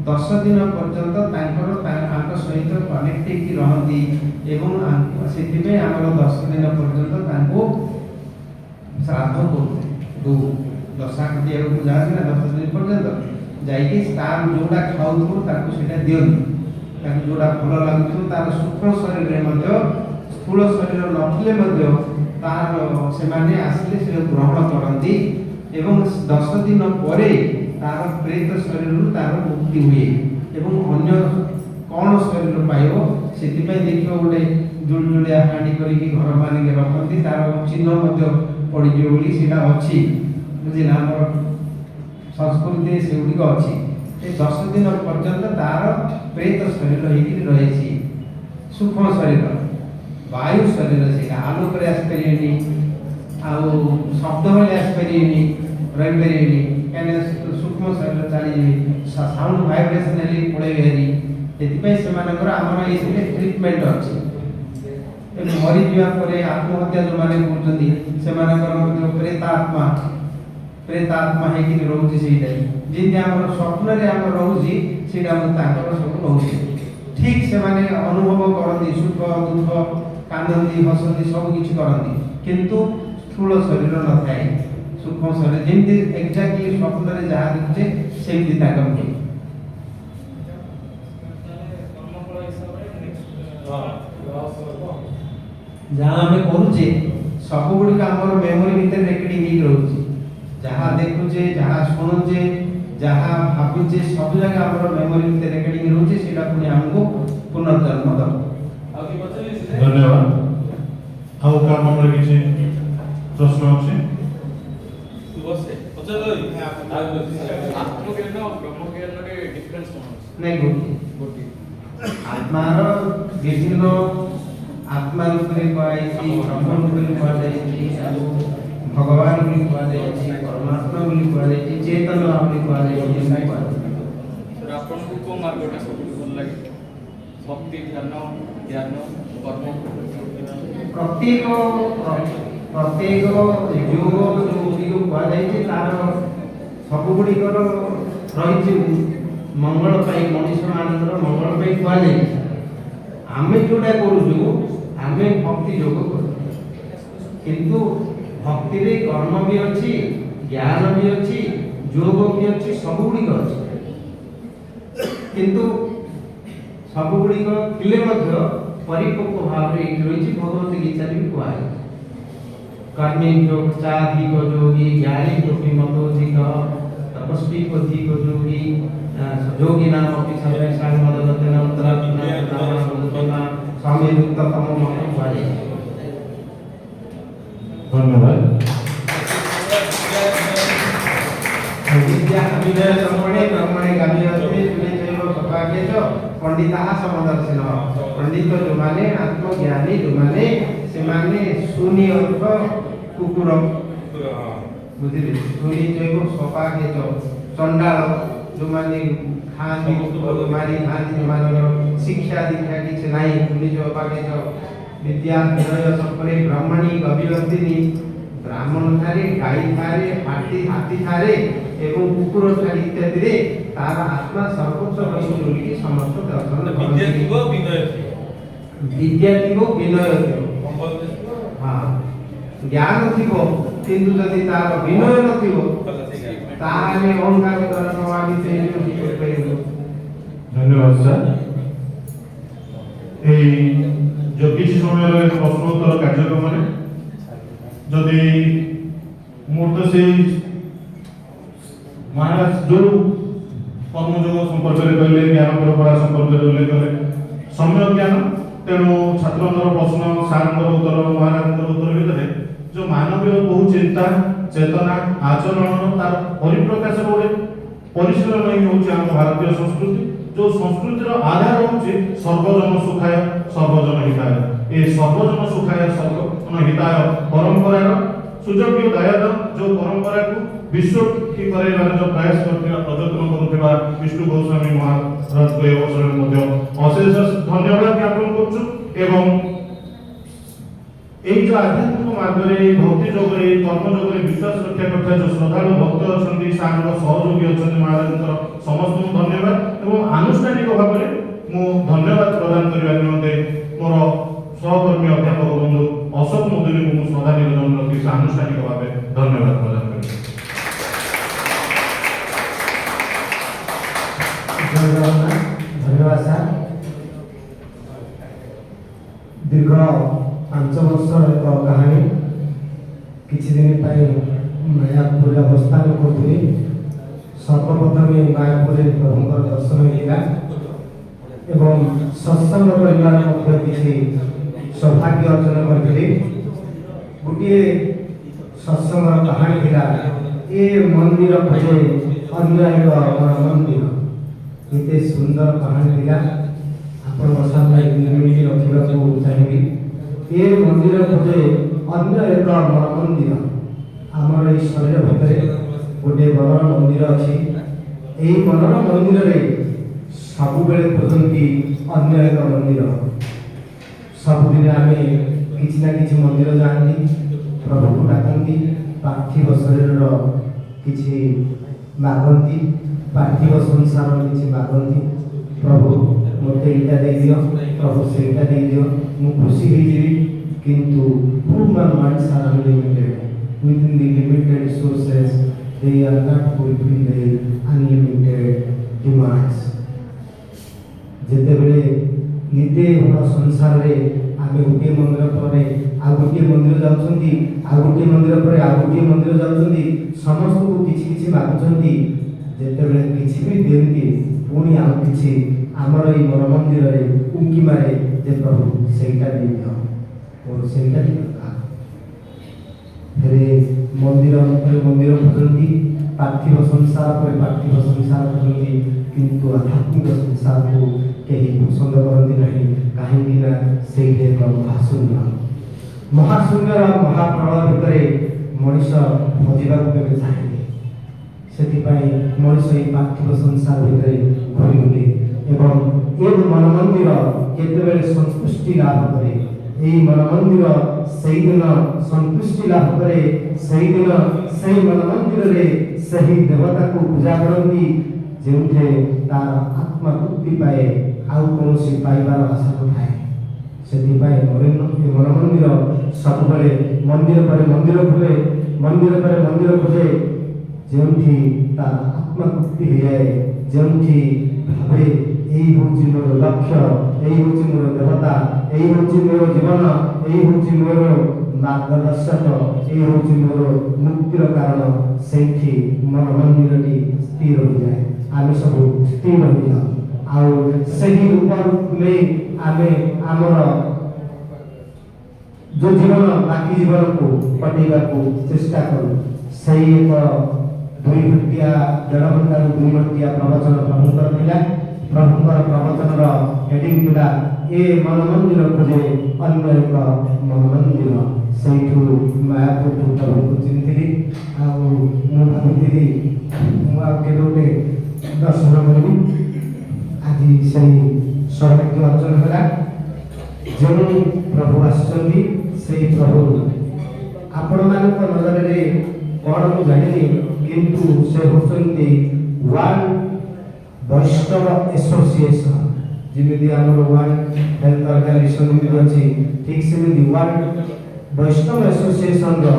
10 दिन पर्यंत तांकर तांका सहित कनेक्टेड की रहंती एवं सेति में हमर 10 दिन पर्यंत तांको श्राद्ध करते दो दशा कटिया को जा ना 10 दिन पर्यंत जाई स्टार जोडा खाउथु ताकू सेटा दियंती ताकि जोड़ा भल लागु तार सूक्ष्म शरीर रे मध्य स्थूल शरीर नथिले मध्य तार से माने आसिले से ग्रहण करंती एवं 10 दिन परे तार प्रेत शरीर तार मुक्ति हुए एवं अन्य कौन शरीर पाइबो सेति पे देखियो गोटे जुलजुलिया हांडी करी की घर माने के रखंती तार चिन्ह मध्य पड़ी जे बोली सेटा अछि बुझिना हमर संस्कृति से उडी को अछि 10 दिन पर्यंत तार प्रेत शरीर होइकी रहिछि सूक्ष्म शरीर वायु शरीर से आलोक रे आस्पेरियनी आउ शब्द होले आस्पेरियनी रहि परियनी एने सूक्ष्म शरीर चाली साउंड वाइब्रेशन हेली पळे हेरी एतिपय सेमानकर हमर एथिले ट्रीटमेंट अछि ए मरि जिया परे आत्महत्या जो माने करजंदी सेमानकर प्रेतात्मा है कि रोजी सेटा जिंदे हमर स्वप्न रे हमर रोजी सेटा हम ताकर सब रोजी ठीक से माने अनुभव करंदी सुख दुख कांदंदी हसंदी सब किछ करंदी किंतु स्थूल शरीर न थाए सूक्ष्म शरीर जिंदे एग्जैक्टली स्वप्न रे जहा दिखे सेमती ताकर जहाँ आम करुचे सब गुड़िक आम मेमोरी भितर रेकर्डिंग हो रोचे जहाँ देखुचे जहाँ शुणुचे जहाँ भावुचे सब जगह आम मेमोरी भितर रेकर्डिंग रोचे सेटा पुणी आमको पुनर्जन्म दब। धन्यवाद। ଆଉ କାମ ଆମର କିଛି ପ୍ରଶ୍ନ ଅଛି? आत्मज्ञान और ब्रह्मज्ञान रे डिफरेंस कोन अछि? नहीं गोटी आत्मार विभिन्न आत्मा रूप में कहाई ब्रह्म रूप में कहाई भगवान रूप में कहाई परमात्मा रूप में कहाई चेतन रूप में कहाई सर आपन को मार्गटा सब भल लागे भक्ति ध्यान ज्ञान कर्म प्रत्येक प्रत्येक योग जो कहाई तार सब गुड़िकर रही मंगल मनुष्य मानकर मंगल कहुई आम जोटा करुचु आम भक्ति योग कर किंतु भक्ति रे कर्म भी अच्छी ज्ञान भी अच्छी योग भी अच्छी सब गुड़िक अच्छी किंतु सब गुड़िक थिले परिपक्व भाव रे रही भगवत गीता भी कहुई कर्मेभ्यो चाधिक योगी ज्ञानेभ्यो मतोधिक तपस्वी को अधिक योगी योगी नाम अपि सर्वेषां मदगतेन उत्तरात्मा सामेयुक्त तमो मत वाले। धन्यवाद। विद्या विनय कर्मणे कर्मणे गाम्यते सुनिचैव सौभाग्य च पंडिताः समदर्शिन पंडित जो माने आत्मज्ञानी जो माने से माने सुनियर्थ कुकुर बुझिले सुनिचैव सौभाग्य च चंडाल जो माने खानी मारी खानी जो माने शिक्षा दीक्षा किछ नाही पुलिस सौभाग्य च विद्या विनय संपरे ब्राह्मणी गविवर्तिनी ब्राह्मण थारे गाई थारे हाथी थारे एवं कुकुर थारे इत्यादि रे तार आत्मा सर्वोच्च रही बोली समस्त दर्शन विद्या थिबो विनय विद्या थिबो विनय थिबो हां ज्ञान थिबो किंतु जदि तार विनय नथिबो ताने अहंकार द्वारा प्रभावित हेइबो। धन्यवाद सर। जो किसी समय प्रश्नोत्तर कार्यक्रम में जदि मूर्त से महाराज जो कर्मयोग संपर्क कहले ज्ञान परंपरा संपर्क उल्लेख कले सम्य ज्ञान तेणु छात्र प्रश्न सार उत्तर महाराज उत्तर भितर जो मानवीय बहु चिंता चेतना आचरण तार परिप्रकाश गोटे परिश्रम नहीं होउछि हम भारतीय संस्कृति जो संस्कृतिर आधार होउछि सर्वजन सुखाय सर्वजन हिताय ए सर्वजन सुखाय सर्वजन हिताय परंपरा सुजोग्य दायद जो परंपरा को विश्व की कराइबार जो प्रयास करथिबा प्रयत्न करुथिबा विष्णु गोस्वामी महाराज को अवसर मध्ये अशेष धन्यवाद ज्ञापन करछु एवं এই যে আধ্যাত্মিক মার্গরে ভক্তি যোগরে কর্ম যোগরে বিশ্বাস রক্ষা করতে যে শ্রদ্ধালু ভক্ত অছন্তি সাংগ সহযোগী অছন্তি মহারাজଙ୍କର ସମସ୍ତଙ୍କୁ ଧନ୍ୟବାଦ ଏବଂ ଆନୁଷ୍ଠାନିକ ଭାବରେ ମୁଁ ଧନ୍ୟବାଦ ପ୍ରଦାନ କରିବା ନିମନ୍ତେ ମୋର ସହକର୍ମୀ ଅଧ୍ୟାପକ ବନ୍ଧୁ ଅଶୋକ ମୁଦୁଲିଙ୍କୁ ମୁଁ ଶ୍ରଦ୍ଧା ନିବେଦନ ରଖି ଆନୁଷ୍ଠାନିକ ଭାବେ ଧନ୍ୟବାଦ ପ୍ରଦାନ କରିବି। धन्यवाद सर। दीर्घ 5 वर्ष एक कहानी किसी दिन मायापुर अवस्थान करी सर्वप्रथम मायापुर प्रभुंर दर्शन मिला एवं सत्संग कर किसी सौभाग्य अर्जन करी गोटे सत्संग कहानी थिला ए मंदिर पछे अन्य एक मंदिर एते सुंदर कहानी थिला आपण सामने निर्मित रखिबा को चाहिए। ये मंदिर पछे अन्य एक मंदिर आमर ए शरीर भितर गोटे बड़ मंदिर अच्छी यही बड़ मंदिर रे सब बेले खोजती अन्य एक मंदिर सबुदिन आम किसी ना किसी मंदिर जाती प्रभु को डाकती पार्थिव शरीर किसी मागती पार्थिव संसार किसी मागती प्रभु मत यहाँ दे दियो प्रभु से दे दियो मु खुशी किंतु human minds are unlimited within the limited sources they are not fulfill the unlimited demands। जेते बेले एते बड़ संसार रे आमे गोटे मंदिर पर आ गोटे मंदिर जाउछंती आ गोटे मंदिर पर आ गोटे मंदिर जाउछंती समस्त को किछि किछि मागुछंती जेते बेले किछि भी देंती पुणी आ किछि हमर ई मन मंदिर रे उंकी मारे जे प्रभु सेटा दे दियो और सेटा दे फेरे मंदिर पर मंदिर भजंती पार्थिव संसार पर पार्थिव संसार भजंती किंतु आध्यात्मिक संसार को केही पसंद करती नहीं कहीं ना से महाशून्य महाप्रलय भितर मनीष हजिबा केवे चाहे से मनीष ये पार्थिव संसार भितर घूरी बुले एवं ये मन मंदिर केतबेले संतुष्टि लाभ करे यही मन मंदिर से दिन संतुष्टि लाभ करे से दिन से मन मंदिर रे सही देवता को पूजा करती जोठे तार आत्मा तृप्ति पाए आउ कौन पाइबार आशा नए से मन मंदिर सब मंदिर पर मंदिर खोले मंदिर पर मंदिर खोले जो तार आत्मा तृप्ति हो जाए जो भावे यही हूँ मोर लक्ष्य यही हूँ मोर देवता यही हूँ मोर जीवन यही हूँ मोर मार्गदर्शक यही हूँ मोर मुक्तिर कारण से मन मंदिर स्थिर हो जाए आम सब स्थिर हो जाओ आउ सही रूप में आमे आमर जो जीवन बाकी जीवन को कटेगा को चेष्टा करूँ सही एक 2 घंटिया 1.5 घंटा 2 घंटिया प्रवचन प्रभुंकर थिला प्रभुंकर प्रवचन हेडिंग थिला ए मन मंदिर खोजे अन्य एक मन मंदिर सेठू मायापुर प्रभु चिंतिली आ मु भाबिली मु आके दोटे दर्शन करबी आज से सौभाग्य अर्जन होला जो प्रभु आसुचंदी से प्रभु आपण मानक नजर रे कौन मु जानिनी किंतु से होचंती वर्ल्ड वैष्णव एसोसिएशन जिमिति हमर वर्ल्ड हेल्थ ऑर्गेनाइजेशन भी अछि ठीक सेमिति वर्ल्ड वैष्णव एसोसिएशन रो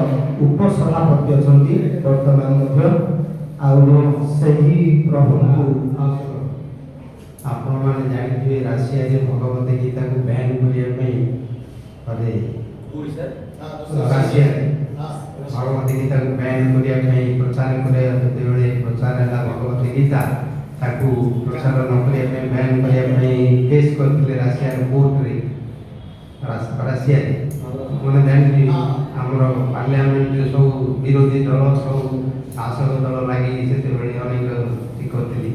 उपसभापति अछंती वर्तमान मध्य आउ सही प्रभु को आपण माने जानिथिबे राशिया रे भगवत गीता को बैन करिया पई अरे राशिया रे भगवत गीता को बैन करिया पई प्रचार करे जेतेबेले प्रचार ହେଲା भगवत गीता ताकू प्रचार न करिया पई बैन करिया पई केस करथिले राशिया कोर्ट रे राशिया रे मने जानिथि हमर पार्लियामेंट रे सब विरोधी दल सब शासक दल लागि सेतेबेले अनेक ठीक करथिले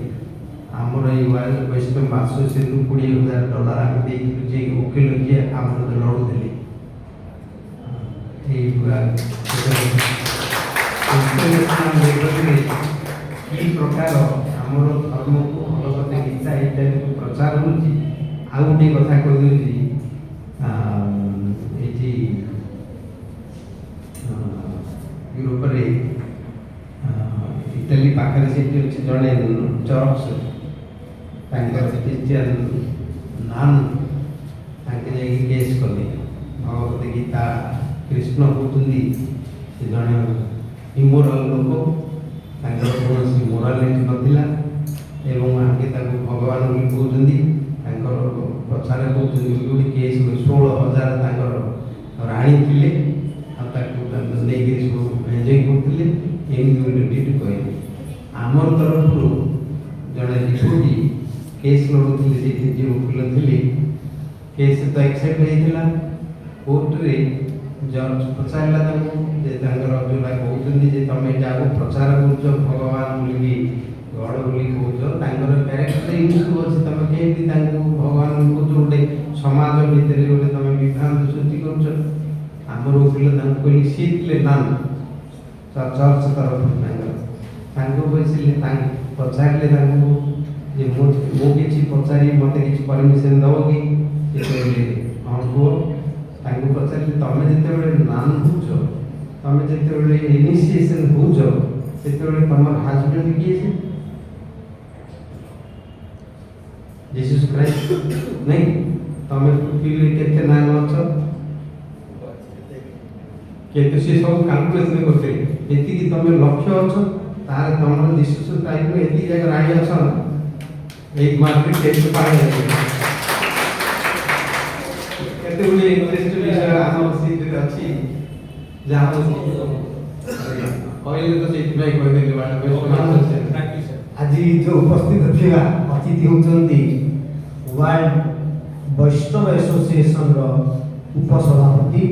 आमर वर्ल्ड वैष्णव एसोसिएशन को $20,000 आम दे वकिल किए आम लड़ुले कि प्रकार आमर धर्म को भगवत गीता ये प्रचार हो गोटे कथा कही यूरोप इटाली पाखे से जड़े चर्च क्रिश्चियन नान केस कले भगवत गीता कृष्ण कहते जड़े इमोराल लोक कौन मोरालिटी नाला आगे भगवान कहते प्रचार कहते केस 16,000 राणी थे नहीं सब एंजय करते कहले आमर तरफ जड़े रिपोर्टी केस लड़ुले जो वकिल थे केस तो एक्सेप्ट होता कोर्ट रे जज पचारा जोटा कहते तुम जहाँ प्रचार कर भगवान बोली गड बोली कौर क्यारेक्टर इश्यू अच्छे तुम कमी भगवान को गोटे समाज भितर गोटे तुम विभ्रांत सृष्टि कर वकिल कहली सी थे नान चर्च तरफ बसले पचारे मु कि पचारि मत कि परमिशन दब कि हाँ कह पचारे तुम जिते नान हो तुम जिते इनिशिएशन हो तुम हजबैंड किए जीसस क्राइस्ट नहीं तुम पृथ्वी के नान अच्छे सी सब कैलकुलेशन करते तुम लक्ष्य अच्छ तार तुम जीसस क्राइस्ट में ये जगह राणी अच्छ एक मार्केट टेस्ट पाए କେତେ ଗୁଡ଼ିଏ ଇଣ୍ଟରେଷ୍ଟ ବିଷୟ ଆମର ସେଇଥିରେ ଅଛି ଯାହା କହିଲେ ତ ସେଇଥିପାଇଁ କହିଦେଲି ଆଜି ଯେଉଁ ଉପସ୍ଥିତ ଥିବା ଅତିଥି ହେଉଛନ୍ତି ୱାର୍ଲଡ ବୈଷ୍ଣବ ଆସୋସିଏସନର ଉପସଭାପତି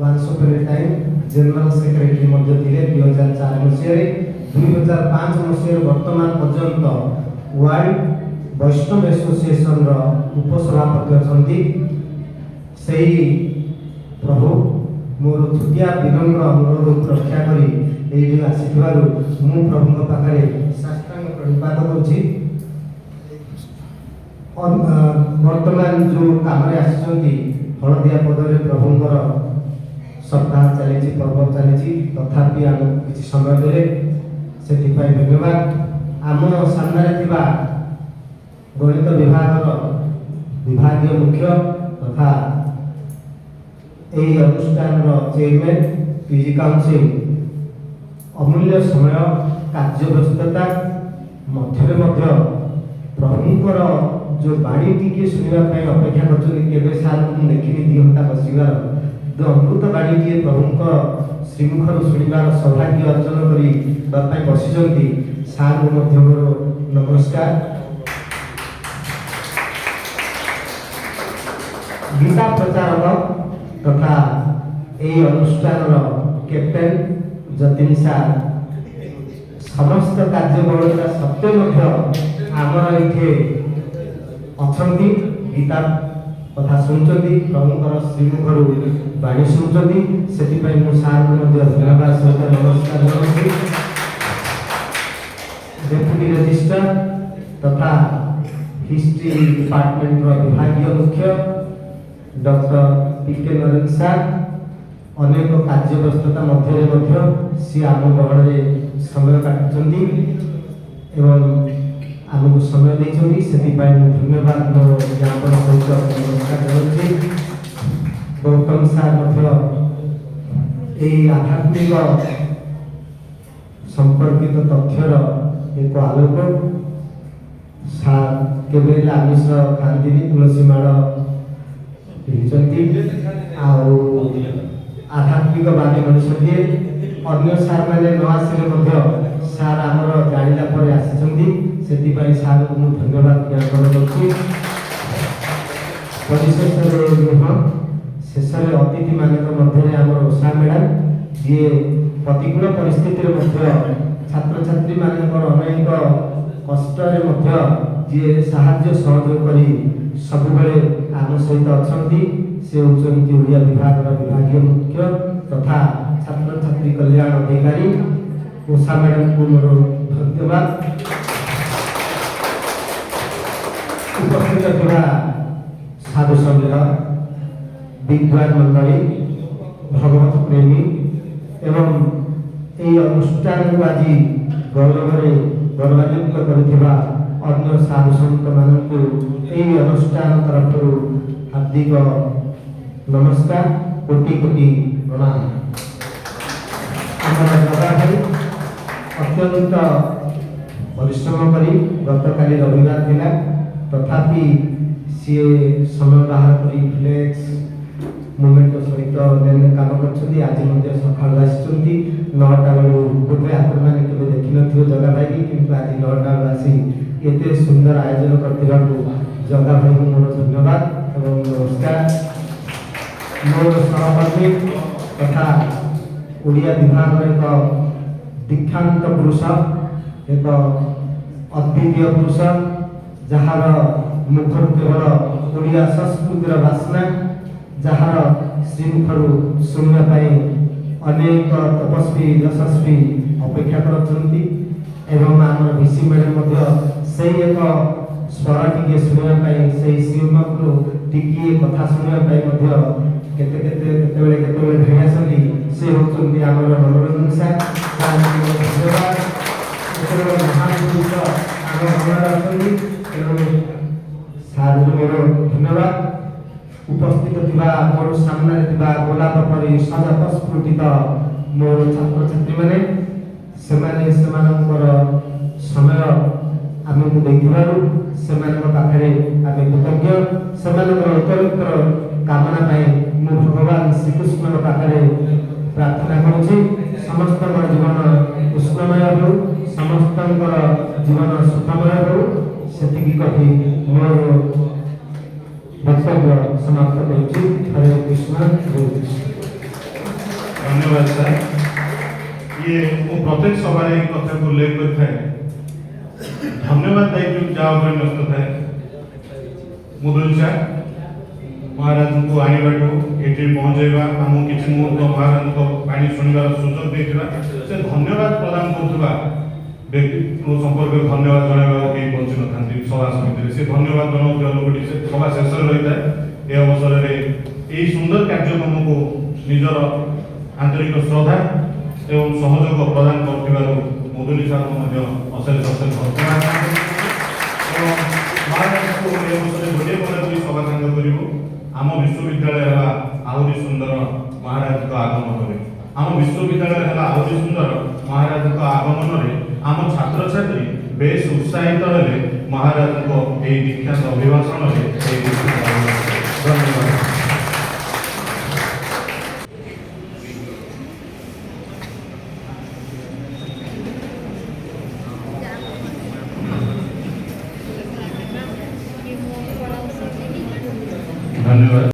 ୱାନ୍ସ ଅପନ୍ ଏ ଟାଇମ୍ ଜେନେରାଲ ସେକ୍ରେଟାରୀ ମଧ୍ୟ ଥିଲେ 2004 ମସିହାରେ 2005 ମସିହାରେ ବର୍ତ୍ତମାନ ପର୍ଯ୍ୟନ୍ତ ୱାର୍ଲଡ ବୈଷ୍ଣବ ଆସୋସିଏସନର ଉପସଭାପତି ଅଛନ୍ତି। ସେହି ପ୍ରଭୁ ମୋର ଛୋଟିଆ ବିନମ୍ର ଅନୁରୋଧକୁ ରକ୍ଷା କରି ଏଇଠି ଆସିଥିବାରୁ ମୁଁ ପ୍ରଭୁଙ୍କ ପାଖରେ ସାଷ୍ଟାଙ୍ଗ ପ୍ରଣିପାତ କରୁଛି। ବର୍ତ୍ତମାନ ଯେଉଁ କାମରେ ଆସିଛନ୍ତି ହଳଦିଆ ପଦରେ ପ୍ରଭୁଙ୍କର ସପ୍ତାହ ଚାଲିଛି, ପର୍ବ ଚାଲିଛି, ତଥାପି ଆମକୁ କିଛି ସମୟ ଦେଲେ ସେଥିପାଇଁ ଧନ୍ୟବାଦ। ଆମ ସାମ୍ନାରେ ଥିବା ଗଣିତ ବିଭାଗର ବିଭାଗୀୟ ମୁଖ୍ୟ ତଥା ଏହି ଅନୁଷ୍ଠାନର ଚେୟାରମ୍ୟାନ୍ ପିଜି କାଉନସିଲ ଅମୂଲ୍ୟ ସମୟ କାର୍ଯ୍ୟ ବ୍ୟସ୍ତତା ମଧ୍ୟରେ ମଧ୍ୟ ପ୍ରଭୁଙ୍କର ଯେଉଁ ବାଣୀ ଟିକେ ଶୁଣିବା ପାଇଁ ଅପେକ୍ଷା କରୁଛନ୍ତି। କେବେ ସାର୍ଙ୍କୁ ମୁଁ ଦେଖିନି 2 ଘଣ୍ଟା ବସିବାର, ଅମୃତ ବାଣୀଟିଏ ପ୍ରଭୁଙ୍କ ଶ୍ରୀମୁଖରୁ ଶୁଣିବାର ସୌଭାଗ୍ୟ ଅର୍ଜନ କରିବା ପାଇଁ ବସିଛନ୍ତି। ସାର୍ଙ୍କୁ ମଧ୍ୟ ମୋର ନମସ୍କାର। ଗୀତା ପ୍ରଚାରକ ତଥା ଏହି ଅନୁଷ୍ଠାନର କ୍ୟାପ୍ଟେନ୍ ଯତୀନ ସାର୍ ସମସ୍ତ କାର୍ଯ୍ୟବଳତା ସତ୍ତ୍ୱେ ମଧ୍ୟ ଆମର ଏଠି ଅଛନ୍ତି, ଗୀତା କଥା ଶୁଣୁଛନ୍ତି, ପ୍ରଭୁଙ୍କର ଶ୍ରୀମୁଖରୁ ବାଣୀ ଶୁଣୁଛନ୍ତି। ସେଥିପାଇଁ ମୁଁ ସାର୍ଙ୍କୁ ମଧ୍ୟ ଧନ୍ୟବାଦ ସହିତ ନମସ୍କାର ଜଣାଉଛି। ଡେପୁଟି ରେଜିଷ୍ଟ୍ରାର ତଥା ହିଷ୍ଟ୍ରି ଡିପାର୍ଟମେଣ୍ଟର ବିଭାଗୀୟ ମୁଖ୍ୟ ଡକ୍ଟର ପିକେ ନରେନ୍ଦ୍ର ସାର୍ ଅନେକ କାର୍ଯ୍ୟ ବ୍ୟସ୍ତତା ମଧ୍ୟରେ ମଧ୍ୟ ସିଏ ଆମ ଗହଳରେ ସମୟ କାଟୁଛନ୍ତି ଏବଂ ଆମକୁ ସମୟ ଦେଇଛନ୍ତି। ସେଥିପାଇଁ ମୁଁ ଧନ୍ୟବାଦ ମୋ ଜ୍ଞାପନ ସହିତ ନମସ୍କାର ଜଣାଉଛି। ଗୌତମ ସାର୍ ମଧ୍ୟ ଏହି ଆଧ୍ୟାତ୍ମିକ ସମ୍ପର୍କିତ ତଥ୍ୟର ଏକ ଆଲୋକ। ସାର୍ କେବେ ହେଲେ ଆମିଷ ଖାଆନ୍ତିନି, ତୁଳସୀ ମାଳ ପିନ୍ଧୁଛନ୍ତି ଆଉ ଆଧ୍ୟାତ୍ମିକବାଦୀ ମଣିଷଟିଏ। ଅନ୍ୟ ସାର୍ ମାନେ ନ ଆସିଲେ ମଧ୍ୟ ସାର୍ ଆମର ଜାଣିଲା ପରେ ଆସିଛନ୍ତି। ସେଥିପାଇଁ ସାର୍ଙ୍କୁ ମୁଁ ଧନ୍ୟବାଦ ଜ୍ଞାପନ କରୁଛି। ପରିଶେଷରେ ନୁହଁ, ଶେଷରେ ଅତିଥିମାନଙ୍କ ମଧ୍ୟରେ ଆମର ଓଷା ମ୍ୟାଡ଼ାମ୍, ଯିଏ ପ୍ରତିକୂଳ ପରିସ୍ଥିତିରେ ମଧ୍ୟ ଛାତ୍ରଛାତ୍ରୀମାନଙ୍କର ଅନେକ କଷ୍ଟରେ ମଧ୍ୟ ଯିଏ ସାହାଯ୍ୟ ସହଯୋଗ କରି ସବୁବେଳେ ଆମ ସହିତ ଅଛନ୍ତି। ସେ ହେଉଛନ୍ତି ଓଡ଼ିଆ ବିଭାଗର ବିଭାଗୀୟ ମୁଖ୍ୟ ତଥା ଛାତ୍ରଛାତ୍ରୀ କଲ୍ୟାଣ ଅଧିକାରୀ ଓଷା ମ୍ୟାଡ଼ାମଙ୍କୁ ମୋର ଧନ୍ୟବାଦ। ଉପସ୍ଥିତ ଥିବା ସାଧୁ ସଂଘ, ବିଦ୍ୱାନ ମଣ୍ଡଳୀ, ଭଗବତ ପ୍ରେମୀ ଏବଂ ଏହି ଅନୁଷ୍ଠାନକୁ ଆଜି ଗୌରବରେ ଗୌରବାନ୍ୱିତ କରିଥିବା ଅନ୍ୟ ସାଧୁ ସନ୍ତମାନଙ୍କୁ ଏହି ଅନୁଷ୍ଠାନ ତରଫରୁ ହାର୍ଦ୍ଦିକ ନମସ୍କାର, କୋଟି କୋଟି ପ୍ରଣାମ। ଆମର ଦାଦା ଭାଇ ଅତ୍ୟନ୍ତ ପରିଶ୍ରମ କରି ଗତକାଲି ରବିବାର ଥିଲା, ତଥାପି ସିଏ ସମୟ ବାହାର କରି ଫ୍ଲେକ୍ସ ମୁଭମେଣ୍ଟ ସହିତ କାମ କରିଛନ୍ତି। ଆଜି ମଧ୍ୟ ସକାଳୁ ଆସିଛନ୍ତି 9ଟା ବେଳୁ। ବୋଧେ ଆପଣମାନେ କେବେ ଦେଖିନଥିବ ଜଗା ଭାଇକି, କିନ୍ତୁ ଆଜି 9ଟା ବେଳୁ ଆସି ଏତେ ସୁନ୍ଦର ଆୟୋଜନ କରିଥିବାକୁ ଜଗା ଭାଇଙ୍କୁ ମୋର ଧନ୍ୟବାଦ ଏବଂ ନମସ୍କାର। ମୋର ସହକର୍ମୀ ତଥା ଓଡ଼ିଆ ବିଭାଗର ଏକ ଦୀକ୍ଷାନ୍ତ ପୁରୁଷ, ଏକ ଅଦ୍ୱିତୀୟ ପୁରୁଷ, ଯାହାର ମୁଖରୁ କେବଳ ଓଡ଼ିଆ ସଂସ୍କୃତିର ବାସ୍ନା, ଯାହାର ଶ୍ରୀମୁଖରୁ ଶୁଣିବା ପାଇଁ ଅନେକ ତପସ୍ୱୀ ଯଶସ୍ୱୀ ଅପେକ୍ଷା କରୁଛନ୍ତି ଏବଂ ଆମର ଭିସି ମ୍ୟାଡ଼ାମ୍ ମଧ୍ୟ ସେଇ ଏକ ସ୍ୱର ଟିକିଏ ଶୁଣିବା ପାଇଁ, ସେଇ ଶ୍ରୀମୁଖରୁ ଟିକିଏ କଥା ଶୁଣିବା ପାଇଁ ମଧ୍ୟ କେତେବେଳେ ଧାଇଁ ଆସନ୍ତି। ସେ ହେଉଛନ୍ତି ଆମର ମନୋରଞ୍ଜନ ସାର୍। ଧନ୍ୟବାଦ। ମହାନ ପୁରୁଷ ଆମ ମନରେ ଅଛନ୍ତି, ତେଣୁ ସାର୍ଙ୍କୁ ମୋର ଧନ୍ୟବାଦ। ଉପସ୍ଥିତ ଥିବା ମୋର ସାମ୍ନାରେ ଥିବା ଗୋଲାପ ପରି ସଜକ ସ୍ଫୁଟିତ ମୋର ଛାତ୍ରଛାତ୍ରୀମାନେ, ସେମାନେ ସେମାନଙ୍କର ସମୟ ଆମକୁ ଦେଇଥିବାରୁ ସେମାନଙ୍କ ପାଖରେ ଆମେ କୃତଜ୍ଞ। ସେମାନଙ୍କର ଉତ୍ତରୋତ୍ତର କାମନା ପାଇଁ ମୁଁ ଭଗବାନ ଶ୍ରୀକୃଷ୍ଣଙ୍କ ପାଖରେ ପ୍ରାର୍ଥନା କରୁଛି ସମସ୍ତଙ୍କର ଜୀବନ କୃଷ୍ଣମୟ ହେଉ, ସମସ୍ତଙ୍କର ଜୀବନ ସୁଖମୟ ହେଉ। ସେତିକି କହି ମୋର ବକ୍ତବ୍ୟ ସମାପ୍ତ କରୁଛି। ହରେ କୃଷ୍ଣ ହରେ କୃଷ୍ଣ। धन्यवाद सर। ये ମୁଁ ପ୍ରତ୍ୟେକ ସଭାରେ ଏହି କଥାକୁ ଉଲ୍ଲେଖ କରିଥାଏ। ଧନ୍ୟବାଦ ଦାୟିତ୍ୱ ଯାହା ଉପରେ ନ୍ୟସ୍ତ ଥାଏ। ମୁଦୁଲି ସାର୍ ମହାରାଜଙ୍କୁ ଆଣିବାଠୁ ଏଠି ପହଞ୍ଚାଇବା ଆମକୁ କିଛି ମୁହୂର୍ତ୍ତ ମହାରାଜଙ୍କ ବାଣୀ ଶୁଣିବାର ସୁଯୋଗ ଦେଇଥିବା ସେ ଧନ୍ୟବାଦ ପ୍ରଦାନ କରୁଥିବା ବ୍ୟକ୍ତିଙ୍କ ସମ୍ପର୍କରେ ଧନ୍ୟବାଦ ଜଣାଇବାକୁ କେହି ବଞ୍ଚି ନଥାନ୍ତି ସଭା ସମିତିରେ। ସେ ଧନ୍ୟବାଦ ଜଣାଉଥିବା ଲୋକଟି ସେ ସଭା ଶେଷରେ ରହିଥାଏ। ଏ ଅବସରରେ ଏହି ସୁନ୍ଦର କାର୍ଯ୍ୟକ୍ରମକୁ ନିଜର ଆନ୍ତରିକ ଶ୍ରଦ୍ଧା ଏବଂ ସହଯୋଗ ପ୍ରଦାନ କରୁଥିବାରୁ ମୁଦୁଲି ସାର୍ଙ୍କୁ ମଧ୍ୟ ଅଶେଷ ଅଶେଷ ଧନ୍ୟବାଦ ଏବଂ ମହାରାଜଙ୍କୁ ଏ ଅବସରରେ ଗୋଟିଏ ପରେ ଦୁଇ ସଭା ସାଙ୍ଗ କରିବୁ। ଆମ ବିଶ୍ୱବିଦ୍ୟାଳୟ ହେଲା ଆହୁରି ସୁନ୍ଦର ମହାରାଜଙ୍କ ଆଗମନରେ। ଆମ ବିଶ୍ୱବିଦ୍ୟାଳୟ ହେଲା ଆହୁରି ସୁନ୍ଦର ମହାରାଜଙ୍କ ଆଗମନରେ। ଆମ ଛାତ୍ରଛାତ୍ରୀ ବେଶ ଉତ୍ସାହିତ ହେଲେ ମହାରାଜଙ୍କ ଏହି ଦୀକ୍ଷାନ୍ତ ଅଭିଭାଷଣରେ। ଧନ୍ୟବାଦ। धन्यवाद।